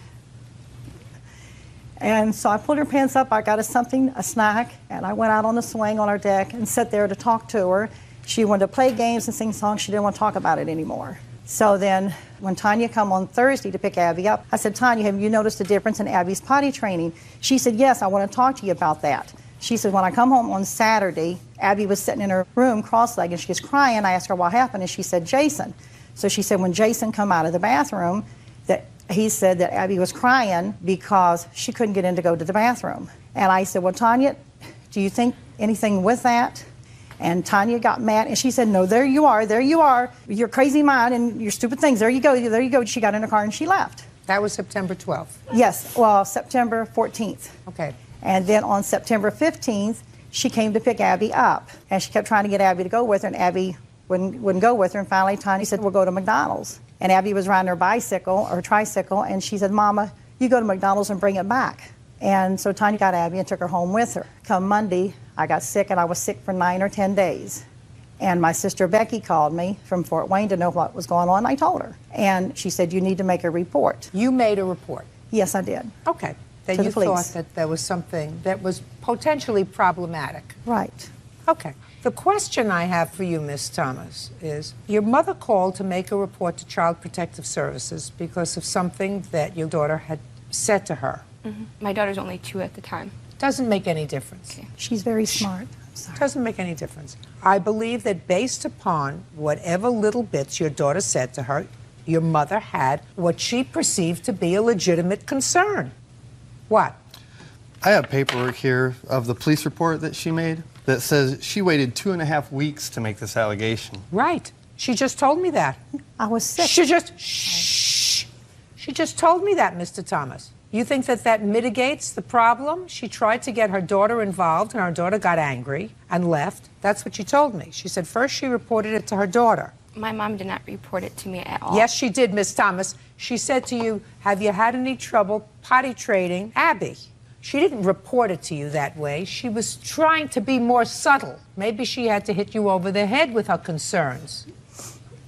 And so I pulled her pants up, I got her a snack, and I went out on the swing on our deck and sat there to talk to her. She wanted to play games and sing songs. She didn't want to talk about it anymore. So then when Tanya come on Thursday to pick Abby up, I said, Tanya, have you noticed a difference in Abby's potty training? She said, yes, I want to talk to you about that. She said, when I come home on Saturday, Abby was sitting in her room cross-legged and she was crying. I asked her what happened and she said, Jason. So she said when Jason come out of the bathroom, that he said that Abby was crying because she couldn't get in to go to the bathroom. And I said, well, Tanya, do you think anything with that? And Tanya got mad and she said, no, there you are, your crazy mind and your stupid things, there you go. She got in the car and she left. That was September 12th? Yes, well, September 14th. Okay. And then on September 15th, she came to pick Abby up. And she kept trying to get Abby to go with her, and Abby wouldn't go with her. And finally, Tanya said, we'll go to McDonald's. And Abby was riding her bicycle, or tricycle, and she said, Mama, you go to McDonald's and bring it back. And so Tanya got Abby and took her home with her. Come Monday, I got sick, and I was sick for 9 or 10 days. And my sister Becky called me from Fort Wayne to know what was going on. I told her. And she said, you need to make a report. You made a report? Yes, I did. Okay. Then you thought that there was something that was potentially problematic. Right. Okay. The question I have for you, Ms. Thomas, is your mother called to make a report to Child Protective Services because of something that your daughter had said to her. Mm-hmm. My daughter's only 2 at the time. Doesn't make any difference. Okay. She's very smart. Doesn't make any difference. I believe that based upon whatever little bits your daughter said to her, your mother had what she perceived to be a legitimate concern. What? I have paperwork here of the police report that she made that says she waited 2.5 weeks to make this allegation. Right. She just told me that. I was sick. She just told me that, Mr. Thomas. You think that that mitigates the problem? She tried to get her daughter involved, and our daughter got angry and left. That's what she told me. She said first she reported it to her daughter. My mom did not report it to me at all. Yes, she did, Miss Thomas. She said to you, have you had any trouble potty training Abby? She didn't report it to you that way. She was trying to be more subtle. Maybe she had to hit you over the head with her concerns.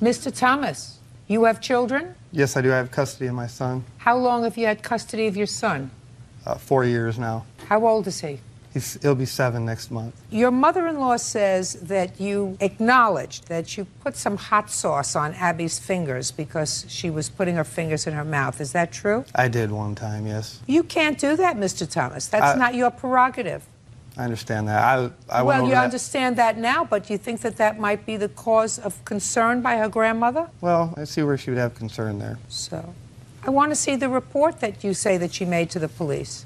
Mr. Thomas, you have children? Yes, I do. I have custody of my son. How long have you had custody of your son? 4 years now. How old is he? He'll be 7 next month. Your mother-in-law says that you acknowledged that you put some hot sauce on Abby's fingers because she was putting her fingers in her mouth. Is that true? I did one time, yes. You can't do that, Mr. Thomas. That's not your prerogative. I understand that. I went well, over you that. understand that now, but you think that that might be the cause of concern by her grandmother? Well, I see where she would have concern there. So, I want to see the report that you say that she made to the police.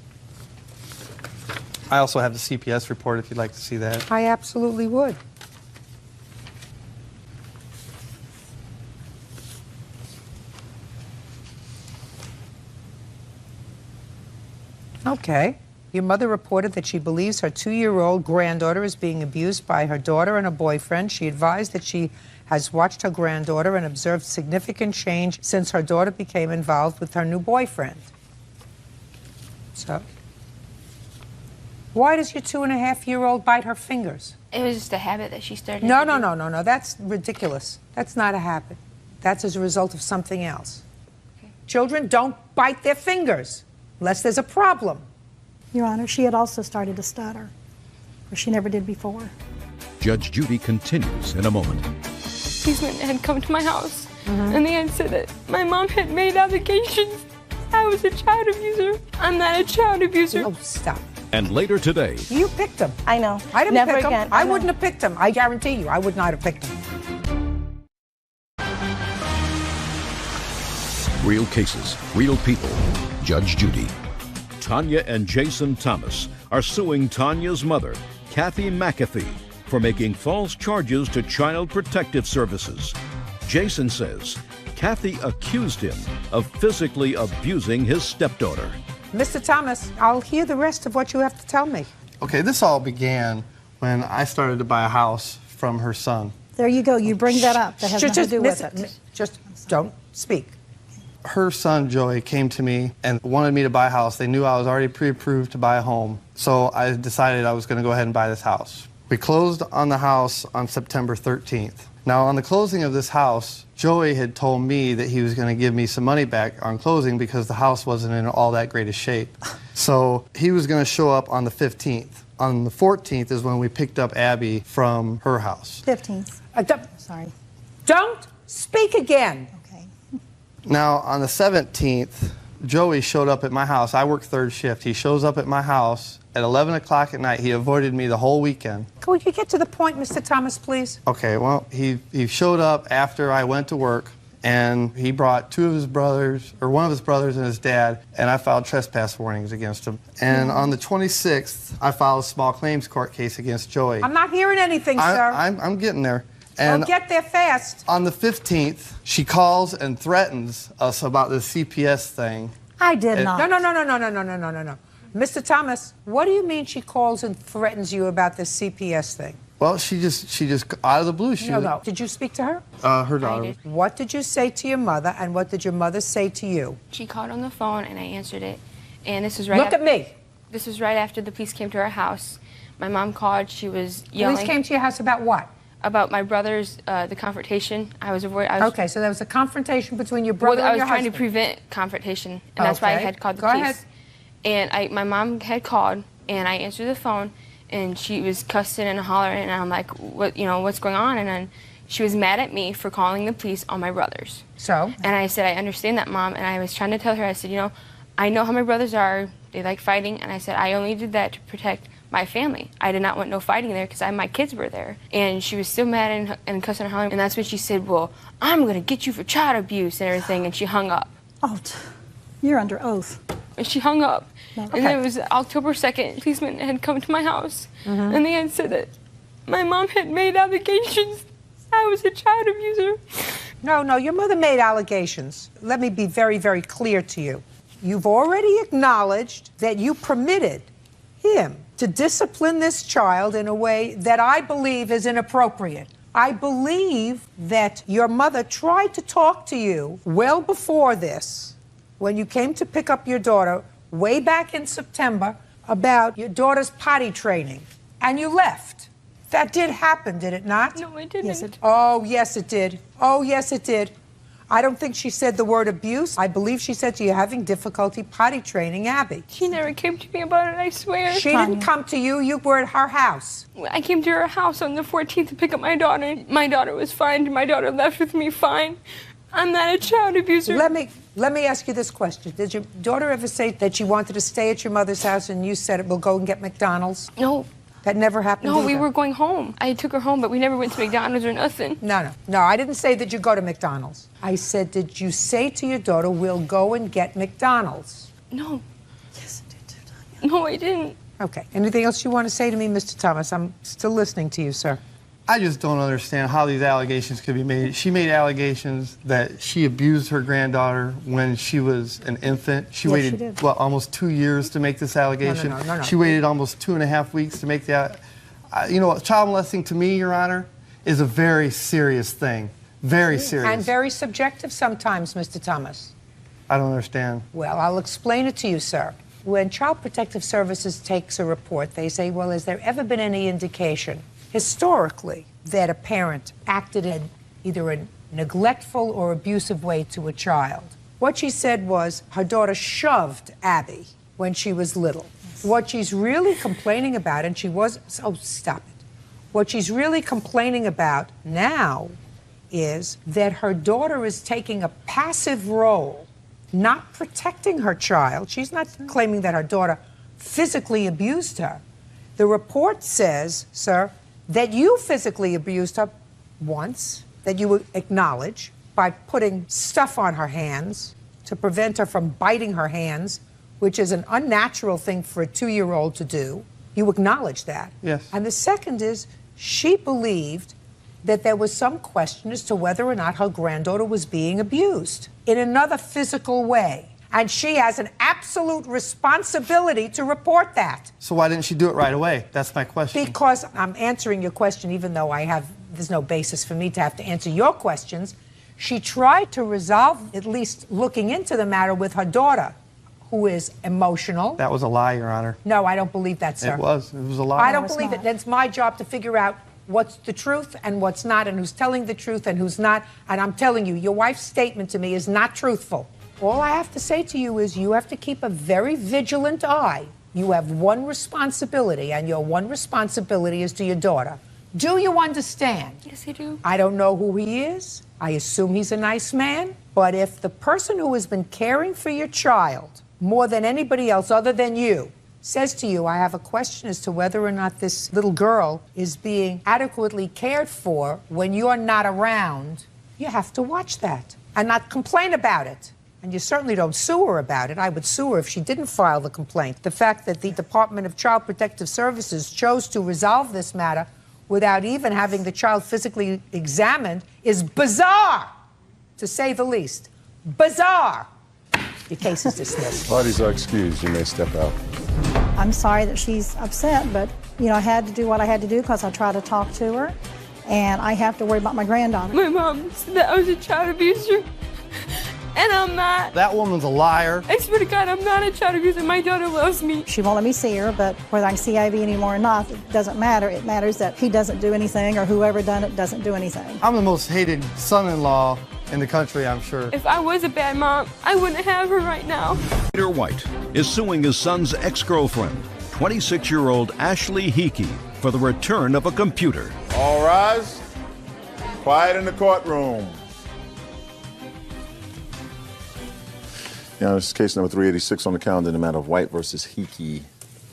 I also have the CPS report if you'd like to see that. I absolutely would. Okay. Your mother reported that she believes her 2-year-old granddaughter is being abused by her daughter and her boyfriend. She advised that she has watched her granddaughter and observed significant change since her daughter became involved with her new boyfriend. So, why does your 2.5-year-old bite her fingers? It was just a habit that she started. No. That's ridiculous. That's not a habit. That's as a result of something else. Okay. Children don't bite their fingers unless there's a problem. Your Honor, she had also started to stutter, which she never did before. Judge Judy continues in a moment. These men had come to my house, and they had said that my mom had made allegations. I was a child abuser. I'm not a child abuser. Oh, stop. And later today, You picked him. I know. I didn't Never pick again. him. I wouldn't have picked him. I guarantee you, I would not have picked him. real cases, real people. Judge Judy. Tanya and Jason Thomas are suing Tanya's mother, Kathy McAfee, for making false charges to Child Protective Services. Jason says Kathy accused him of physically abusing his stepdaughter. Mr. Thomas, I'll hear the rest of what you have to tell me. Okay, this all began when I started to buy a house from her son. There you go. You bring that up. That has nothing to do with it. Just don't speak. Her son, Joey, came to me and wanted me to buy a house. They knew I was already pre-approved to buy a home, so I decided I was going to go ahead and buy this house. We closed on the house on September 13th. Now, on the closing of this house, Joey had told me that he was going to give me some money back on closing because the house wasn't in all that great a shape. So he was going to show up on the 15th. On the 14th is when we picked up Abby from her house. 15th. Sorry. Don't speak again. Okay. Now, on the 17th, Joey showed up at my house. I work third shift. He shows up at my house at 11 o'clock at night. He avoided me the whole weekend. Can we get to the point, Mr. Thomas, please? Okay, well, he showed up after I went to work, and he brought two of his brothers, or one of his brothers and his dad, and I filed trespass warnings against him. And on the 26th, I filed a small claims court case against Joey. I'm not hearing anything, sir. I'm getting there. And well, get there fast. On the 15th, she calls and threatens us about this CPS thing. I did not. No. Mr. Thomas, what do you mean she calls and threatens you about this CPS thing? Well, she just out of the blue. No. Did you speak to her? Her daughter. What did you say to your mother, and what did your mother say to you? She called on the phone, and I answered it. And this was right. Look at me. This was right after the police came to our house. My mom called. She was yelling. Police came to your house about what? About my brother's, the confrontation. Okay, so there was a confrontation between your brother and your husband. I was trying to prevent confrontation, and that's why I had called the police. Go ahead. And my mom had called, and I answered the phone, and she was cussing and hollering, and I'm like, what's going on? And then she was mad at me for calling the police on my brothers. So? And I said, I understand that, Mom, and I was trying to tell her, I said, I know how my brothers are. They like fighting, and I said, I only did that to protect my family. I did not want no fighting there because my kids were there. And she was still mad and cussing and hollering, and that's when she said, well, I'm going to get you for child abuse and everything, and she hung up. Oh, you're under oath. And she hung up. No. And then it was October 2nd, policemen had come to my house, and they had said that my mom had made allegations I was a child abuser. No, your mother made allegations. Let me be very, very clear to you. You've already acknowledged that you permitted him to discipline this child in a way that I believe is inappropriate. I believe that your mother tried to talk to you well before this, when you came to pick up your daughter way back in September, about your daughter's potty training, and you left. That did happen, did it not? No, it didn't. Yes, it did. Oh, yes, it did. I don't think she said the word abuse. I believe she said to you having difficulty potty training Abby. She never came to me about it, I swear. She didn't come to you. You were at her house. I came to her house on the 14th to pick up my daughter. My daughter was fine. My daughter left with me fine. I'm not a child abuser. Let me ask you this question. Did your daughter ever say that she wanted to stay at your mother's house and you said, we'll go and get McDonald's? No. That never happened? No, either? we were going home. I took her home, but we never went to McDonald's or nothing. No, I didn't say that you go to McDonald's. I said, did you say to your daughter, we'll go and get McDonald's? No. Yes, it did, Tanya. No, I didn't. Okay. Anything else you want to say to me, Mr. Thomas? I'm still listening to you, sir. I just don't understand how these allegations could be made. She made allegations that she abused her granddaughter when she was an infant. She waited, almost 2 years to make this allegation. No. She waited almost 2.5 weeks to make that. Child molesting to me, Your Honor, is a very serious thing. Very serious. And very subjective sometimes, Mr. Thomas. I don't understand. Well, I'll explain it to you, sir. When Child Protective Services takes a report, they say, well, has there ever been any indication historically that a parent acted in either a neglectful or abusive way to a child? What she said was her daughter shoved Abby when she was little. Yes. What she's really complaining about, and she was, oh, stop it. What she's really complaining about now is that her daughter is taking a passive role, not protecting her child. She's not claiming that her daughter physically abused her. The report says, sir, that you physically abused her once, that you would acknowledge by putting stuff on her hands to prevent her from biting her hands, which is an unnatural thing for a 2-year-old to do. You acknowledge that. Yes. And the second is She believed that there was some question as to whether or not her granddaughter was being abused in another physical way. And she has an absolute responsibility to report that. So why didn't she do it right away? That's my question. Because I'm answering your question, even though there's no basis for me to have to answer your questions. She tried to resolve, at least looking into the matter, with her daughter, who is emotional. That was a lie, Your Honor. No, I don't believe that, sir. It was a lie. I don't believe it. It's my job to figure out what's the truth and what's not, and who's telling the truth and who's not. And I'm telling you, your wife's statement to me is not truthful. All I have to say to you is you have to keep a very vigilant eye. You have one responsibility, and your one responsibility is to your daughter. Do you understand? Yes, I do. I don't know who he is. I assume he's a nice man. But if the person who has been caring for your child more than anybody else other than you says to you, I have a question as to whether or not this little girl is being adequately cared for when you're not around, you have to watch that and not complain about it. And you certainly don't sue her about it. I would sue her if she didn't file the complaint. The fact that the Department of Child Protective Services chose to resolve this matter without even having the child physically examined is bizarre, to say the least. Bizarre. Your case is dismissed. Parties are excused. You may step out. I'm sorry that she's upset, but, I had to do what I had to do because I tried to talk to her, and I have to worry about my granddaughter. My mom said that I was a child abuser. And I'm not. That woman's a liar. I swear to God, I'm not a child abuser. My daughter loves me. She won't let me see her, but whether I can see Ivy anymore or not, it doesn't matter. It matters that he doesn't do anything, or whoever done it doesn't do anything. I'm the most hated son-in-law in the country, I'm sure. If I was a bad mom, I wouldn't have her right now. Peter White is suing his son's ex-girlfriend, 26-year-old Ashley Hickey, for the return of a computer. All rise. Quiet in the courtroom. Now, this is case number 386 on the calendar in the matter of White versus Hickey.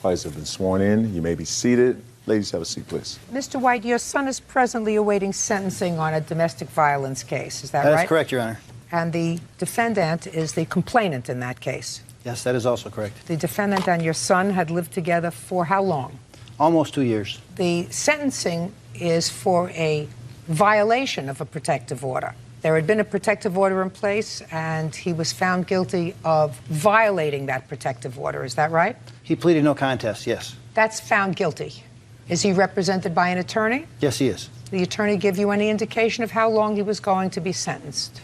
Parties have been sworn in. You may be seated. Ladies, have a seat, please. Mr. White, your son is presently awaiting sentencing on a domestic violence case. Is that right? That is correct, Your Honor. And the defendant is the complainant in that case. Yes, that is also correct. The defendant and your son had lived together for how long? Almost 2 years. The sentencing is for a violation of a protective order. There had been a protective order in place, and he was found guilty of violating that protective order. Is that right? He pleaded no contest, yes. That's found guilty. Is he represented by an attorney? Yes, he is. Did the attorney give you any indication of how long he was going to be sentenced?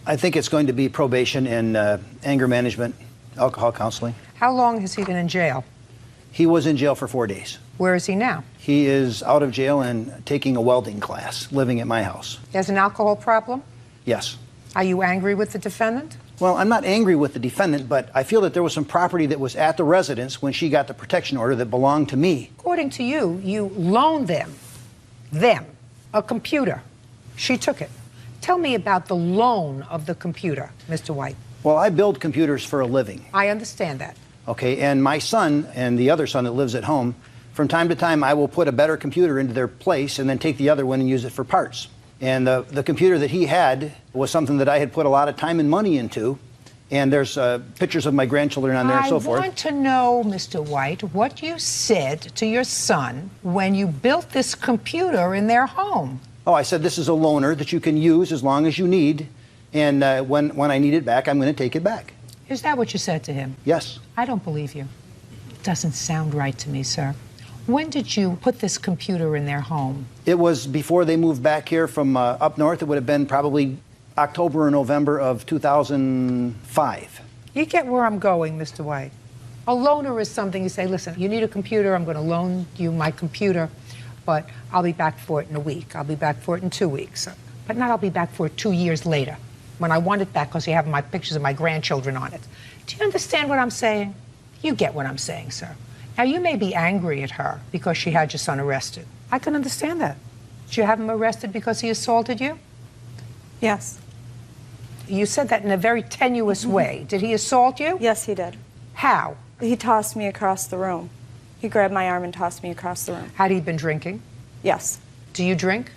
I think it's going to be probation and anger management, alcohol counseling. How long has he been in jail? He was in jail for 4 days. Where is he now? He is out of jail and taking a welding class, living at my house. He has an alcohol problem? Yes. Are you angry with the defendant? Well, I'm not angry with the defendant, but I feel that there was some property that was at the residence when she got the protection order that belonged to me. According to you, you loaned them, a computer. She took it. Tell me about the loan of the computer, Mr. White. Well, I build computers for a living. I understand that. Okay, and my son and the other son that lives at home, from time to time I will put a better computer into their place and then take the other one and use it for parts. And the computer that he had was something that I had put a lot of time and money into. And there's pictures of my grandchildren on there and so forth. I want to know, Mr. White, what you said to your son when you built this computer in their home. Oh, I said this is a loaner that you can use as long as you need. And when I need it back, I'm going to take it back. Is that what you said to him? Yes. I don't believe you. It doesn't sound right to me, sir. When did you put this computer in their home? It was before they moved back here from up north. It would have been probably October or November of 2005. You get where I'm going, Mr. White. A loaner is something you say, listen, you need a computer, I'm going to loan you my computer, but I'll be back for it in a week. I'll be back for it in 2 weeks. But not I'll be back for it 2 years later, when I want it back because you have my pictures of my grandchildren on it. Do you understand what I'm saying? You get what I'm saying, sir. Now, you may be angry at her because she had your son arrested. I can understand that. Did you have him arrested because he assaulted you? Yes. You said that in a very tenuous way. Did he assault you? Yes, he did. How? He tossed me across the room. He grabbed my arm and tossed me across the room. Had he been drinking? Yes. Do you drink?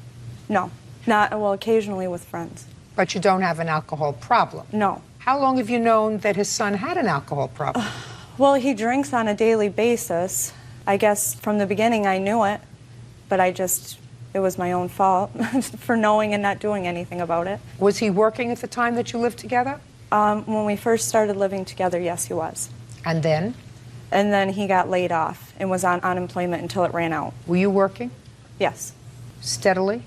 No. Well, occasionally with friends. But you don't have an alcohol problem? No. How long have you known that his son had an alcohol problem? Well, he drinks on a daily basis. I guess from the beginning I knew it, but I just it was my own fault for knowing and not doing anything about it. Was he working at the time that you lived together? When we first started living together, yes, he was. And then? And then he got laid off and was on unemployment until it ran out. Were you working? Yes. Steadily?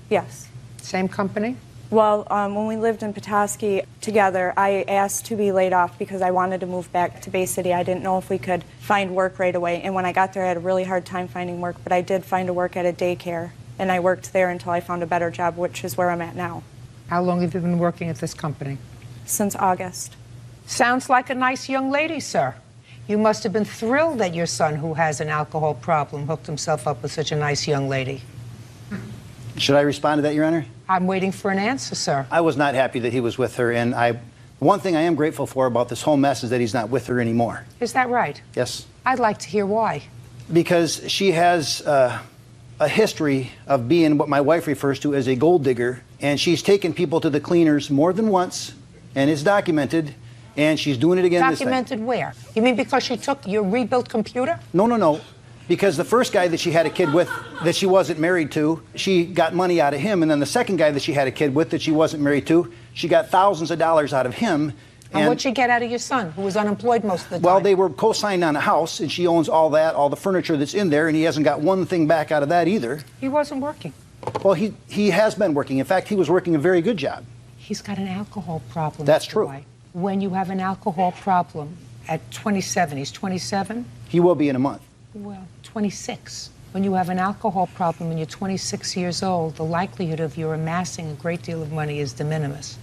Yes. Same company? Well, when we lived in Petoskey together, I asked to be laid off because I wanted to move back to Bay City. I didn't know if we could find work right away. And when I got there, I had a really hard time finding work, but I did find a work at a daycare. And I worked there until I found a better job, which is where I'm at now. How long have you been working at this company? Since August. Sounds like a nice young lady, sir. You must have been thrilled that your son, who has an alcohol problem, hooked himself up with such a nice young lady. Should I respond to that, Your Honor? I'm waiting for an answer, sir. I was not happy that he was with her, and one thing I am grateful for about this whole mess is that he's not with her anymore. Is that right? Yes. I'd like to hear why. Because she has a history of being what my wife refers to as a gold digger, and she's taken people to the cleaners more than once, and it's documented, and she's doing it again this time. Documented where? You mean because she took your rebuilt computer? No. Because the first guy that she had a kid with that she wasn't married to, she got money out of him. And then the second guy that she had a kid with that she wasn't married to, she got thousands of dollars out of him. And what'd she get out of your son, who was unemployed most of the time? Well, they were co-signed on a house, and she owns all that, all the furniture that's in there, and he hasn't got one thing back out of that either. He wasn't working. Well, he has been working. In fact, he was working a very good job. He's got an alcohol problem. That's Mr. true. White. When you have an alcohol problem at 27, he's 27? He will be in a month. Well, 26. When you have an alcohol problem and you're 26 years old, the likelihood of you amassing a great deal of money is de minimis.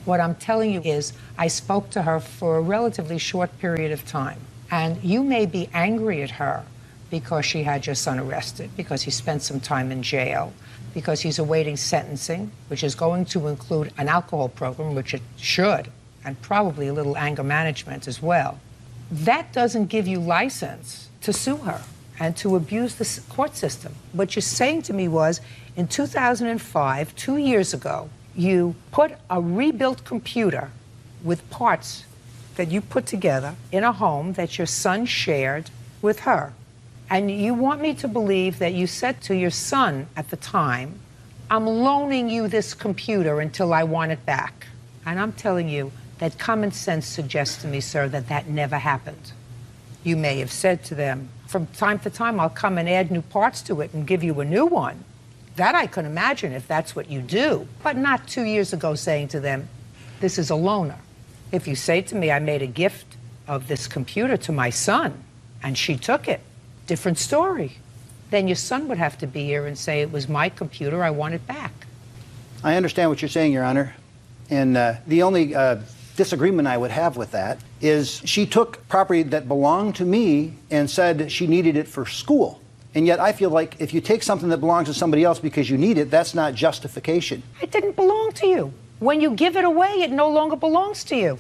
What I'm telling you is I spoke to her for a relatively short period of time. And you may be angry at her because she had your son arrested, because he spent some time in jail, because he's awaiting sentencing, which is going to include an alcohol program, which it should, and probably a little anger management as well. That doesn't give you license to sue her and to abuse the court system. What you're saying to me was, in 2005, 2 years ago, you put a rebuilt computer with parts that you put together in a home that your son shared with her. And you want me to believe that you said to your son at the time, I'm loaning you this computer until I want it back. And I'm telling you that common sense suggests to me, sir, that that never happened. You may have said to them, from time to time, I'll come and add new parts to it and give you a new one. That I can imagine if that's what you do, but not 2 years ago saying to them, this is a loaner. If you say to me, I made a gift of this computer to my son and she took it, different story. Then your son would have to be here and say, it was my computer, I want it back. I understand what you're saying, Your Honor. And the only disagreement I would have with that is she took property that belonged to me and said she needed it for school. And yet I feel like if you take something that belongs to somebody else because you need it, that's not justification. It didn't belong to you. When you give it away, it no longer belongs to you.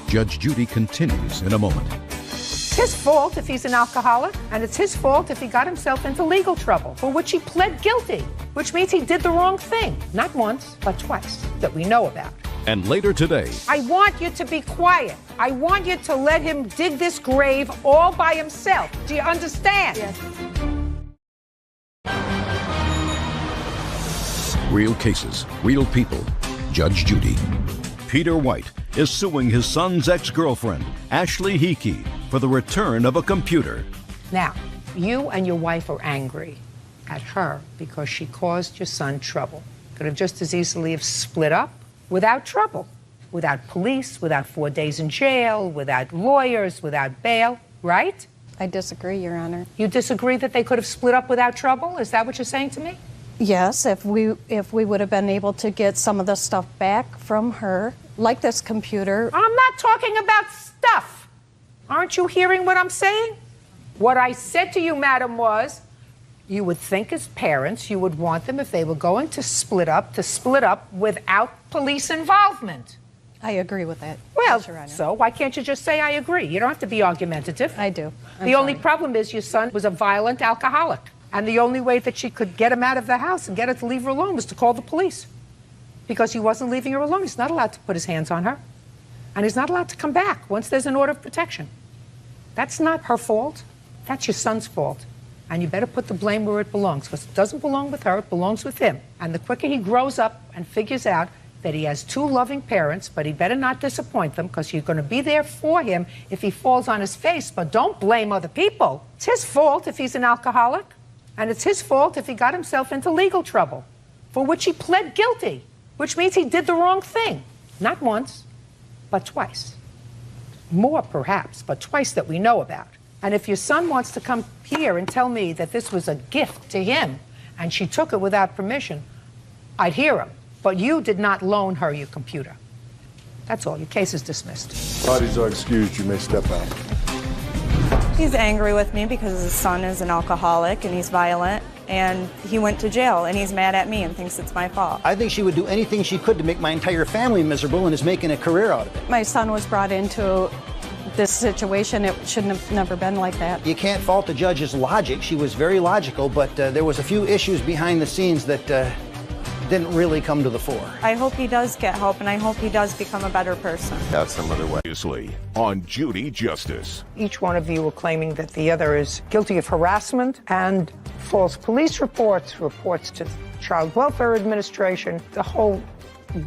Judge Judy continues in a moment. It's his fault if he's an alcoholic, and it's his fault if he got himself into legal trouble, for which he pled guilty, which means he did the wrong thing. Not once, but twice, that we know about. And later today, I want you to be quiet. I want you to let him dig this grave all by himself. Do you understand? Yes. real cases, real people. Judge Judy. Peter White is suing his son's ex-girlfriend, Ashley Hickey, for the return of a computer. Now, you and your wife are angry at her because she caused your son trouble. Could have just as easily have split up without trouble, without police, without 4 days in jail, without lawyers, without bail, right? I disagree, Your Honor. You disagree that they could have split up without trouble? Is that what you're saying to me? Yes, if we would have been able to get some of the stuff back from her, like this computer. I'm not talking about stuff. Aren't you hearing what I'm saying? What I said to you, madam, was you would think as parents you would want them, if they were going to split up without police involvement. I agree with that. Well, yes, Your Honor. so why can't you just say I agree? You don't have to be argumentative. I do. The only problem is your son was a violent alcoholic. And the only way that she could get him out of the house and get her to leave her alone was to call the police. Because he wasn't leaving her alone. He's not allowed to put his hands on her. And he's not allowed to come back once there's an order of protection. That's not her fault. That's your son's fault. And you better put the blame where it belongs, because it doesn't belong with her, it belongs with him. And the quicker he grows up and figures out that he has two loving parents, but he better not disappoint them, because you're going to be there for him if he falls on his face. But don't blame other people. It's his fault if he's an alcoholic, and it's his fault if he got himself into legal trouble, for which he pled guilty, which means he did the wrong thing. Not once, but twice. More perhaps, but twice that we know about. And if your son wants to come here and tell me that this was a gift to him and she took it without permission, I'd hear him. But you did not loan her your computer. That's all. Your case is dismissed. Parties are excused. You may step out. He's angry with me because his son is an alcoholic and he's violent, and he went to jail, and he's mad at me and thinks it's my fault. I think she would do anything she could to make my entire family miserable and is making a career out of it. My son was brought into this situation. It shouldn't have never been like that. You can't fault the judge's logic. She was very logical, but there was a few issues behind the scenes that didn't really come to the fore. I hope he does get help, and I hope he does become a better person. Have some other way. On Judy Justice. Each one of you are claiming that the other is guilty of harassment and false police reports, reports to the Child Welfare Administration. The whole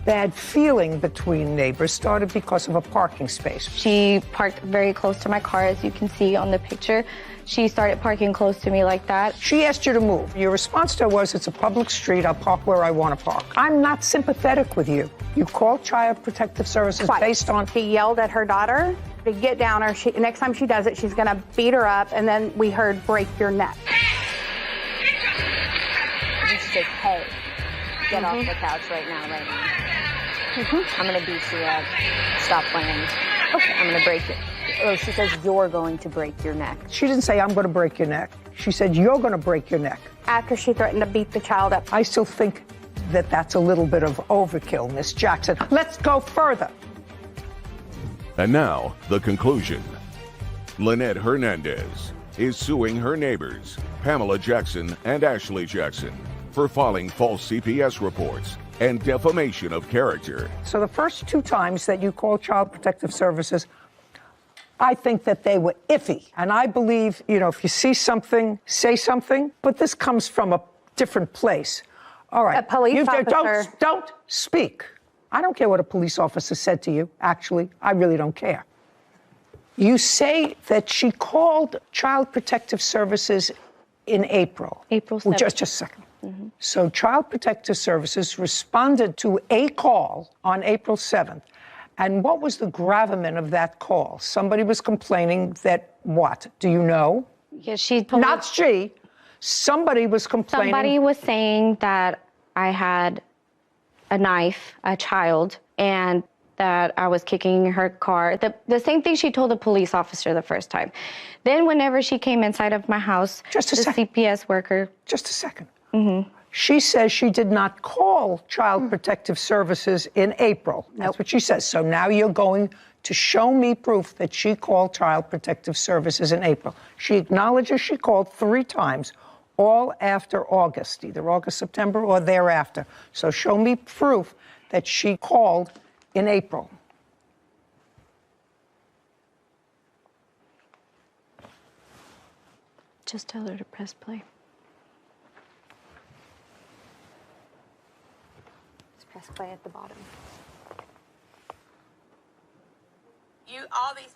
bad feeling between neighbors started because of a parking space. She parked very close to my car, as you can see on the picture. She started parking close to me like that. She asked you to move. Your response to her was, it's a public street, I'll park where I want to park. I'm not sympathetic with you. You called Child Protective Services based on... She yelled at her daughter to get down her. Next time she does it, she's going to beat her up, and then we heard break your neck. And she said, hey, get off the couch right now. I'm going to beat you up. Stop playing. Okay. I'm going to break it. Oh, she says you're going to break your neck. She didn't say, I'm going to break your neck. She said, you're going to break your neck. After she threatened to beat the child up. I still think that that's a little bit of overkill, Miss Jackson. Let's go further. And now, the conclusion. Lynette Hernandez is suing her neighbors, Pamela Jackson and Ashley Jackson, for filing false CPS reports and defamation of character. So the first two times that you called Child Protective Services, I think that they were iffy. And I believe, if you see something, say something. But this comes from a different place. All right. A police officer. Don't speak. I don't care what a police officer said to you, actually. I really don't care. You say that she called Child Protective Services in April. April 7th. Just a second. Mm-hmm. So Child Protective Services responded to a call on April 7th. And what was the gravamen of that call? Somebody was complaining that what? Do you know? Yeah, Not she. Somebody was complaining. Somebody was saying that I had a knife, a child, and that I was kicking her car. The same thing she told the police officer the first time. Then whenever she came inside of my house, CPS worker. Just a second. Mm-hmm. She says she did not call Child Protective Services in April. That's what she says. So now you're going to show me proof that she called Child Protective Services in April. She acknowledges she called 3 times, all after August, either August, September, or thereafter. So show me proof that she called in April. Just tell her to press play. Press play at the bottom. All these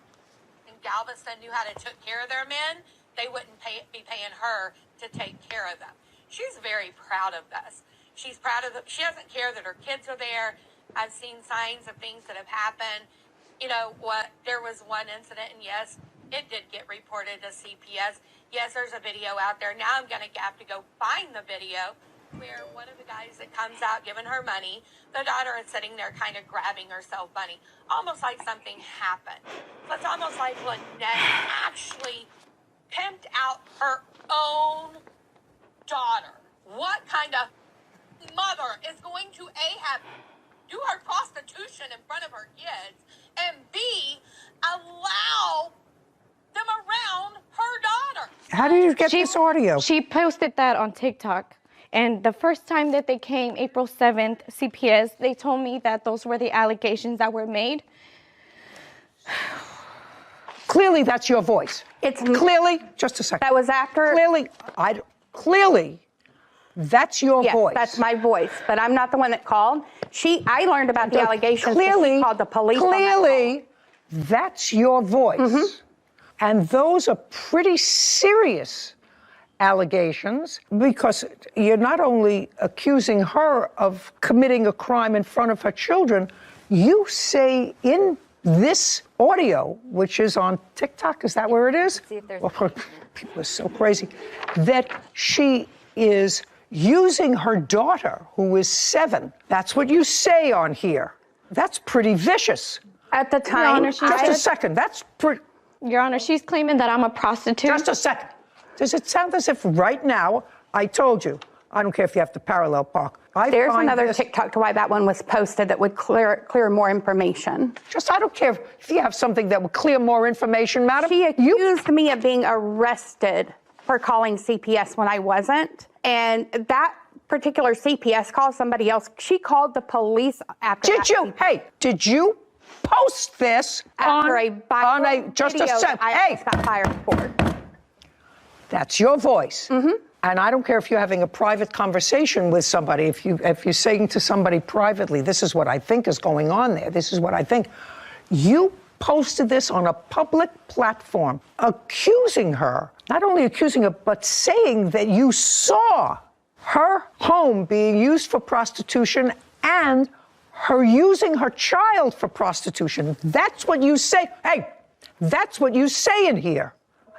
in Galveston knew how to take care of their men. They wouldn't be paying her to take care of them. She's very proud of this. She's proud of she doesn't care that her kids are there. I've seen signs of things that have happened. There was one incident, and yes, it did get reported to CPS. Yes, there's a video out there. Now I'm going to have to go find the video where one of the guys that comes out giving her money, the daughter is sitting there kind of grabbing herself money, almost like something happened. So it's almost like Lynette actually pimped out her own daughter. What kind of mother is going to do her prostitution in front of her kids, and B, allow them around her daughter? How did you get this audio? She posted that on TikTok. And the first time that they came, April 7th, CPS, they told me that those were the allegations that were made. Clearly, that's your voice. It's clearly, just a second. That was after. Clearly, that's your voice. That's my voice, but I'm not the one that called. I learned about the allegations. Clearly, she called the police. Clearly, that's your voice. And those are pretty serious allegations, because you're not only accusing her of committing a crime in front of her children, you say in this audio, which is on TikTok, is that where it is? See if there's people are so crazy, that she is using her daughter, who is 7. That's what you say on here. That's pretty vicious. At the time, just a second. That's pretty. Your Honor, she's claiming that I'm a prostitute. Just a second. Does it sound as if right now, I told you, I don't care if you have to parallel park. There's another TikTok to why that one was posted that would clear more information. I don't care if you have something that would clear more information, madam. She accused me of being arrested for calling CPS when I wasn't. And that particular CPS called somebody else. She called the police after Did you post this after on a just a sec? I got fired for. That's your voice. And I don't care if you're having a private conversation with somebody, if you're saying to somebody privately, this is what I think is going on there, this is what I think. You posted this on a public platform, accusing her, not only accusing her, but saying that you saw her home being used for prostitution and her using her child for prostitution. That's what you say. Hey, that's what you say in here.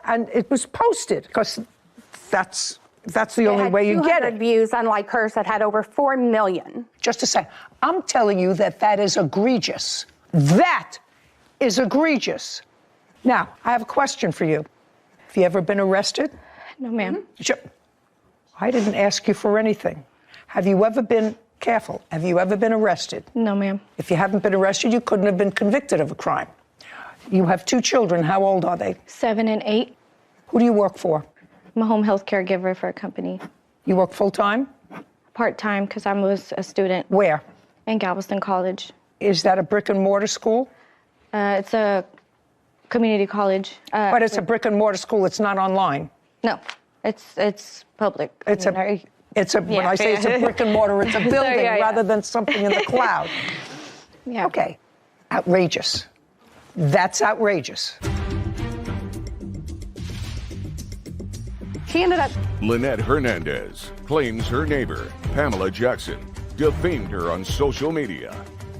And it was posted because that's the only way you get it. Views, unlike hers, that had over 4 million. Just a second. I'm telling you that is egregious. That is egregious. Now, I have a question for you. Have you ever been arrested? No, ma'am. I didn't ask you for anything. Have you ever been careful? Have you ever been arrested? No, ma'am. If you haven't been arrested, you couldn't have been convicted of a crime. You have 2 children. How old are they? 7 and 8. Who do you work for? I'm a home health caregiver for a company. You work full-time? Part-time, because I was a student. Where? In Galveston College. Is that a brick and mortar school? It's a community college. But it's a brick and mortar school. It's not online. No, it's public. When I say it's a brick and mortar, it's a building rather than something in the cloud. Yeah. Okay. Outrageous. That's outrageous. She ended up. Lynette Hernandez claims her neighbor, Pamela Jackson, defamed her on social media.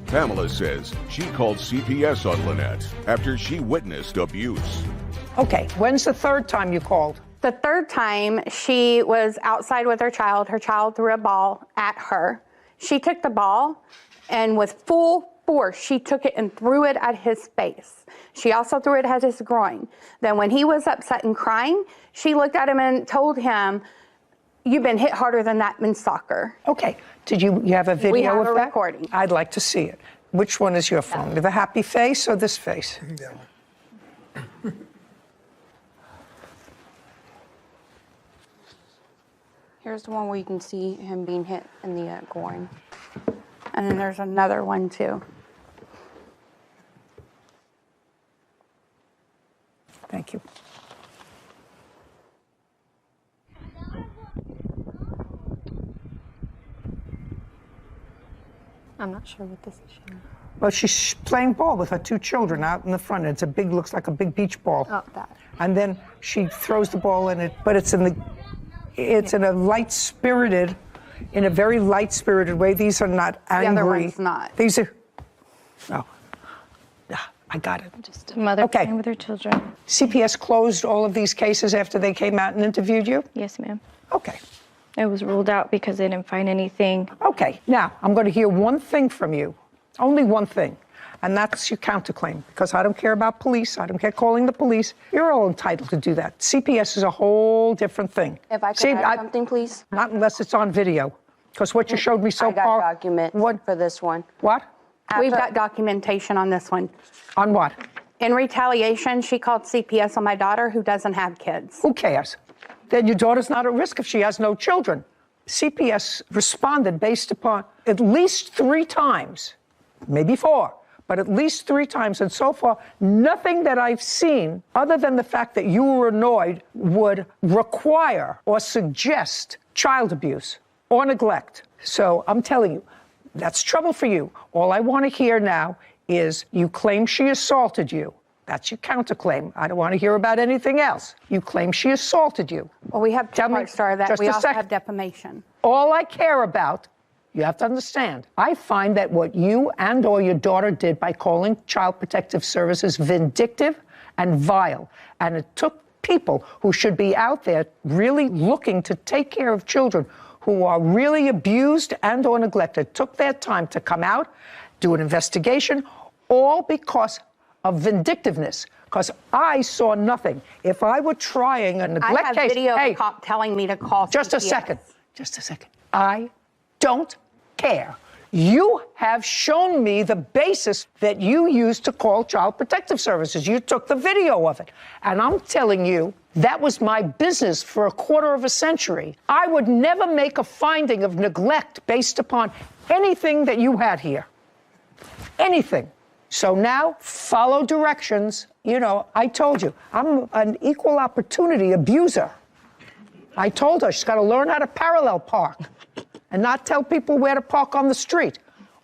Pamela says she called CPS on Lynette after she witnessed abuse. Okay, when's the 3rd time you called? The 3rd time, she was outside with her child. Her child threw a ball at her. She took the ball and with full force, she took it and threw it at his face. She also threw it at his groin. Then when he was upset and crying, she looked at him and told him, "You've been hit harder than that in soccer." Okay. Did you have a video we have of a that? recording. I'd like to see it. Which one is your phone? The happy face or this face? Here's the one where you can see him being hit in the groin. And then there's another one too. Thank you. I'm not sure what this is showing. Well, she's playing ball with her 2 children out in the front. It's looks like a big beach ball. Oh, that. And then she throws the ball in it, but it's in a light-spirited, in a very light-spirited way. These are not angry. The other one's not. These are, I got it. Just a mother playing with her children. CPS closed all of these cases after they came out and interviewed you? Yes, ma'am. Okay. It was ruled out because they didn't find anything. Okay, now I'm going to hear one thing from you, only one thing, and that's your counterclaim, because I don't care about police, I don't care calling the police. You're all entitled to do that. CPS is a whole different thing. If I could add something, please? Not unless it's on video, because what you showed me so far. I got document for this one. What? We've got documentation on this one. On what? In retaliation, she called CPS on my daughter who doesn't have kids. Who cares? Then your daughter's not at risk if she has no children. CPS responded based upon at least 3 times, maybe 4, but at least 3 times. And so far, nothing that I've seen, other than the fact that you were annoyed, would require or suggest child abuse or neglect. So I'm telling you, that's trouble for you. All I want to hear now is you claim she assaulted you. That's your counterclaim. I don't want to hear about anything else. You claim she assaulted you. Well, we have two parts to that. We also have defamation. All I care about, you have to understand, I find that what you and or your daughter did by calling Child Protective Services vindictive and vile. And it took people who should be out there really looking to take care of children who are really abused and or neglected, took their time to come out, do an investigation, all because of vindictiveness, because I saw nothing. If I were trying a neglect case... I have video of a cop telling me to call Just CPS. a second. Just a second. I don't care. You have shown me the basis that you used to call Child Protective Services. You took the video of it. And I'm telling you, that was my business for a quarter of a century. I would never make a finding of neglect based upon anything that you had here. Anything. So now, follow directions. You know, I told you, I'm an equal opportunity abuser. I told her she's got to learn how to parallel park and not tell people where to park on the street.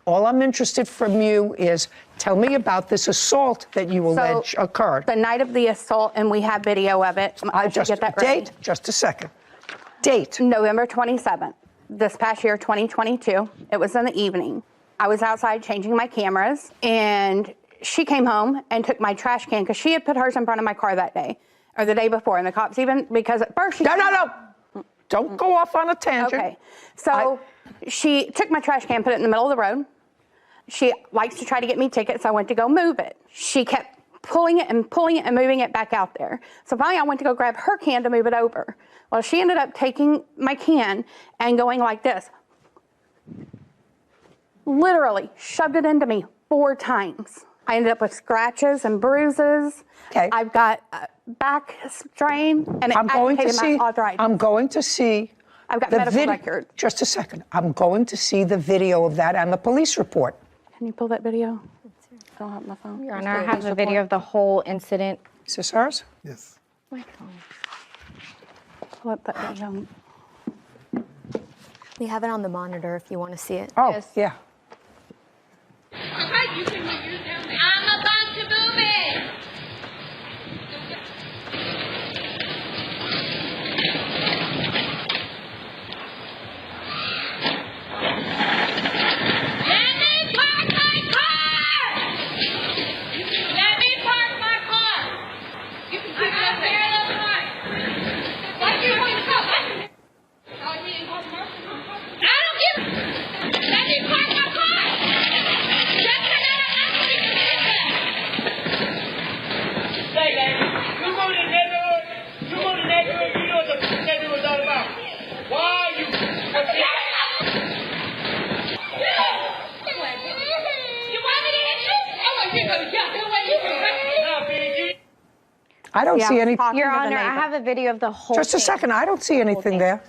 All I'm interested from you is tell me about this assault that you allege occurred. The night of the assault, and we have video of it. I should get that ready. Date, just a second. Date. November 27th, this past year, 2022. It was in the evening. I was outside changing my cameras, and she came home and took my trash can because she had put hers in front of my car that day, or the day before, and the cops even, because at first she... No. Don't go off on a tangent. Okay. So she took my trash can, put it in the middle of the road. She likes to try to get me tickets, so I went to go move it. She kept pulling it and moving it back out there. So finally I went to go grab her can to move it over. Well, she ended up taking my can and going like this. Literally shoved it into me 4 times. I ended up with scratches and bruises. Okay. I've got a back strain and I'm going to agitated see. my arthritis. I'm going to see. I've got the medical records. Just a second. I'm going to see the video of that and the police report. Can you pull that video? I don't have my phone. Your Honor, I have the video of the whole incident. Is this ours? Yes. My phone. Pull up that video. We have it on the monitor if you want to see it. Oh, yeah. I'm about to move it. Let me park my car. Let me park my car. You can pick up there in the front. Why do you want to go? I don't give. Let me park my car. I don't see any. Your Honor, I have a video of the whole Just a second. I don't see anything there.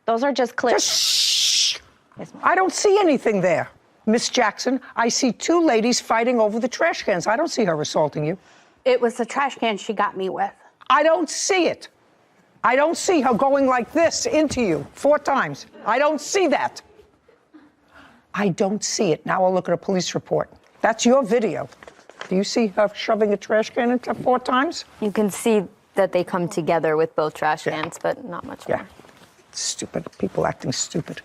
Those are just clips. Shh. I don't see anything there. Miss Jackson, I see 2 ladies fighting over the trash cans. I don't see her assaulting you. It was the trash can she got me with. I don't see it. I don't see her going like this into you 4 times. I don't see that. I don't see it. Now I'll look at a police report. That's your video. Do you see her shoving a trash can into 4 times? You can see that they come together with both trash cans, but not much more. Stupid. People acting stupid.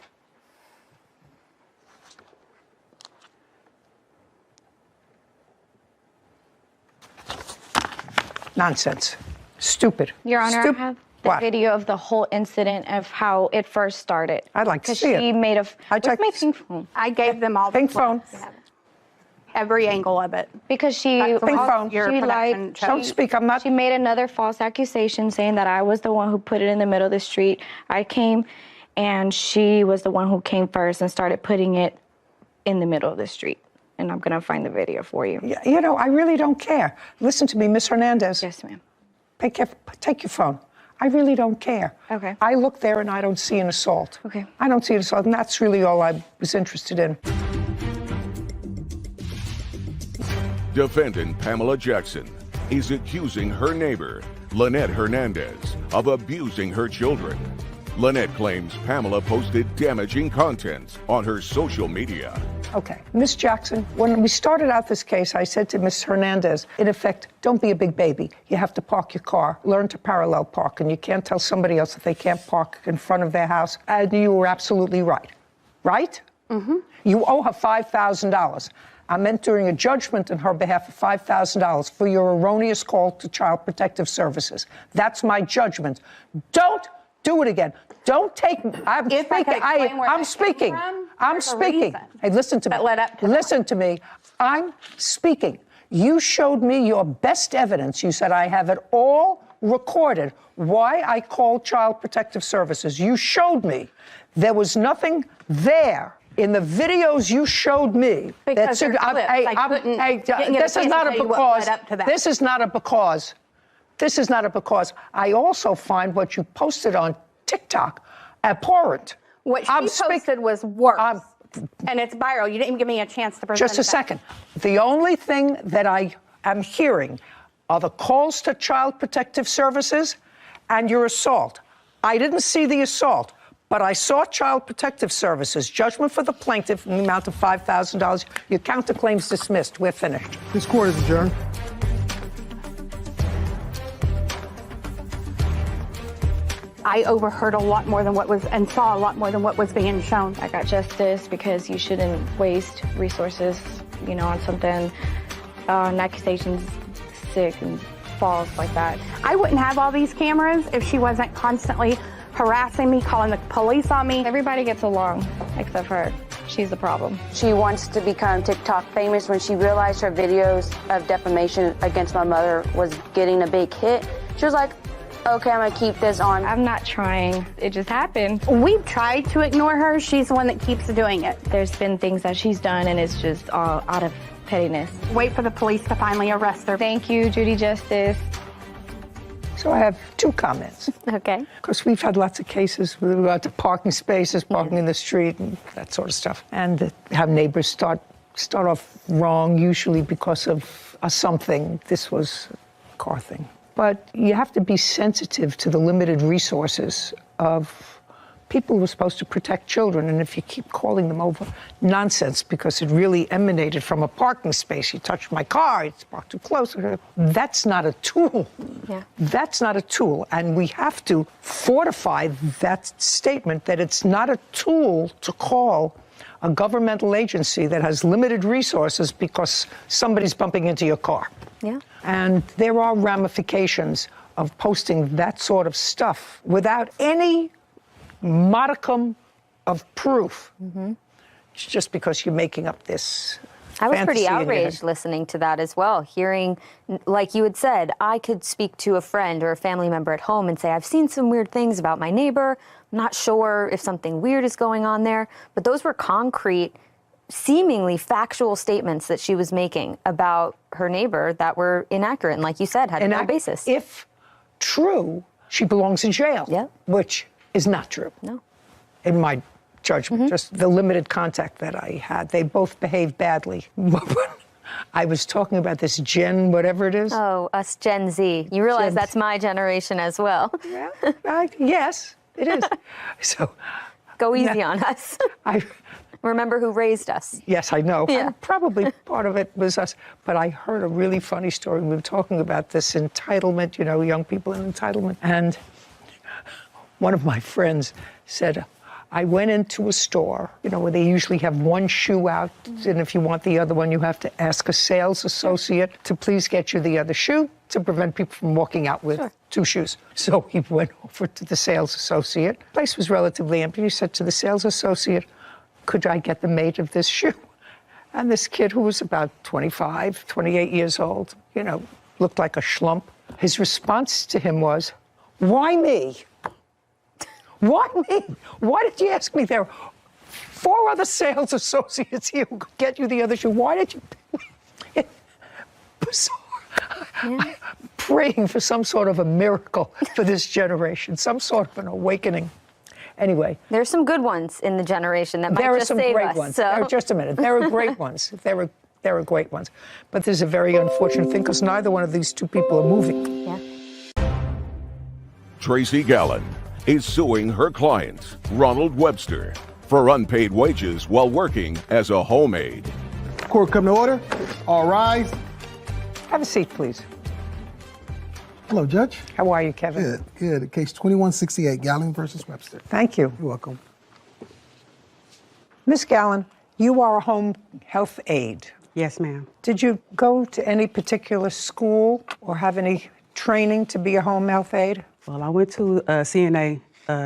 Nonsense. Stupid. Your Honor, I have the video of the whole incident of how it first started. I'd like to see Because she it. made a... Where's my pink phone? I gave them all Pink the phone. every angle of it. Because she... Pink phone. Your She production lied. shows. Don't speak. I'm not. She made another false accusation saying that I was the one who put it in the middle of the street. I came, and she was the one who came first and started putting it in the middle of the street. And I'm going to find the video for you. Yeah, you know, I really don't care. Listen to me, Miss Hernandez. Yes, ma'am. Take your phone. I really don't care. Okay. I look there and I don't see an assault. Okay. I don't see an assault, and that's really all I was interested in. Defendant Pamela Jackson is accusing her neighbor, Lynette Hernandez, of abusing her children. Lynette claims Pamela posted damaging content on her social media. Okay, Miss Jackson, when we started out this case, I said to Miss Hernandez, in effect, don't be a big baby. You have to park your car, learn to parallel park, and you can't tell somebody else that they can't park in front of their house. And you were absolutely right. Right? Mm-hmm. You owe her $5,000. I'm entering a judgment on her behalf of $5,000 for your erroneous call to Child Protective Services. That's my judgment. Don't do it again. Don't take. I'm speaking. I'm speaking. I'm speaking. Hey, listen to me. Listen to me. I'm speaking. You showed me your best evidence. You said I have it all recorded. Why I called Child Protective Services. You showed me. There was nothing there in the videos you showed me. Because this is not a because. This is not a because. This is not a because. I also find what you posted on TikTok abhorrent. What she posted was worse. And it's viral. You didn't even give me a chance to present Just a second. The only thing that I am hearing are the calls to Child Protective Services and your assault. I didn't see the assault, but I saw Child Protective Services. Judgment for the plaintiff in the amount of $5,000. Your counterclaims dismissed. We're finished. This court is adjourned. I overheard a lot more than what was, and saw a lot more than what was being shown. I got justice because you shouldn't waste resources, on something. An accusation's sick and false like that. I wouldn't have all these cameras if she wasn't constantly harassing me, calling the police on me. Everybody gets along except her. She's the problem. She wants to become TikTok famous. When she realized her videos of defamation against my mother was getting a big hit, she was like, okay, I'm gonna keep this on. I'm not trying. It just happened. We've tried to ignore her. She's the one that keeps doing it. There's been things that she's done, and it's just all out of pettiness. Wait for the police to finally arrest her. Thank you, Judy Justice. So I have two comments. Okay. Because we've had lots of cases with regard to parking spaces, parking in the street, and that sort of stuff. And have neighbors start off wrong, usually because of something. This was a car thing. But you have to be sensitive to the limited resources of people who are supposed to protect children. And if you keep calling them over nonsense because it really emanated from a parking space, you touched my car, it's parked too close, that's not a tool. Yeah. That's not a tool. And we have to fortify that statement that it's not a tool to call a governmental agency that has limited resources because somebody's bumping into your car. Yeah. And there are ramifications of posting that sort of stuff without any modicum of proof. Mm-hmm. It's just because you're making up this. I was pretty fantasy in your outraged head. listening to that as well. Hearing, like you had said, I could speak to a friend or a family member at home and say, I've seen some weird things about my neighbor. I'm not sure if something weird is going on there. But those were concrete, seemingly factual statements that she was making about her neighbor that were inaccurate and, like you said, had no basis. If true, she belongs in jail. Yeah. Which is not true. No. In my judgment, just the limited contact that I had. They both behaved badly. I was talking about this Gen, whatever it is. Oh, us Gen Z. You realize Gen that's my generation as well. Yeah, yes, it is. So go easy on us. Remember who raised us. Yes, I know. Yeah. And probably part of it was us. But I heard a really funny story. We were talking about this entitlement, young people in entitlement. And one of my friends said, I went into a store, where they usually have one shoe out, and if you want the other one, you have to ask a sales associate to please get you the other shoe to prevent people from walking out with two shoes. So he went over to the sales associate. The place was relatively empty. He said to the sales associate, could I get the mate of this shoe? And this kid, who was about 25, 28 years old, looked like a schlump. His response to him was, why me? Why me? Why did you ask me? There are 4 other sales associates here who could get you the other shoe. Why did you pick me? Bizarre. I'm praying for some sort of a miracle for this generation, some sort of an awakening. Anyway. There's some good ones in the generation that might just save us. There are some great ones. Just a minute. There are great ones. There are There are great ones. But there's a very unfortunate thing because neither one of these two people are moving. Yeah. Tracy Gallen is suing her client, Ronald Webster, for unpaid wages while working as a home aide. Court come to order. All rise. Have a seat, please. Hello, Judge. How are you, Kevin? Good. Case 2168, Gallen versus Webster. Thank you. You're welcome. Miss Gallen, you are a home health aide. Yes, ma'am. Did you go to any particular school or have any training to be a home health aide? Well, I went to CNA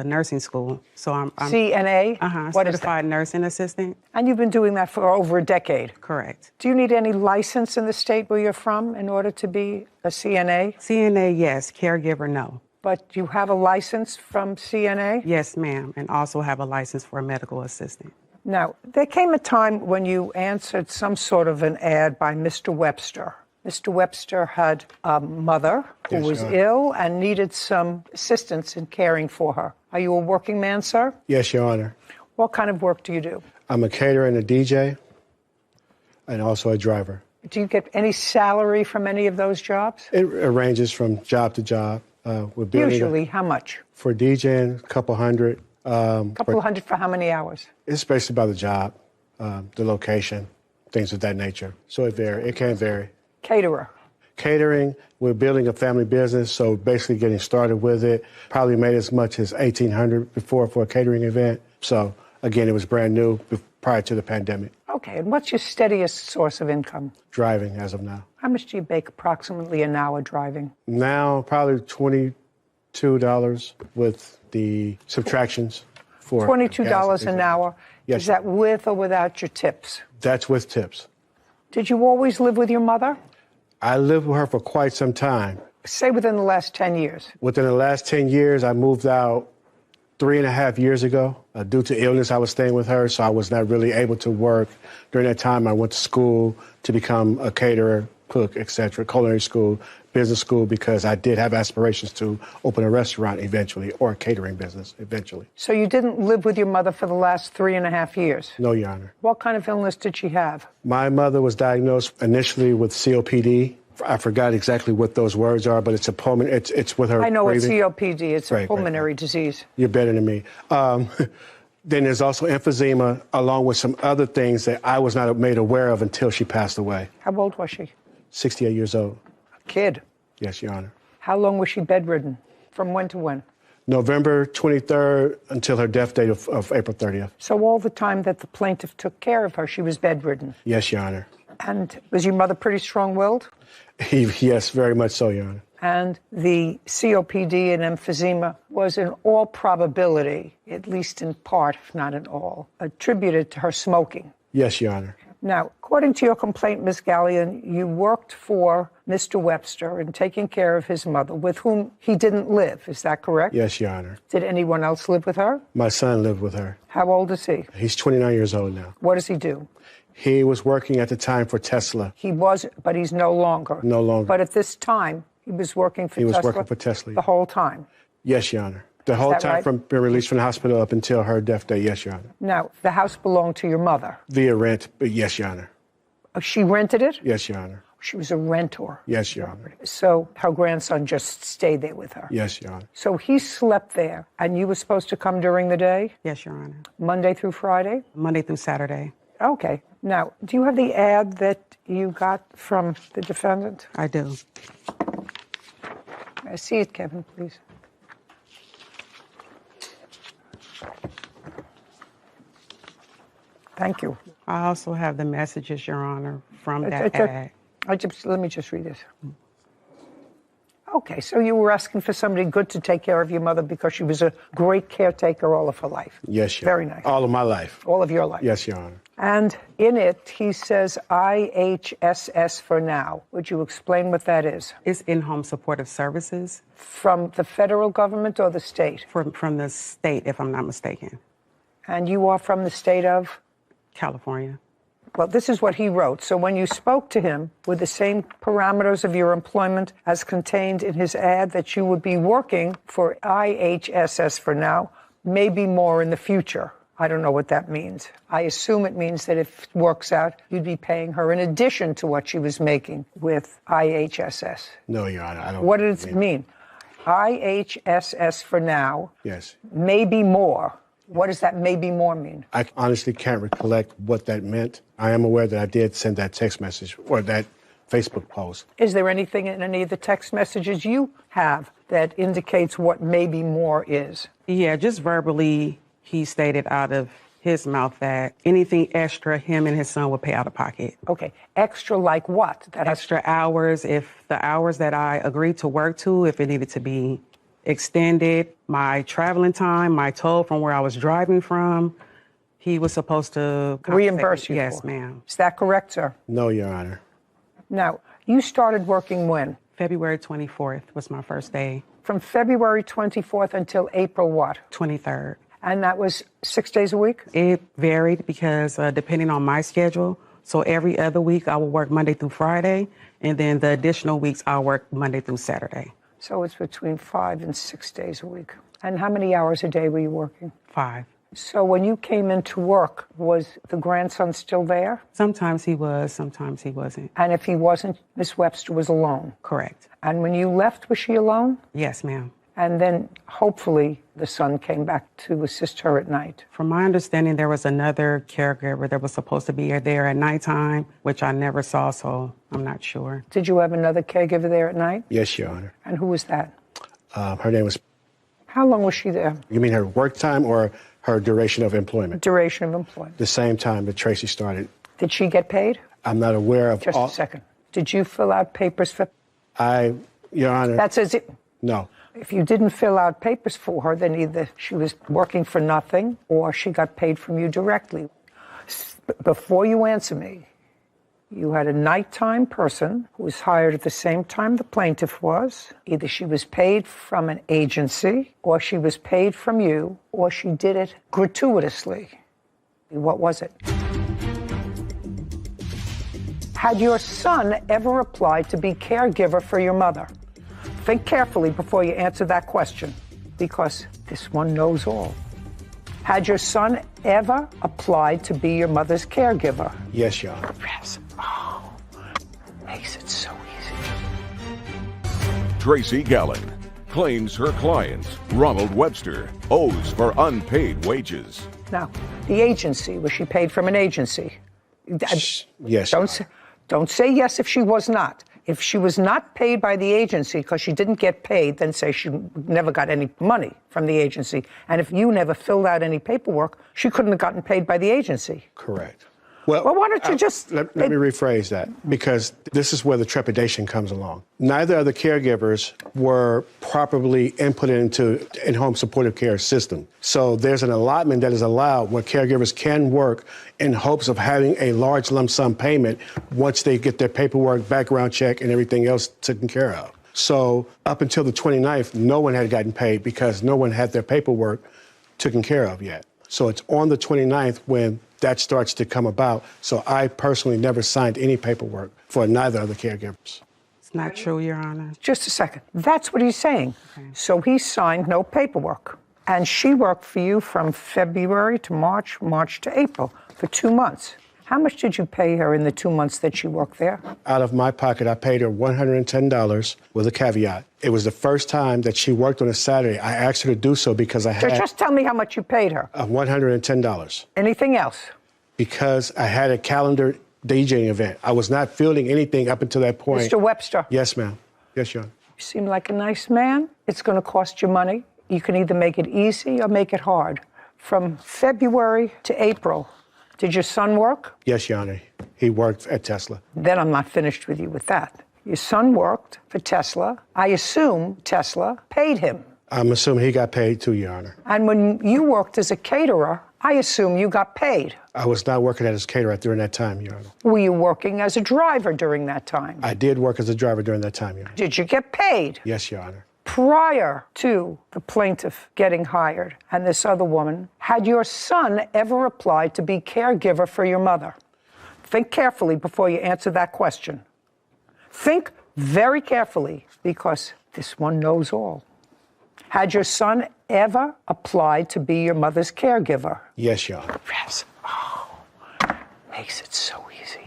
nursing school, so I'm CNA? What is certified nursing assistant. And you've been doing that for over a decade? Correct. Do you need any license in the state where you're from in order to be a CNA? CNA, yes. Caregiver, no. But you have a license from CNA? Yes, ma'am, and also have a license for a medical assistant. Now, there came a time when you answered some sort of an ad by Mr. Webster. Mr. Webster had a mother who was ill and needed some assistance in caring for her. Are you a working man, sir? Yes, Your Honor. What kind of work do you do? I'm a caterer and a DJ, and also a driver. Do you get any salary from any of those jobs? It ranges from job to job. Usually, how much? For DJing, a couple hundred. Couple hundred for how many hours? It's basically by the job, the location, things of that nature. So it can vary. Caterer. Catering, we're building a family business, so basically getting started with it. Probably made as much as $1,800 before for a catering event. So again, it was brand new prior to the pandemic. Okay, and what's your steadiest source of income? Driving as of now. How much do you make approximately an hour driving? Now, probably $22 with the subtractions. For $22 an hour? Yes. Is that with or without your tips? That's with tips. Did you always live with your mother? I lived with her for quite some time. Say within the last 10 years. Within the last 10 years, I moved out 3.5 years ago. Due to illness, I was staying with her, so I was not really able to work. During that time, I went to school to become a caterer, cook, etc., culinary school, business school, because I did have aspirations to open a restaurant eventually, or a catering business eventually. So you didn't live with your mother for the last 3.5 years? No, Your Honor. What kind of illness did she have? My mother was diagnosed initially with COPD. I forgot exactly what those words are, but it's a pulmonary. It's with her. I know breathing. it's COPD. It's a pulmonary disease. You're better than me. Then there's also emphysema, along with some other things that I was not made aware of until she passed away. How old was she? 68 years old. A kid? Yes, Your Honor. How long was she bedridden? From when to when? November 23rd until her death date of April 30th. So all the time that the plaintiff took care of her, she was bedridden? Yes, Your Honor. And was your mother pretty strong-willed? Yes, very much so, Your Honor. And the COPD and emphysema was in all probability, at least in part, if not in all, attributed to her smoking. Yes, Your Honor. Now, according to your complaint, Ms. Gallion, you worked for Mr. Webster in taking care of his mother, with whom he didn't live. Is that correct? Yes, Your Honor. Did anyone else live with her? My son lived with her. How old is he? He's 29 years old now. What does he do? He was working at the time for Tesla. He was, but he's no longer. No longer. But at this time, he was working for Tesla? He was working for Tesla. The whole time? Yes, Your Honor. The whole time right? from being released from the hospital up until her death day, yes, Your Honor. Now, the house belonged to your mother? Via rent, but yes, Your Honor. She rented it? Yes, Your Honor. She was a rentor? Yes, Your Honor. So her grandson just stayed there with her? Yes, Your Honor. So he slept there, and you were supposed to come during the day? Yes, Your Honor. Monday through Friday? Monday through Saturday. Okay. Now, do you have the ad that you got from the defendant? I do. I see it, Kevin, please. Thank you. I also have the messages, Your Honor, from that ad. Let me just read this. Okay, so you were asking for somebody good to take care of your mother because she was a great caretaker all of her life. Yes, Your Honor. Very nice. All of my life. All of your life. Yes, Your Honor. And in it, he says IHSS for now. Would you explain what that is? It's in-home supportive services. From the federal government or the state? From the state, if I'm not mistaken. And you are from the state of? California. Well, this is what he wrote. So when you spoke to him with the same parameters of your employment as contained in his ad, that you would be working for IHSS for now, maybe more in the future. I don't know what that means. I assume it means that if it works out, you'd be paying her in addition to what she was making with IHSS. No, Your Honor, I don't. What does it mean? IHSS for now. Yes. Maybe more. What does that maybe more mean? I honestly can't recollect what that meant. I am aware that I did send that text message or that Facebook post. Is there anything in any of the text messages you have that indicates what maybe more is? Yeah, just verbally, he stated out of his mouth that anything extra, him and his son would pay out of pocket. Okay, extra like what? Extra hours, if the hours that I agreed to work to, if it needed to be extended, my traveling time, my toll from where I was driving from, he was supposed to reimburse you. Yes, for. ma'am. Is that correct, sir? No, Your Honor. Now, you started working when? February 24th was my first day. From February 24th until April what? 23rd. And that was 6 days a week? It varied because depending on my schedule, so every other week I will work Monday through Friday, and then the additional weeks I'll work Monday through Saturday. So it's between 5 and 6 days a week. And how many hours a day were you working? 5. So when you came into work, was the grandson still there? Sometimes he was, sometimes he wasn't. And if he wasn't, Miss Webster was alone? Correct. And when you left, was she alone? Yes, ma'am. And then hopefully the son came back to assist her at night. From my understanding, there was another caregiver that was supposed to be there at nighttime, which I never saw, so I'm not sure. Did you have another caregiver there at night? Yes, Your Honor. And who was that? Her name was... How long was she there? You mean her work time or her duration of employment? Duration of employment. The same time that Tracy started. Did she get paid? I'm not aware of Just a second. Did you fill out papers for... Your Honor... That says it... No. If you didn't fill out papers for her, then either she was working for nothing or she got paid from you directly. Before you answer me, you had a nighttime person who was hired at the same time the plaintiff was. Either she was paid from an agency, or she was paid from you, or she did it gratuitously. What was it? Had your son ever applied to be caregiver for your mother? Think carefully before you answer that question, because this one knows all. Had your son ever applied to be your mother's caregiver? Yes, Your Honor. Yes. Oh, makes it so easy. Tracy Gallen claims her client, Ronald Webster, owes for unpaid wages. Now, the agency, was she paid from an agency? Yes. Don't say yes if she was not. If she was not paid by the agency because she didn't get paid, then say she never got any money from the agency. And if you never filled out any paperwork, she couldn't have gotten paid by the agency. Correct. Well, why don't you just... Let me rephrase that, because this is where the trepidation comes along. Neither of the caregivers were properly inputted into in-home supportive care system. So there's an allotment that is allowed where caregivers can work in hopes of having a large lump sum payment once they get their paperwork, background check, and everything else taken care of. So up until the 29th, no one had gotten paid because no one had their paperwork taken care of yet. So it's on the 29th when that starts to come about. So I personally never signed any paperwork for neither of the caregivers. It's not true, Your Honor. Just a second. That's what he's saying. Okay. So he signed no paperwork. And she worked for you from February to March, March to April, for 2 months. How much did you pay her in the 2 months that she worked there? Out of my pocket, I paid her $110 with a caveat. It was the first time that she worked on a Saturday. I asked her to do so because I had... Just tell me how much you paid her. $110. Anything else? Because I had a calendar DJing event. I was not fielding anything up until that point. Mr. Webster. Yes, ma'am. Yes, Your Honor. You seem like a nice man. It's going to cost you money. You can either make it easy or make it hard. From February to April, did your son work? Yes, Your Honor. He worked at Tesla. Then I'm not finished with you with that. Your son worked for Tesla. I assume Tesla paid him. I'm assuming he got paid too, Your Honor. And when you worked as a caterer, I assume you got paid. I was not working as a caterer during that time, Your Honor. Were you working as a driver during that time? I did work as a driver during that time, Your Honor. Did you get paid? Yes, Your Honor. Prior to the plaintiff getting hired and this other woman, had your son ever applied to be caregiver for your mother? Think carefully before you answer that question. Think very carefully, because this one knows all. Had your son ever applied to be your mother's caregiver? Yes, Your Honor. Yes. Oh, makes it so easy.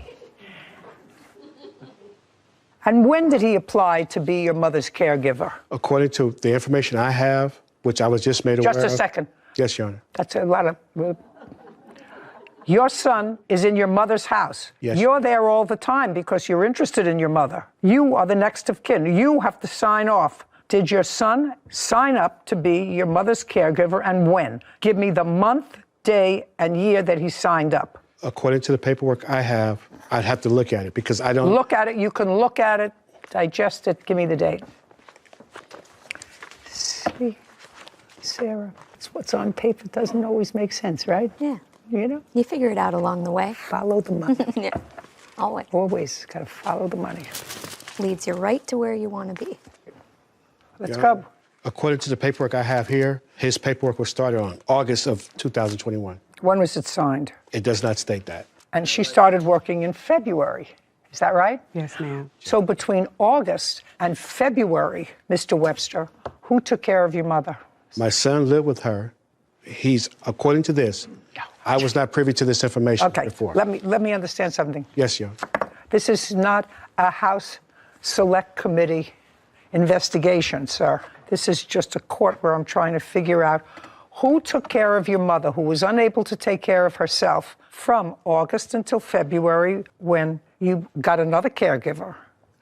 And when did he apply to be your mother's caregiver? According to the information I have, which I was just made aware of. Just a second. Yes, Your Honor. That's a lot of... Your son is in your mother's house. Yes. You're there all the time because you're interested in your mother. You are the next of kin. You have to sign off. Did your son sign up to be your mother's caregiver, and when? Give me the month, day, and year that he signed up. According to the paperwork I have, I'd have to look at it because I don't... Look at it. You can look at it, digest it. Give me the date. See, Sarah, it's what's on paper doesn't always make sense, right? Yeah. You know? You figure it out along the way. Follow the money. Yeah, always. Always got to follow the money. Leads you right to where you want to be. Let's Your go. Honor, according to the paperwork I have here, his paperwork was started on August of 2021. When was it signed? It does not state that. And she started working in February. Is that right? Yes, ma'am. So between August and February, Mr. Webster, who took care of your mother? My son lived with her. He's, according to this, I was not privy to this information before. Let me understand something. Yes, Your Honor. This is not a House Select Committee investigation, sir. This is just a court where I'm trying to figure out who took care of your mother, who was unable to take care of herself from August until February when you got another caregiver,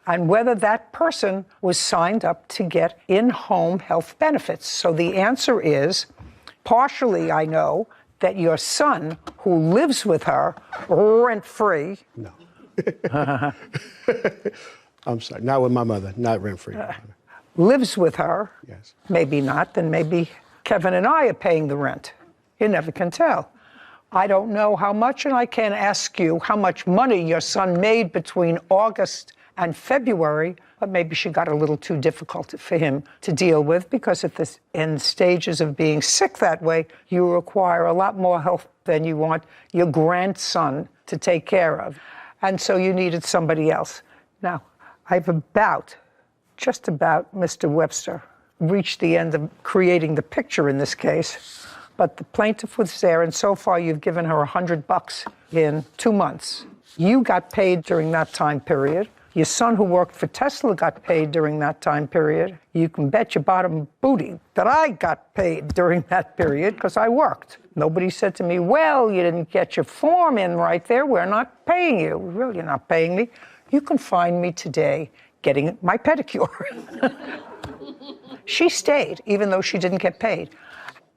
and whether that person was signed up to get in-home health benefits. So the answer is, partially I know that your son, who lives with her rent-free... No. I'm sorry, not with my mother, not rent-free. Lives with her. Yes. Maybe not, then maybe Kevin and I are paying the rent. You never can tell. I don't know how much, and I can't ask you how much money your son made between August and February, but maybe she got a little too difficult for him to deal with because at the end stages of being sick that way, you require a lot more help than you want your grandson to take care of. And so you needed somebody else. Now, I've just about, Mr. Webster, reached the end of creating the picture in this case, but the plaintiff was there, and so far you've given her $100 in 2 months. You got paid during that time period. Your son, who worked for Tesla, got paid during that time period. You can bet your bottom booty that I got paid during that period because I worked. Nobody said to me, well, you didn't get your form in right there. We're not paying you. Really, you're not paying me. You can find me today getting my pedicure. She stayed, even though she didn't get paid.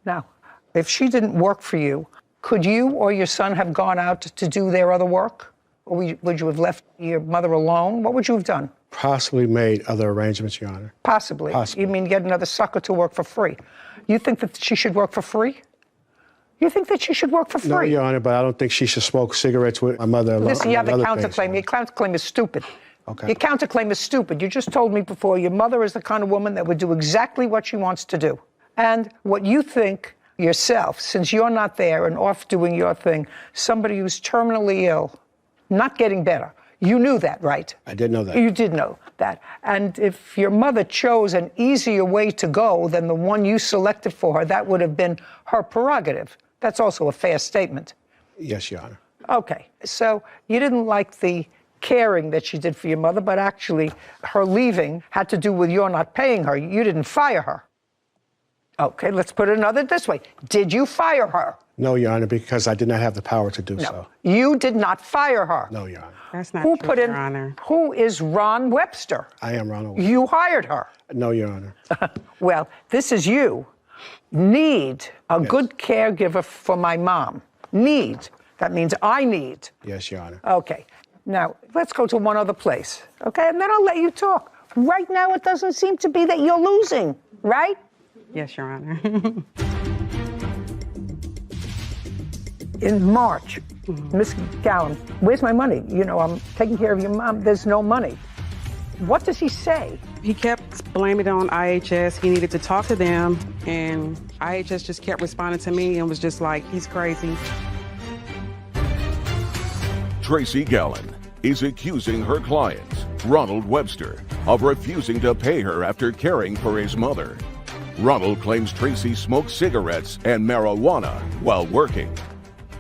Now, if she didn't work for you, could you or your son have gone out to do their other work? Or would you have left your mother alone? What would you have done? Possibly made other arrangements, Your Honor. Possibly. You mean get another sucker to work for free? You think that she should work for free? You think that she should work for free? No, Your Honor, but I don't think she should smoke cigarettes with my mother alone. Listen, you have a counterclaim. Your counterclaim is stupid. Okay. Your counterclaim is stupid. You just told me before your mother is the kind of woman that would do exactly what she wants to do. And what you think yourself, since you're not there and off doing your thing, somebody who's terminally ill, not getting better. You knew that, right? I did know that. You did know that. And if your mother chose an easier way to go than the one you selected for her, that would have been her prerogative. That's also a fair statement. Yes, Your Honor. Okay, so you didn't like the caring that she did for your mother, but actually her leaving had to do with your not paying her. You didn't fire her. Okay, let's put it this way. Did you fire her? No, Your Honor, because I did not have the power to do so. You did not fire her. No, Your Honor. That's not Who true, put in? Your Honor. Who is Ron Webster? I am Ronald Webster. You hired her. No, Your Honor. Well, this is you. Need a good caregiver for my mom. Need. That means I need. Yes, Your Honor. Okay. Now, let's go to one other place. Okay? And then I'll let you talk. Right now, it doesn't seem to be that you're losing, right? Yes, Your Honor. In March, Miss Gallen, where's my money? You know, I'm taking care of your mom. There's no money. What does he say? He kept blaming it on IHS. He needed to talk to them, and IHS just kept responding to me and was just like, he's crazy. Tracy Gallen is accusing her client, Ronald Webster, of refusing to pay her after caring for his mother. Ronald claims Tracy smoked cigarettes and marijuana while working.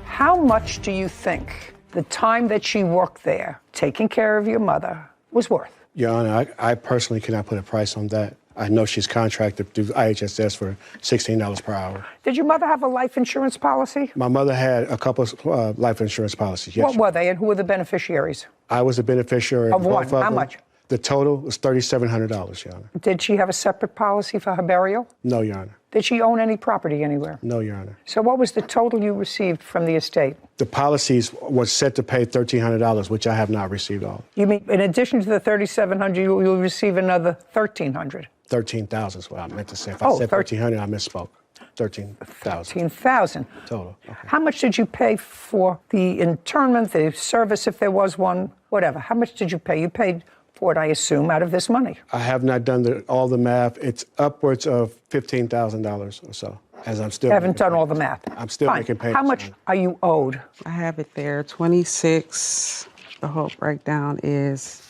How much do you think the time that she worked there, taking care of your mother, was worth? Your Honor, I personally cannot put a price on that. I know she's contracted through IHSS for $16 per hour. Did your mother have a life insurance policy? My mother had a couple of life insurance policies, yes. What were they, and who were the beneficiaries? I was the beneficiary Of both one. of How them. much? The total was $3,700, Your Honor. Did she have a separate policy for her burial? No, Your Honor. Did she own any property anywhere? No, Your Honor. So what was the total you received from the estate? The policies was set to pay $1,300, which I have not received all. You mean in addition to the $3,700, you'll receive another $1,300? $13,000 is what I meant to say. If I said $1,300, I misspoke. $13,000. $13,000. Total. Okay. How much did you pay for the internment, the service, if there was one, whatever? How much did you pay? You paid for it, I assume, out of this money. I have not done all the math. It's upwards of $15,000 or so, as I'm still. Haven't done all the math. I'm still Fine. making payments. How much are you owed? I have it there, 26. The whole breakdown is.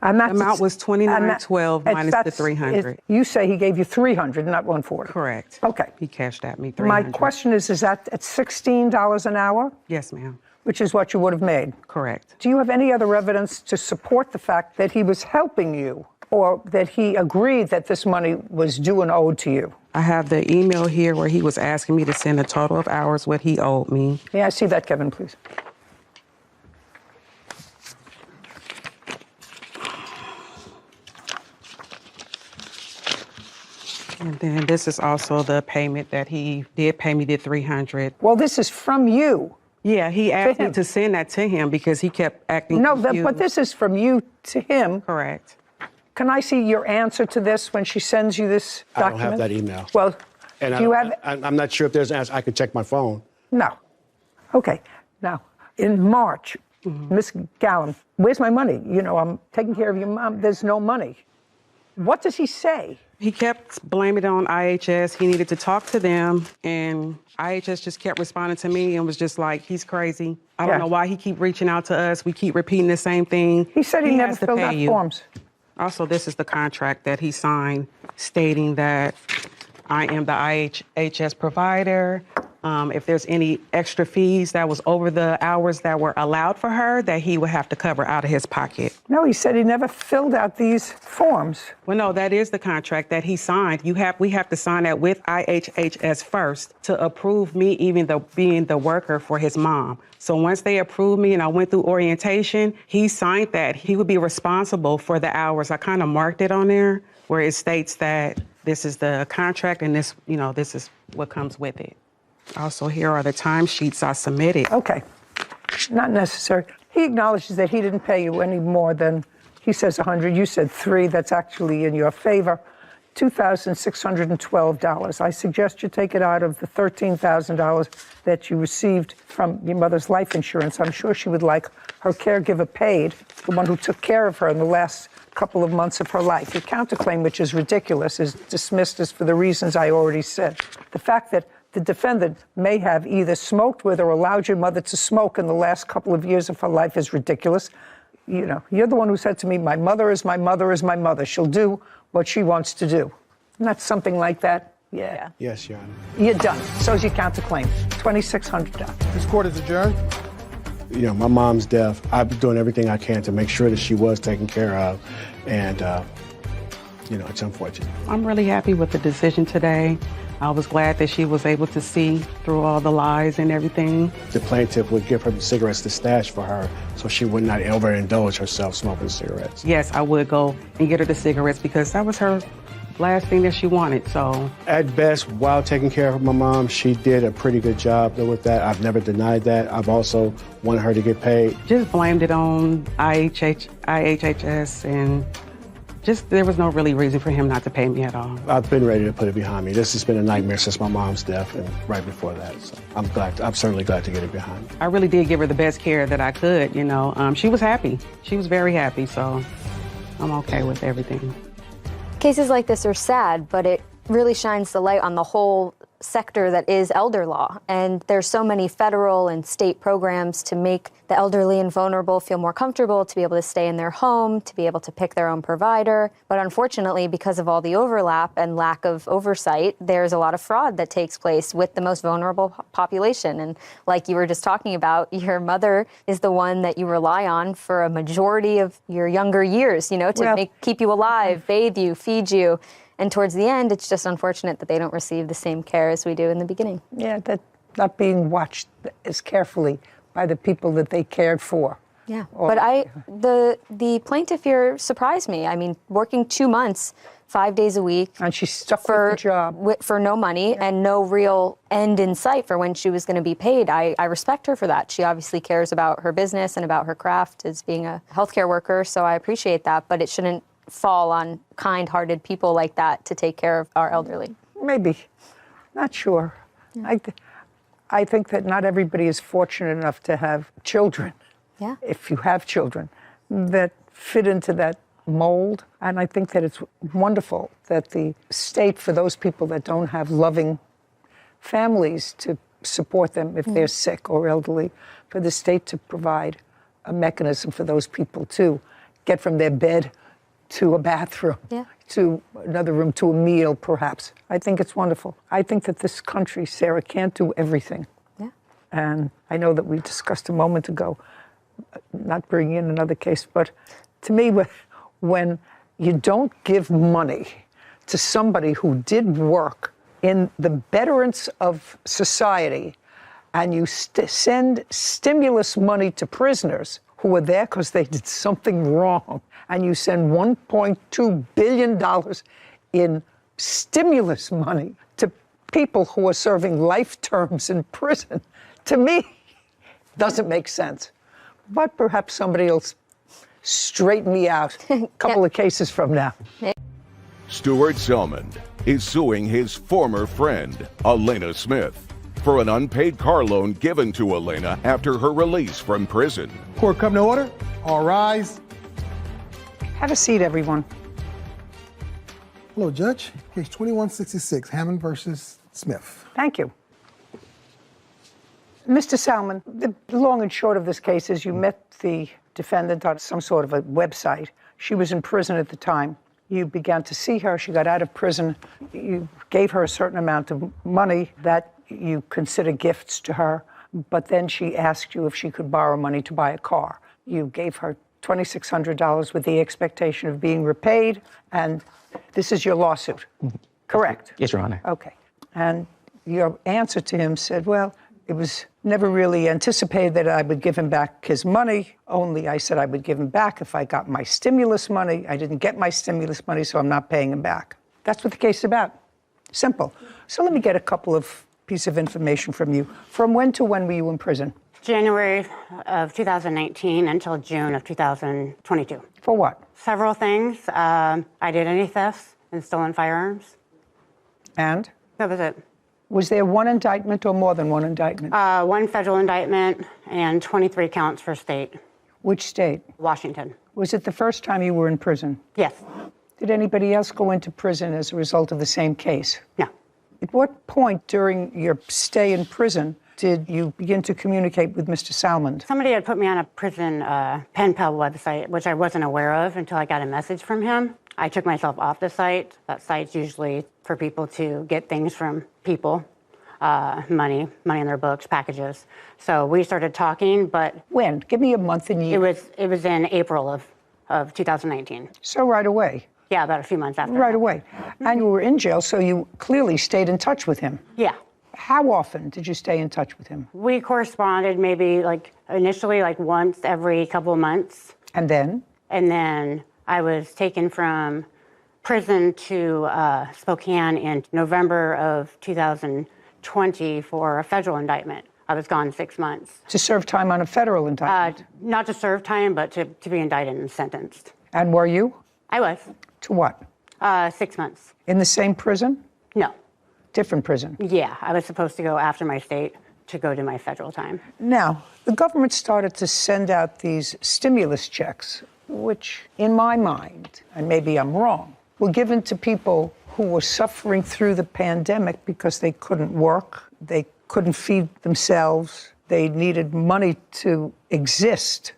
The amount was $29.12 minus the $300. You say he gave you $300, not $140. Correct. Okay. He cashed at me $300. My question is that at $16 an hour? Yes, ma'am. Which is what you would have made? Correct. Do you have any other evidence to support the fact that he was helping you or that he agreed that this money was due and owed to you? I have the email here where he was asking me to send a total of hours what he owed me. May I see that, Kevin, please? And then this is also the payment that he did pay me, the $300. Well, this is from you. Yeah, he asked me to send that to him because he kept acting confused. But this is from you to him. Correct. Can I see your answer to this when she sends you this document? I don't have that email. Well, and do you have? I'm not sure if there's an answer. I could check my phone. No. Okay. Now, in March, Miss Gallen, where's my money? You know, I'm taking care of your mom. There's no money. What does he say? He kept blaming it on IHS. He needed to talk to them, and IHS just kept responding to me and was just like, he's crazy. I don't know why he keep reaching out to us. We keep repeating the same thing. He said he never filled out forms. Also, this is the contract that he signed stating that I am the IHS provider. If there's any extra fees that was over the hours that were allowed for her, that he would have to cover out of his pocket. No, he said he never filled out these forms. Well, no, that is the contract that he signed. We have to sign that with IHS first to approve me even being the worker for his mom. So once they approved me and I went through orientation, he signed that. He would be responsible for the hours. I kind of marked it on there where it states that this is the contract and this, this is what comes with it. Also, here are the timesheets I submitted. Okay, not necessary. He acknowledges that he didn't pay you any more than, he says 100, you said 3, that's actually in your favor, $2,612. I suggest you take it out of the $13,000 that you received from your mother's life insurance. I'm sure she would like her caregiver paid, the one who took care of her in the last couple of months of her life. Your counterclaim, which is ridiculous, is dismissed as for the reasons I already said. The fact that the defendant may have either smoked with or allowed your mother to smoke in the last couple of years of her life is ridiculous. You're the one who said to me, my mother is my mother is my mother. She'll do what she wants to do. Not something like that. Yeah. Yes, Your Honor. You're done. So's your counterclaim. $2,600. This court is adjourned. My mom's death. I've been doing everything I can to make sure that she was taken care of. And, it's unfortunate. I'm really happy with the decision today. I was glad that she was able to see through all the lies and everything. The plaintiff would give her cigarettes to stash for her so she would not overindulge herself smoking cigarettes. Yes, I would go and get her the cigarettes because that was her last thing that she wanted, so. At best, while taking care of my mom, she did a pretty good job with that. I've never denied that. I've also wanted her to get paid. Just blamed it on IHHS and there was no really reason for him not to pay me at all. I've been ready to put it behind me. This has been a nightmare since my mom's death and right before that. So I'm certainly glad to get it behind me. I really did give her the best care that I could, She was happy. She was very happy, so I'm okay with everything. Cases like this are sad, but it really shines the light on the whole sector that is elder law. And there's so many federal and state programs to make the elderly and vulnerable feel more comfortable, to be able to stay in their home, to be able to pick their own provider. But unfortunately, because of all the overlap and lack of oversight, there's a lot of fraud that takes place with the most vulnerable population. And like you were just talking about, your mother is the one that you rely on for a majority of your younger years, to keep you alive, bathe you, feed you. And towards the end, it's just unfortunate that they don't receive the same care as we do in the beginning. Yeah, that not being watched as carefully by the people that they cared for. Yeah, but the plaintiff here surprised me. I mean, working 2 months, 5 days a week. And she stuck with the job. For no money and no real end in sight for when she was going to be paid. I respect her for that. She obviously cares about her business and about her craft as being a healthcare worker, so I appreciate that, but it shouldn't fall on kind-hearted people like that to take care of our elderly. Maybe. Not sure. Yeah. I think that not everybody is fortunate enough to have children. Yeah. If you have children that fit into that mold. And I think that it's wonderful that the state, for those people that don't have loving families to support them if they're sick or elderly, for the state to provide a mechanism for those people to get from their bed to a bathroom, to another room, to a meal, perhaps. I think it's wonderful. I think that this country, Sarah, can't do everything. Yeah. And I know that we discussed a moment ago, not bringing in another case, but to me, when you don't give money to somebody who did work in the betterance of society, and you send stimulus money to prisoners who were there because they did something wrong, and you send $1.2 billion in stimulus money to people who are serving life terms in prison, to me, doesn't make sense. But perhaps somebody will straighten me out a couple of cases from now. Stuart Selmond is suing his former friend, Elena Smith, for an unpaid car loan given to Elena after her release from prison. Court come to order. All rise. Have a seat, everyone. Hello, Judge. Case 2166, Hammond versus Smith. Thank you. Mr. Salmon, the long and short of this case is you met the defendant on some sort of a website. She was in prison at the time. You began to see her. She got out of prison. You gave her a certain amount of money that you consider gifts to her, but then she asked you if she could borrow money to buy a car. You gave her $2,600 with the expectation of being repaid, and this is your lawsuit, correct? Yes, Your Honor. Okay. And your answer to him said, well, it was never really anticipated that I would give him back his money, only I said I would give him back if I got my stimulus money. I didn't get my stimulus money, so I'm not paying him back. That's what the case is about. Simple. So let me get a couple of pieces of information from you. From when to when were you in prison? January of 2019 until June of 2022. For what? Several things. I did any thefts and stolen firearms. And? That was it. Was there one indictment or more than one indictment? One federal indictment and 23 counts for state. Which state? Washington. Was it the first time you were in prison? Yes. Did anybody else go into prison as a result of the same case? No. At what point during your stay in prison did you begin to communicate with Mr. Salmond? Somebody had put me on a prison pen pal website, which I wasn't aware of until I got a message from him. I took myself off the site. That site's usually for people to get things from people, money in their books, packages. So we started talking, but... When? Give me a month and year. It was in April of 2019. So right away? Yeah, about a few months after. Right away. And you were in jail, so you clearly stayed in touch with him. Yeah. How often did you stay in touch with him? We corresponded maybe initially once every couple of months. And then? And then I was taken from prison to Spokane in November of 2020 for a federal indictment. I was gone 6 months. To serve time on a federal indictment? Not to serve time, but to be indicted and sentenced. And were you? I was. To what? 6 months. In the same prison? No. Different prison? Yeah, I was supposed to go after my state to go to my federal time. Now, the government started to send out these stimulus checks, which, in my mind, and maybe I'm wrong, were given to people who were suffering through the pandemic because they couldn't work, they couldn't feed themselves, they needed money to exist.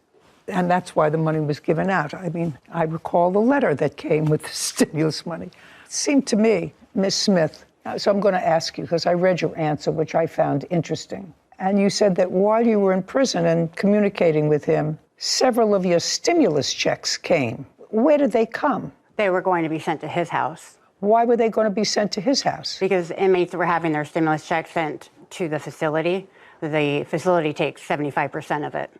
And that's why the money was given out. I mean, I recall the letter that came with the stimulus money. It seemed to me, Ms. Smith, so I'm going to ask you, because I read your answer, which I found interesting. And you said that while you were in prison and communicating with him, several of your stimulus checks came. Where did they come? They were going to be sent to his house. Why were they going to be sent to his house? Because inmates were having their stimulus checks sent to the facility. The facility takes 75% of it.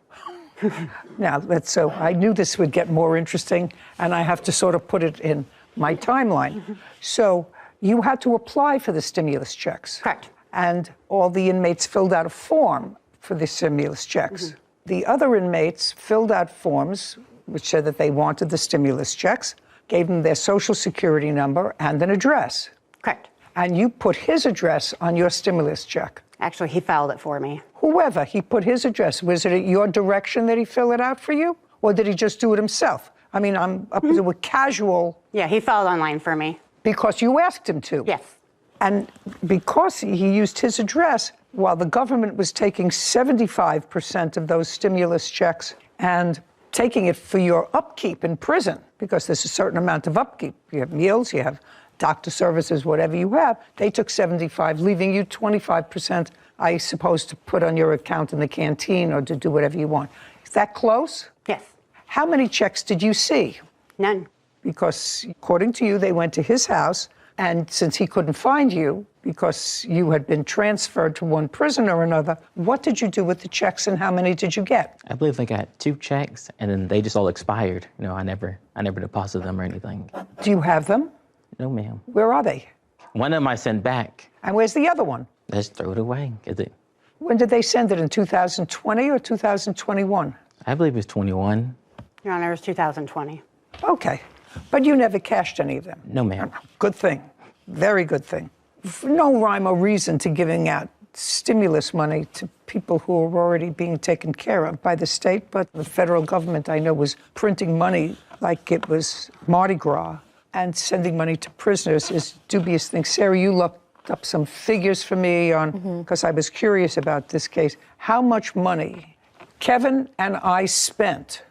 Now, so I knew this would get more interesting, and I have to sort of put it in my timeline. So you had to apply for the stimulus checks. Correct. And all the inmates filled out a form for the stimulus checks. The other inmates filled out forms which said that they wanted the stimulus checks, gave them their social security number and an address. Correct. And you put his address on your stimulus check. Actually, he filed it for me. Whoever, he put his address. Was it at your direction that he filled it out for you? Or did he just do it himself? I mean, I'm up with casual. Yeah, he filed online for me. Because you asked him to? Yes. And because he used his address, while the government was taking 75% of those stimulus checks and taking it for your upkeep in prison, because there's a certain amount of upkeep. You have meals, you have doctor services, whatever you have. They took 75, leaving you 25%, I suppose, to put on your account in the canteen or to do whatever you want. Is that close? Yes. How many checks did you see? None. Because according to you, they went to his house, and since he couldn't find you, because you had been transferred to one prison or another, what did you do with the checks and how many did you get? I believe I got 2 checks and then they just all expired. You know, I never deposited them or anything. Do you have them? No, ma'am. Where are they? One of them I sent back. And where's the other one? Let's throw it away. Is it? When did they send it, in 2020 or 2021? I believe it's 21. Your Honor, it was 2020. Okay. But you never cashed any of them? No, ma'am. Good thing. Very good thing. No rhyme or reason to giving out stimulus money to people who are already being taken care of by the state, but the federal government, I know, was printing money like it was Mardi Gras, and sending money to prisoners is dubious thing. Sarah, you looked up some figures for me on, because I was curious about this case. How much money Kevin and I spent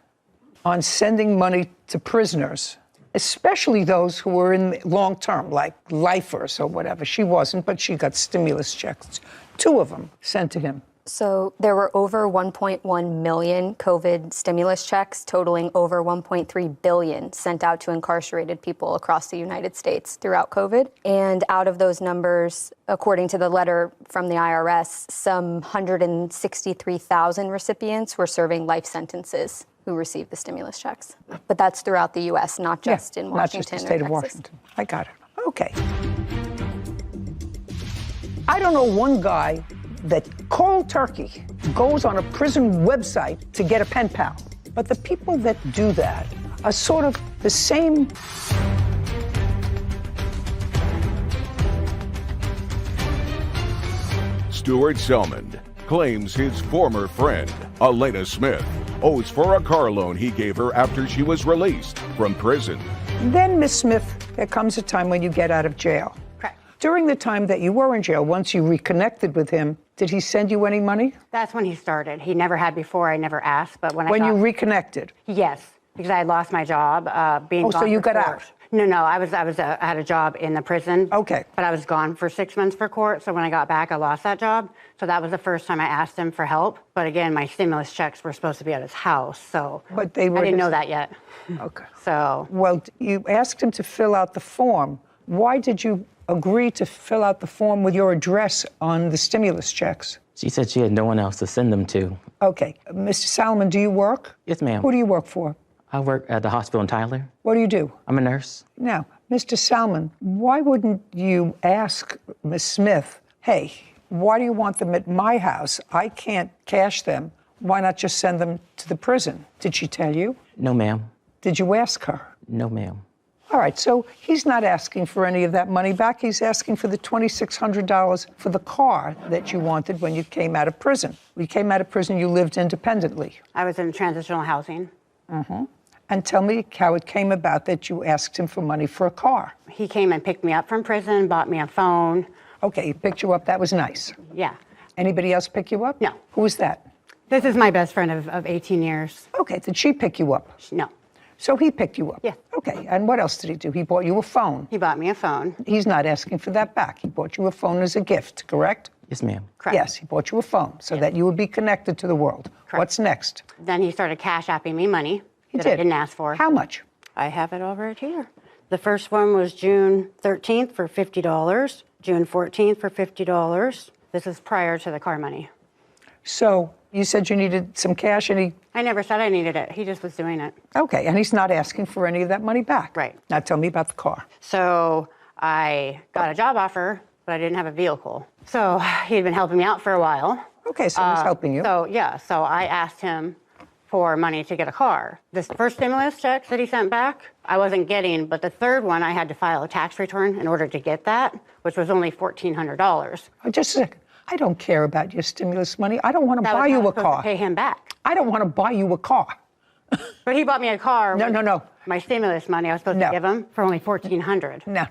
on sending money to prisoners, especially those who were in long-term, like lifers or whatever. She wasn't, but she got stimulus checks, 2 of them sent to him. So there were over 1.1 million COVID stimulus checks, totaling over 1.3 billion sent out to incarcerated people across the United States throughout COVID. And out of those numbers, according to the letter from the IRS, some 163,000 recipients were serving life sentences who received the stimulus checks. But that's throughout the U.S., not just in Washington. Not just the state of Washington. I got it. Okay. I don't know one guy that cold turkey goes on a prison website to get a pen pal. But the people that do that are sort of the same. Stuart Selmond claims his former friend, Elena Smith, owes for a car loan he gave her after she was released from prison. Then, Miss Smith, there comes a time when you get out of jail. Correct. During the time that you were in jail, once you reconnected with him, did he send you any money? That's when he started. He never had before. I never asked, but when you reconnected? Yes, because I had lost my job. Being so gone you for got court. out? No, I had a job in the prison. Okay. But I was gone for 6 months for court, so when I got back, I lost that job. So that was the first time I asked him for help. But again, my stimulus checks were supposed to be at his house, so but they were I didn't know that yet. Okay. So. Well, you asked him to fill out the form. Why did you agree to fill out the form with your address on the stimulus checks? She said she had no one else to send them to. Okay. Mr. Salomon, do you work? Yes, ma'am. Who do you work for? I work at the hospital in Tyler. What do you do? I'm a nurse. Now, Mr. Salmon, why wouldn't you ask Ms. Smith, hey, why do you want them at my house? I can't cash them. Why not just send them to the prison? Did she tell you? No, ma'am. Did you ask her? No, ma'am. All right, so he's not asking for any of that money back. He's asking for the $2,600 for the car that you wanted when you came out of prison. When you came out of prison, you lived independently. I was in transitional housing. Mm-hmm. And tell me how it came about that you asked him for money for a car. He came and picked me up from prison, bought me a phone. Okay, he picked you up. That was nice. Yeah. Anybody else pick you up? No. Who was that? This is my best friend of 18 years. Okay, did she pick you up? No. So he picked you up? Yeah. Okay, and what else did he do? He bought you a phone. He bought me a phone. He's not asking for that back. He bought you a phone as a gift, correct? Yes, ma'am. Correct. Yes, he bought you a phone so that you would be connected to the world. Correct. What's next? Then he started cash apping me money He that did. I didn't ask for. How much? I have it all right here. The first one was June 13th for $50, June 14th for $50. This is prior to the car money. So you said you needed some cash and I never said I needed it. He just was doing it. Okay, and he's not asking for any of that money back. Right. Now tell me about the car. So I got a job offer, but I didn't have a vehicle. So he'd been helping me out for a while. Okay, so he's helping you. So I asked him for money to get a car. This first stimulus check that he sent back, I wasn't getting, but the third one, I had to file a tax return in order to get that, which was only $1,400. Oh, just a second. I don't care about your stimulus money. I don't want to That buy was how I you a was supposed car. to pay him back. I don't want to buy you a car. But he bought me a car. No, with no, no. My stimulus money I was supposed No. to give him for only $1,400. No.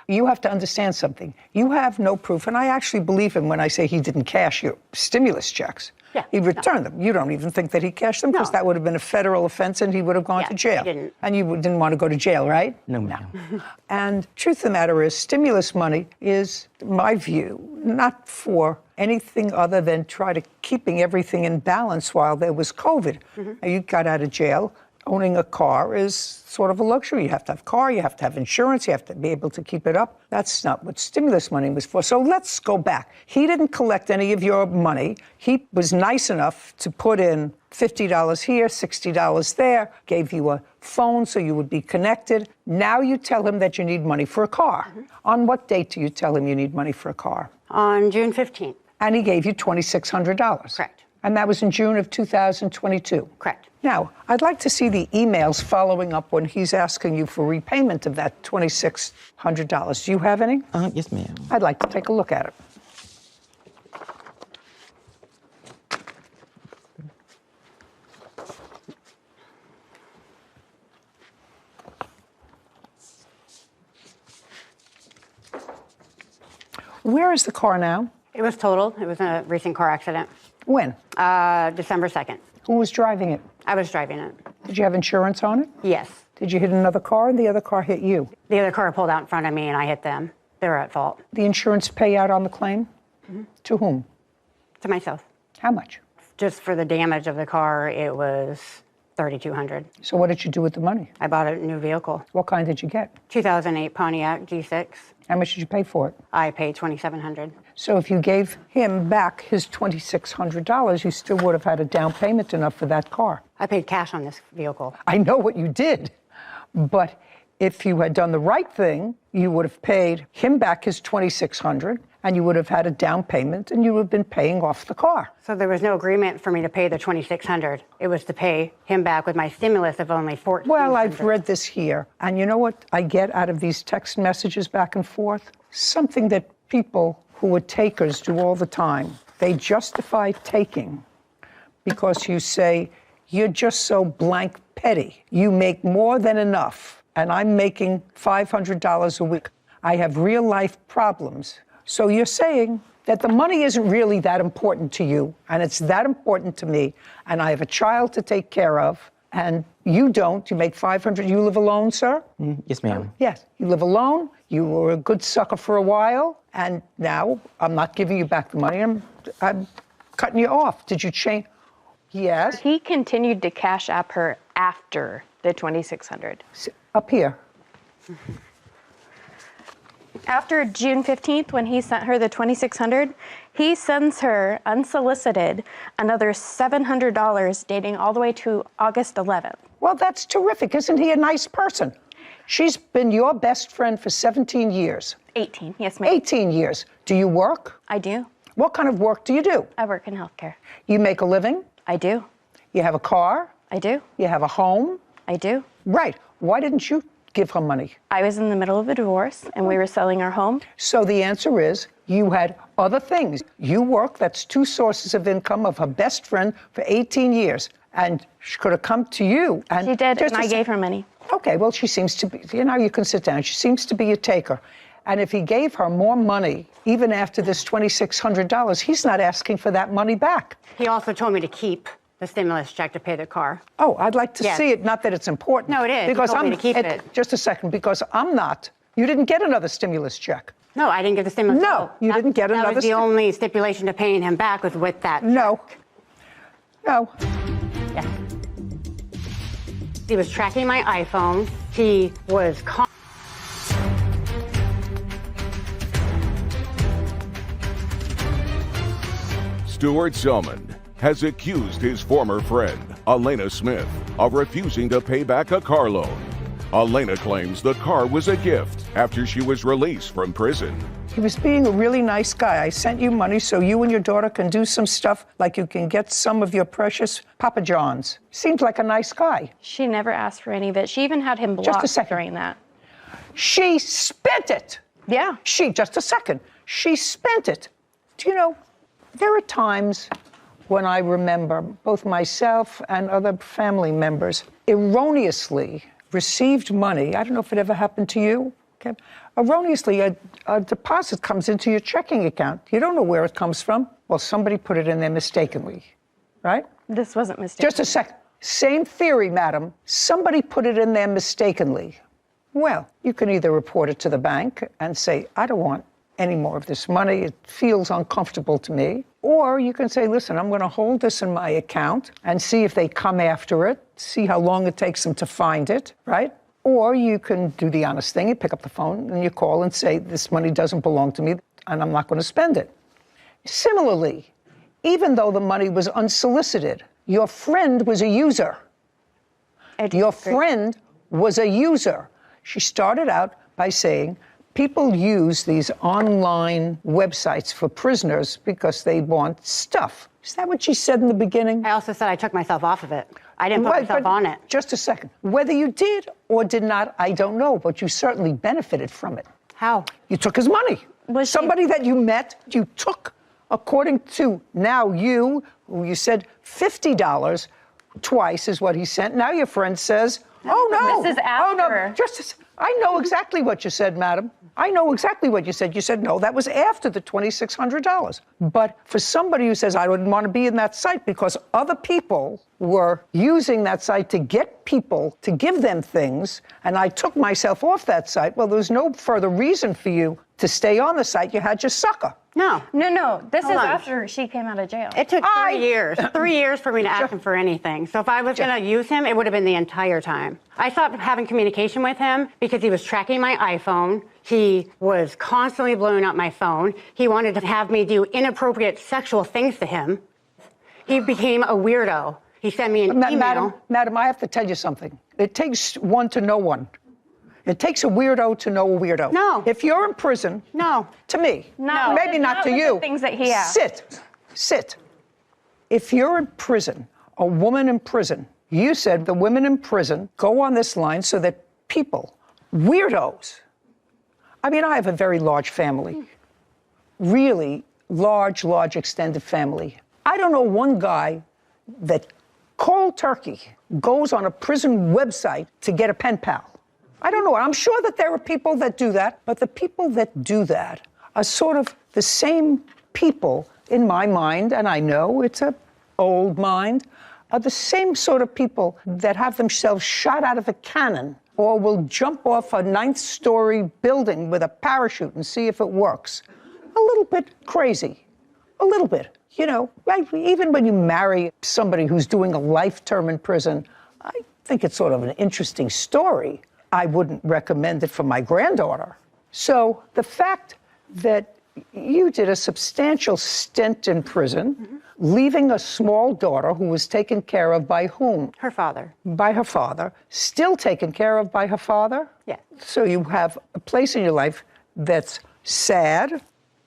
You have to understand something. You have no proof, and I actually believe him when I say he didn't cash your stimulus checks. Yeah, He returned them. You don't even think that he cashed them because No. that would have been a federal offense and he would have gone Yeah, to jail. he didn't. And you didn't want to go to jail, right? No, ma'am. And truth of the matter is, stimulus money is, in my view, not for anything other than try to keeping everything in balance while there was COVID. Now, you got out of jail. Owning a car is sort of a luxury. You have to have a car, you have to have insurance, you have to be able to keep it up. That's not what stimulus money was for. So let's go back. He didn't collect any of your money. He was nice enough to put in $50 here, $60 there, gave you a phone so you would be connected. Now you tell him that you need money for a car. On what date do you tell him you need money for a car? On June 15th. And he gave you $2,600. Correct. And that was in June of 2022. Correct. Now, I'd like to see the emails following up when he's asking you for repayment of that $2,600. Do you have any? Yes, ma'am. I'd like to take a look at it. Where is the car now? It was totaled. It was a recent car accident. When? December 2nd. Who was driving it? I was driving it. Did you have insurance on it? Yes. Did you hit another car and the other car hit you? The other car pulled out in front of me and I hit them. They were at fault. The insurance payout on the claim? To whom? To myself. How much? Just for the damage of the car, it was $3,200. So what did you do with the money? I bought a new vehicle. What kind did you get? 2008 Pontiac G6. How much did you pay for it? I paid $2,700. So if you gave him back his $2,600, you still would have had a down payment enough for that car. I paid cash on this vehicle. I know what you did, but if you had done the right thing, you would have paid him back his $2,600, and you would have had a down payment, and you would have been paying off the car. So there was no agreement for me to pay the $2,600. It was to pay him back with my stimulus of only $1,400. Well, I've read this here, and you know what I get out of these text messages back and forth? Something that people who are takers do all the time. They justify taking because you say, you're just so blank petty. You make more than enough, and I'm making $500 a week. I have real life problems. So you're saying that the money isn't really that important to you, and it's that important to me, and I have a child to take care of, and you don't. You make $500. You live alone, sir? Yes, ma'am. Yes. You live alone. You were a good sucker for a while, and now I'm not giving you back the money. I'm cutting you off. Did you change? Yes. He continued to cash app her after the $2,600. Up here. After June 15th, when he sent her the $2,600, he sends her, unsolicited, another $700 dating all the way to August 11th. Well, that's terrific. Isn't he a nice person? She's been your best friend for 17 years. 18, yes, ma'am. 18 years. Do you work? I do. What kind of work do you do? I work in healthcare. You make a living? I do. You have a car? I do. You have a home? I do. Right. Why didn't you give her money? I was in the middle of a divorce, and we were selling our home. So the answer is you had other things. You work, that's two sources of income of her best friend for 18 years. And she could have come to you. And She did, and I gave her money. Okay, well, she seems to be, you can sit down. She seems to be a taker. And if he gave her more money, even after this $2,600, he's not asking for that money back. He also told me to keep the stimulus check to pay the car. Oh, I'd like to Yes. see it. Not that it's important. No, it is. Because He told I'm me to keep it. Just a second, because I'm not. You didn't get another stimulus check. No, I didn't get the stimulus. No, you didn't get another. That was the only stipulation to paying him back was with that. No. No. Yes. He was tracking my iPhone. He was. Stuart Selman has accused his former friend, Elena Smith, of refusing to pay back a car loan. Elena claims the car was a gift after she was released from prison. He was being a really nice guy. I sent you money so you and your daughter can do some stuff, like you can get some of your precious Papa John's. Seems like a nice guy. She never asked for any of it. She even had him blocked Just a second. during that. She spent it. Yeah. Just a second. She spent it. Do you know, there are times when I remember both myself and other family members erroneously received money. I don't know if it ever happened to you. Okay. Erroneously, a deposit comes into your checking account. You don't know where it comes from. Well, somebody put it in there mistakenly, right? This wasn't mistaken. Just a second. Same theory, madam. Somebody put it in there mistakenly. Well, you can either report it to the bank and say, I don't want any more of this money. It feels uncomfortable to me. Or you can say, listen, I'm going to hold this in my account and see if they come after it, see how long it takes them to find it, right? Or you can do the honest thing. You pick up the phone and you call and say, this money doesn't belong to me and I'm not going to spend it. Similarly, even though the money was unsolicited, your friend was a user. Your friend was a user. She started out by saying, people use these online websites for prisoners because they want stuff. Is that what she said in the beginning? I also said I took myself off of it. I didn't put myself on it. Just a second. Whether you did or did not, I don't know, but you certainly benefited from it. How? You took his money. Somebody that you met, you took, according to now you, who you said $50 twice is what he sent. Now your friend says, oh no. This is after. Oh no. I know exactly what you said, madam. I know exactly what you said. You said, no, that was after the $2,600. But for somebody who says, I wouldn't want to be in that site because other people were using that site to get people to give them things, and I took myself off that site, well, there's no further reason for you to stay on the site. You had your sucker. No. No. This is Hold on. after she came out of jail. It took 3 years. 3 years for me to ask him for anything. So if I was going to use him, it would have been the entire time. I stopped having communication with him because he was tracking my iPhone. He was constantly blowing up my phone. He wanted to have me do inappropriate sexual things to him. He became a weirdo. He sent me an email. Madam, I have to tell you something. It takes one to know one. It takes a weirdo to know a weirdo. No. If you're in prison. No. To me. No. Maybe not to with you. The things that he asked. Sit. If you're in prison, a woman in prison, you said the women in prison go on this line so that people, weirdos. I mean, I have a very large family. Really large extended family. I don't know one guy that cold turkey goes on a prison website to get a pen pal. I don't know. I'm sure that there are people that do that, but the people that do that are sort of the same people in my mind, and I know it's an old mind, are the same sort of people that have themselves shot out of a cannon or will jump off a 9th-story building with a parachute and see if it works. A little bit crazy. A little bit. You know, right? Even when you marry somebody who's doing a life term in prison, I think it's sort of an interesting story. I wouldn't recommend it for my granddaughter. So the fact that you did a substantial stint in prison, leaving a small daughter who was taken care of by whom? Her father. By her father. Still taken care of by her father? Yeah. So you have a place in your life that's sad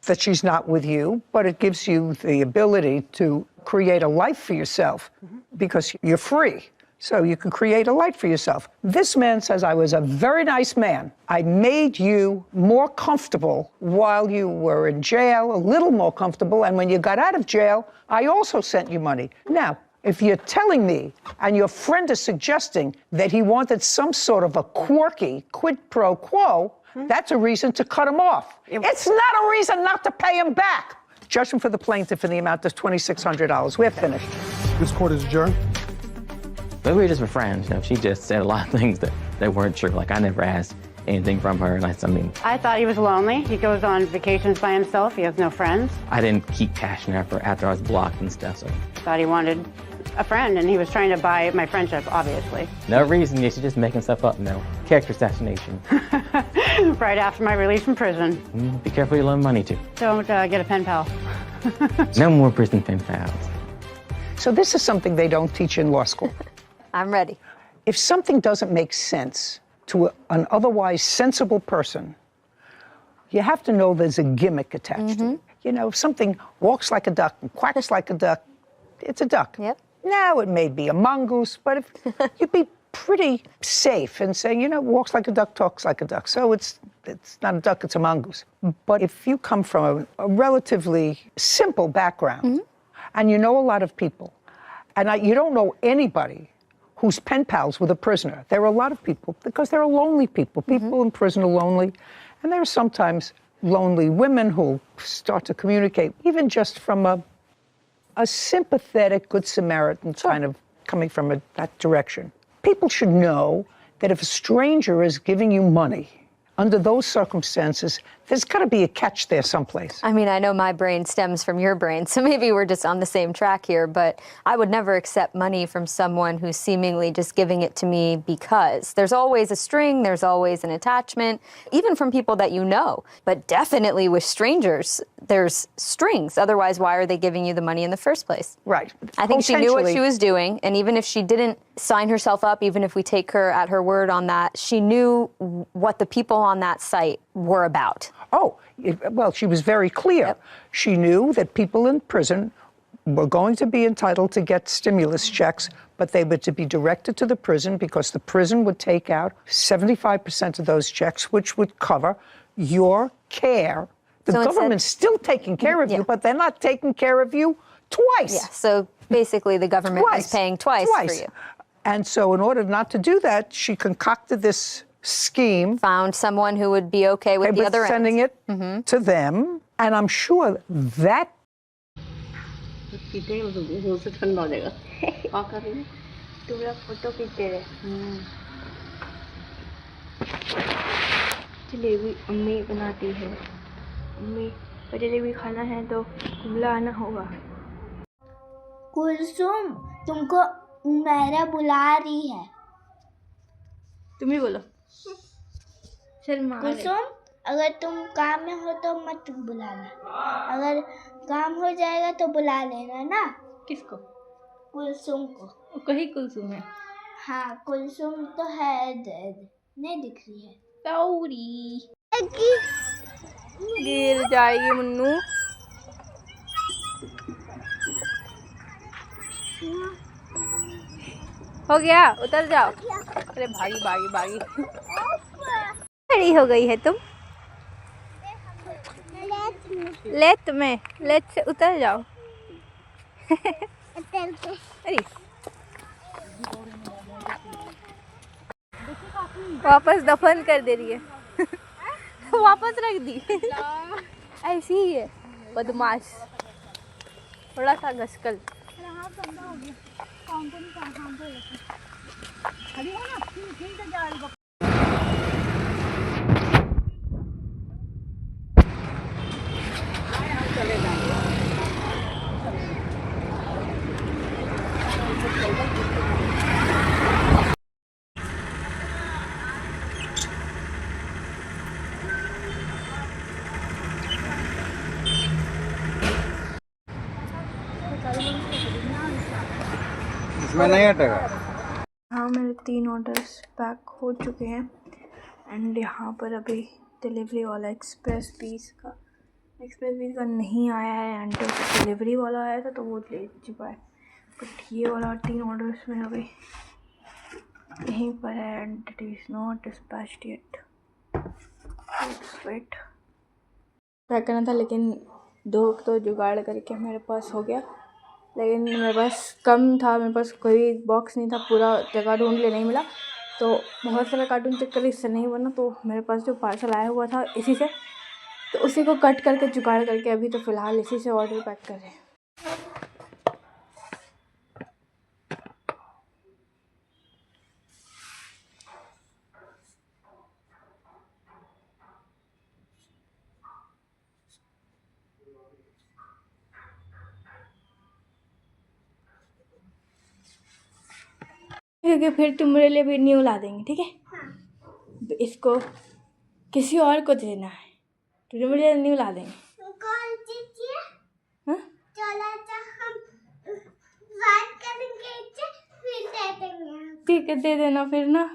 that she's not with you, but it gives you the ability to create a life for yourself because you're free. So you can create a life for yourself. This man says, I was a very nice man. I made you more comfortable while you were in jail, a little more comfortable. And when you got out of jail, I also sent you money. Now, If you're telling me, and your friend is suggesting that he wanted some sort of a quirky quid pro quo, that's a reason to cut him off. It's not a reason not to pay him back. Judgment for the plaintiff in the amount of $2,600. We're finished. This court is adjourned. But we were just friends. You know, she just said a lot of things that weren't true. Like, I never asked anything from her. And I mean, I thought he was lonely. He goes on vacations by himself. He has no friends. I didn't keep cashing after I was blocked and stuff. So I thought he wanted a friend, and he was trying to buy my friendship, obviously. no reason. She's just making stuff up. No character assassination. Right after my release from prison. Be careful you loan money to. Don't get a pen pal. No more prison pen pals. So this is something they don't teach in law school. I'm ready. If something doesn't make sense to an otherwise sensible person, you have to know there's a gimmick attached to it. You know, if something walks like a duck and quacks like a duck, it's a duck. Yep. Now it may be a mongoose, but if you'd be pretty safe in saying, you know, walks like a duck, talks like a duck. So it's not a duck, it's a mongoose. But if you come from a relatively simple background and you know a lot of people, and you don't know anybody who's pen pals with a prisoner. There are a lot of people, because there are lonely people. People in prison are lonely, and there are sometimes lonely women who start to communicate, even just from a sympathetic Good Samaritan kind of coming from that direction. People should know that if a stranger is giving you money, under those circumstances, there's got to be a catch there someplace. I mean, I know my brain stems from your brain, so maybe we're just on the same track here, but I would never accept money from someone who's seemingly just giving it to me because. There's always a string, there's always an attachment, even from people that you know. But definitely with strangers, there's strings. Otherwise, why are they giving you the money in the first place? Right. I think she knew what she was doing, and even if she didn't sign herself up, even if we take her at her word on that, she knew what the people on that site were about. Oh, well, she was very clear. She knew that people in prison were going to be entitled to get stimulus checks, but they were to be directed to the prison because the prison would take out 75% of those checks, which would cover your care. The government's still taking care of you, but they're not taking care of you twice. Yeah, so basically the government was paying twice for you. And so in order not to do that, she concocted this scheme. Found someone who would be okay with the other end. Sending it to them. And I'm sure that jalebi अम्मी बनाती है अम्मी को जलेबी खाना है तो बुलाना होगा कुलसुम तुमको मेरा बुला रही है तुम ही बोलो कुलसुम अगर तुम काम में हो तो मत बुलाना अगर काम हो जाएगा तो बुला लेना ना किसको कुलसुम को कहीं कुलसुम है हाँ कुलसुम तो है नहीं दिख रही है सॉरी गिर जाएगी मुन्नू हो गया उतर जाओ अरे भागी भागी भागी खड़ी हो गई है तुम लेट में लेट से उतर जाओ अरे वापस दफन कर दे रही है वापस रख दी ऐसी ही है बदमाश थोड़ा सा घसकल इसमें नहीं हटेगा। हाँ मेरे 3 ऑर्डर्स पैक हो चुके हैं एंड यहाँ पर अभी डिलीवरी वाला एक्सप्रेस पीस का नहीं आया है एंड डिलीवरी वाला आया था तो वो ले चुका है बट ये वाला 3 ऑर्डर्स में अभी यहीं पर है and it is not dispatched yet let's wait pack करना था लेकिन 2 तो जुगाड़ करके मेरे पास हो गया लेकिन मेरे पास कम था, मेरे पास कोई बॉक्स नहीं था, पूरा जगह ढूंढ ले नहीं मिला, तो बहुत सारा कार्टून चेक कर इससे नहीं बना, तो मेरे पास जो पार्सल आया हुआ था इसी से, तो उसी को कट करके जुगाड़ करके अभी तो फ़िलहाल इसी से ऑर्डर पैक कर रहे हैं। क्योंकि फिर तुम मेरे लिए भी न्यू ला देंगे, ठीक है? तो इसको किसी और को देना है, तो मेरे लिए न्यू ला देंगे। कौन सी चीज़? हाँ? चला तो हम बात करेंगे, फिर दे देंगे। ठीक है, दे देना फिर ना।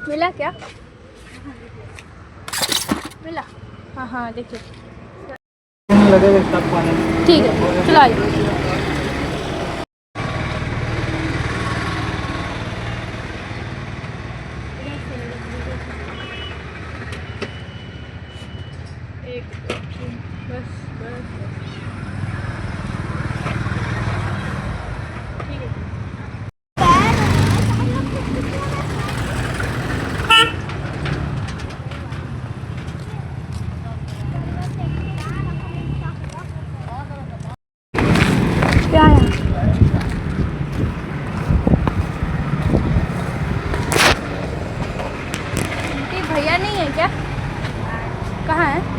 मिला क्या? मिला? हाँ हाँ, देखिए ठीक है, चलो आइए। एक दो तीन, बस बस बस, ठीक है। क्या है? भैया नहीं है क्या? कहाँ है?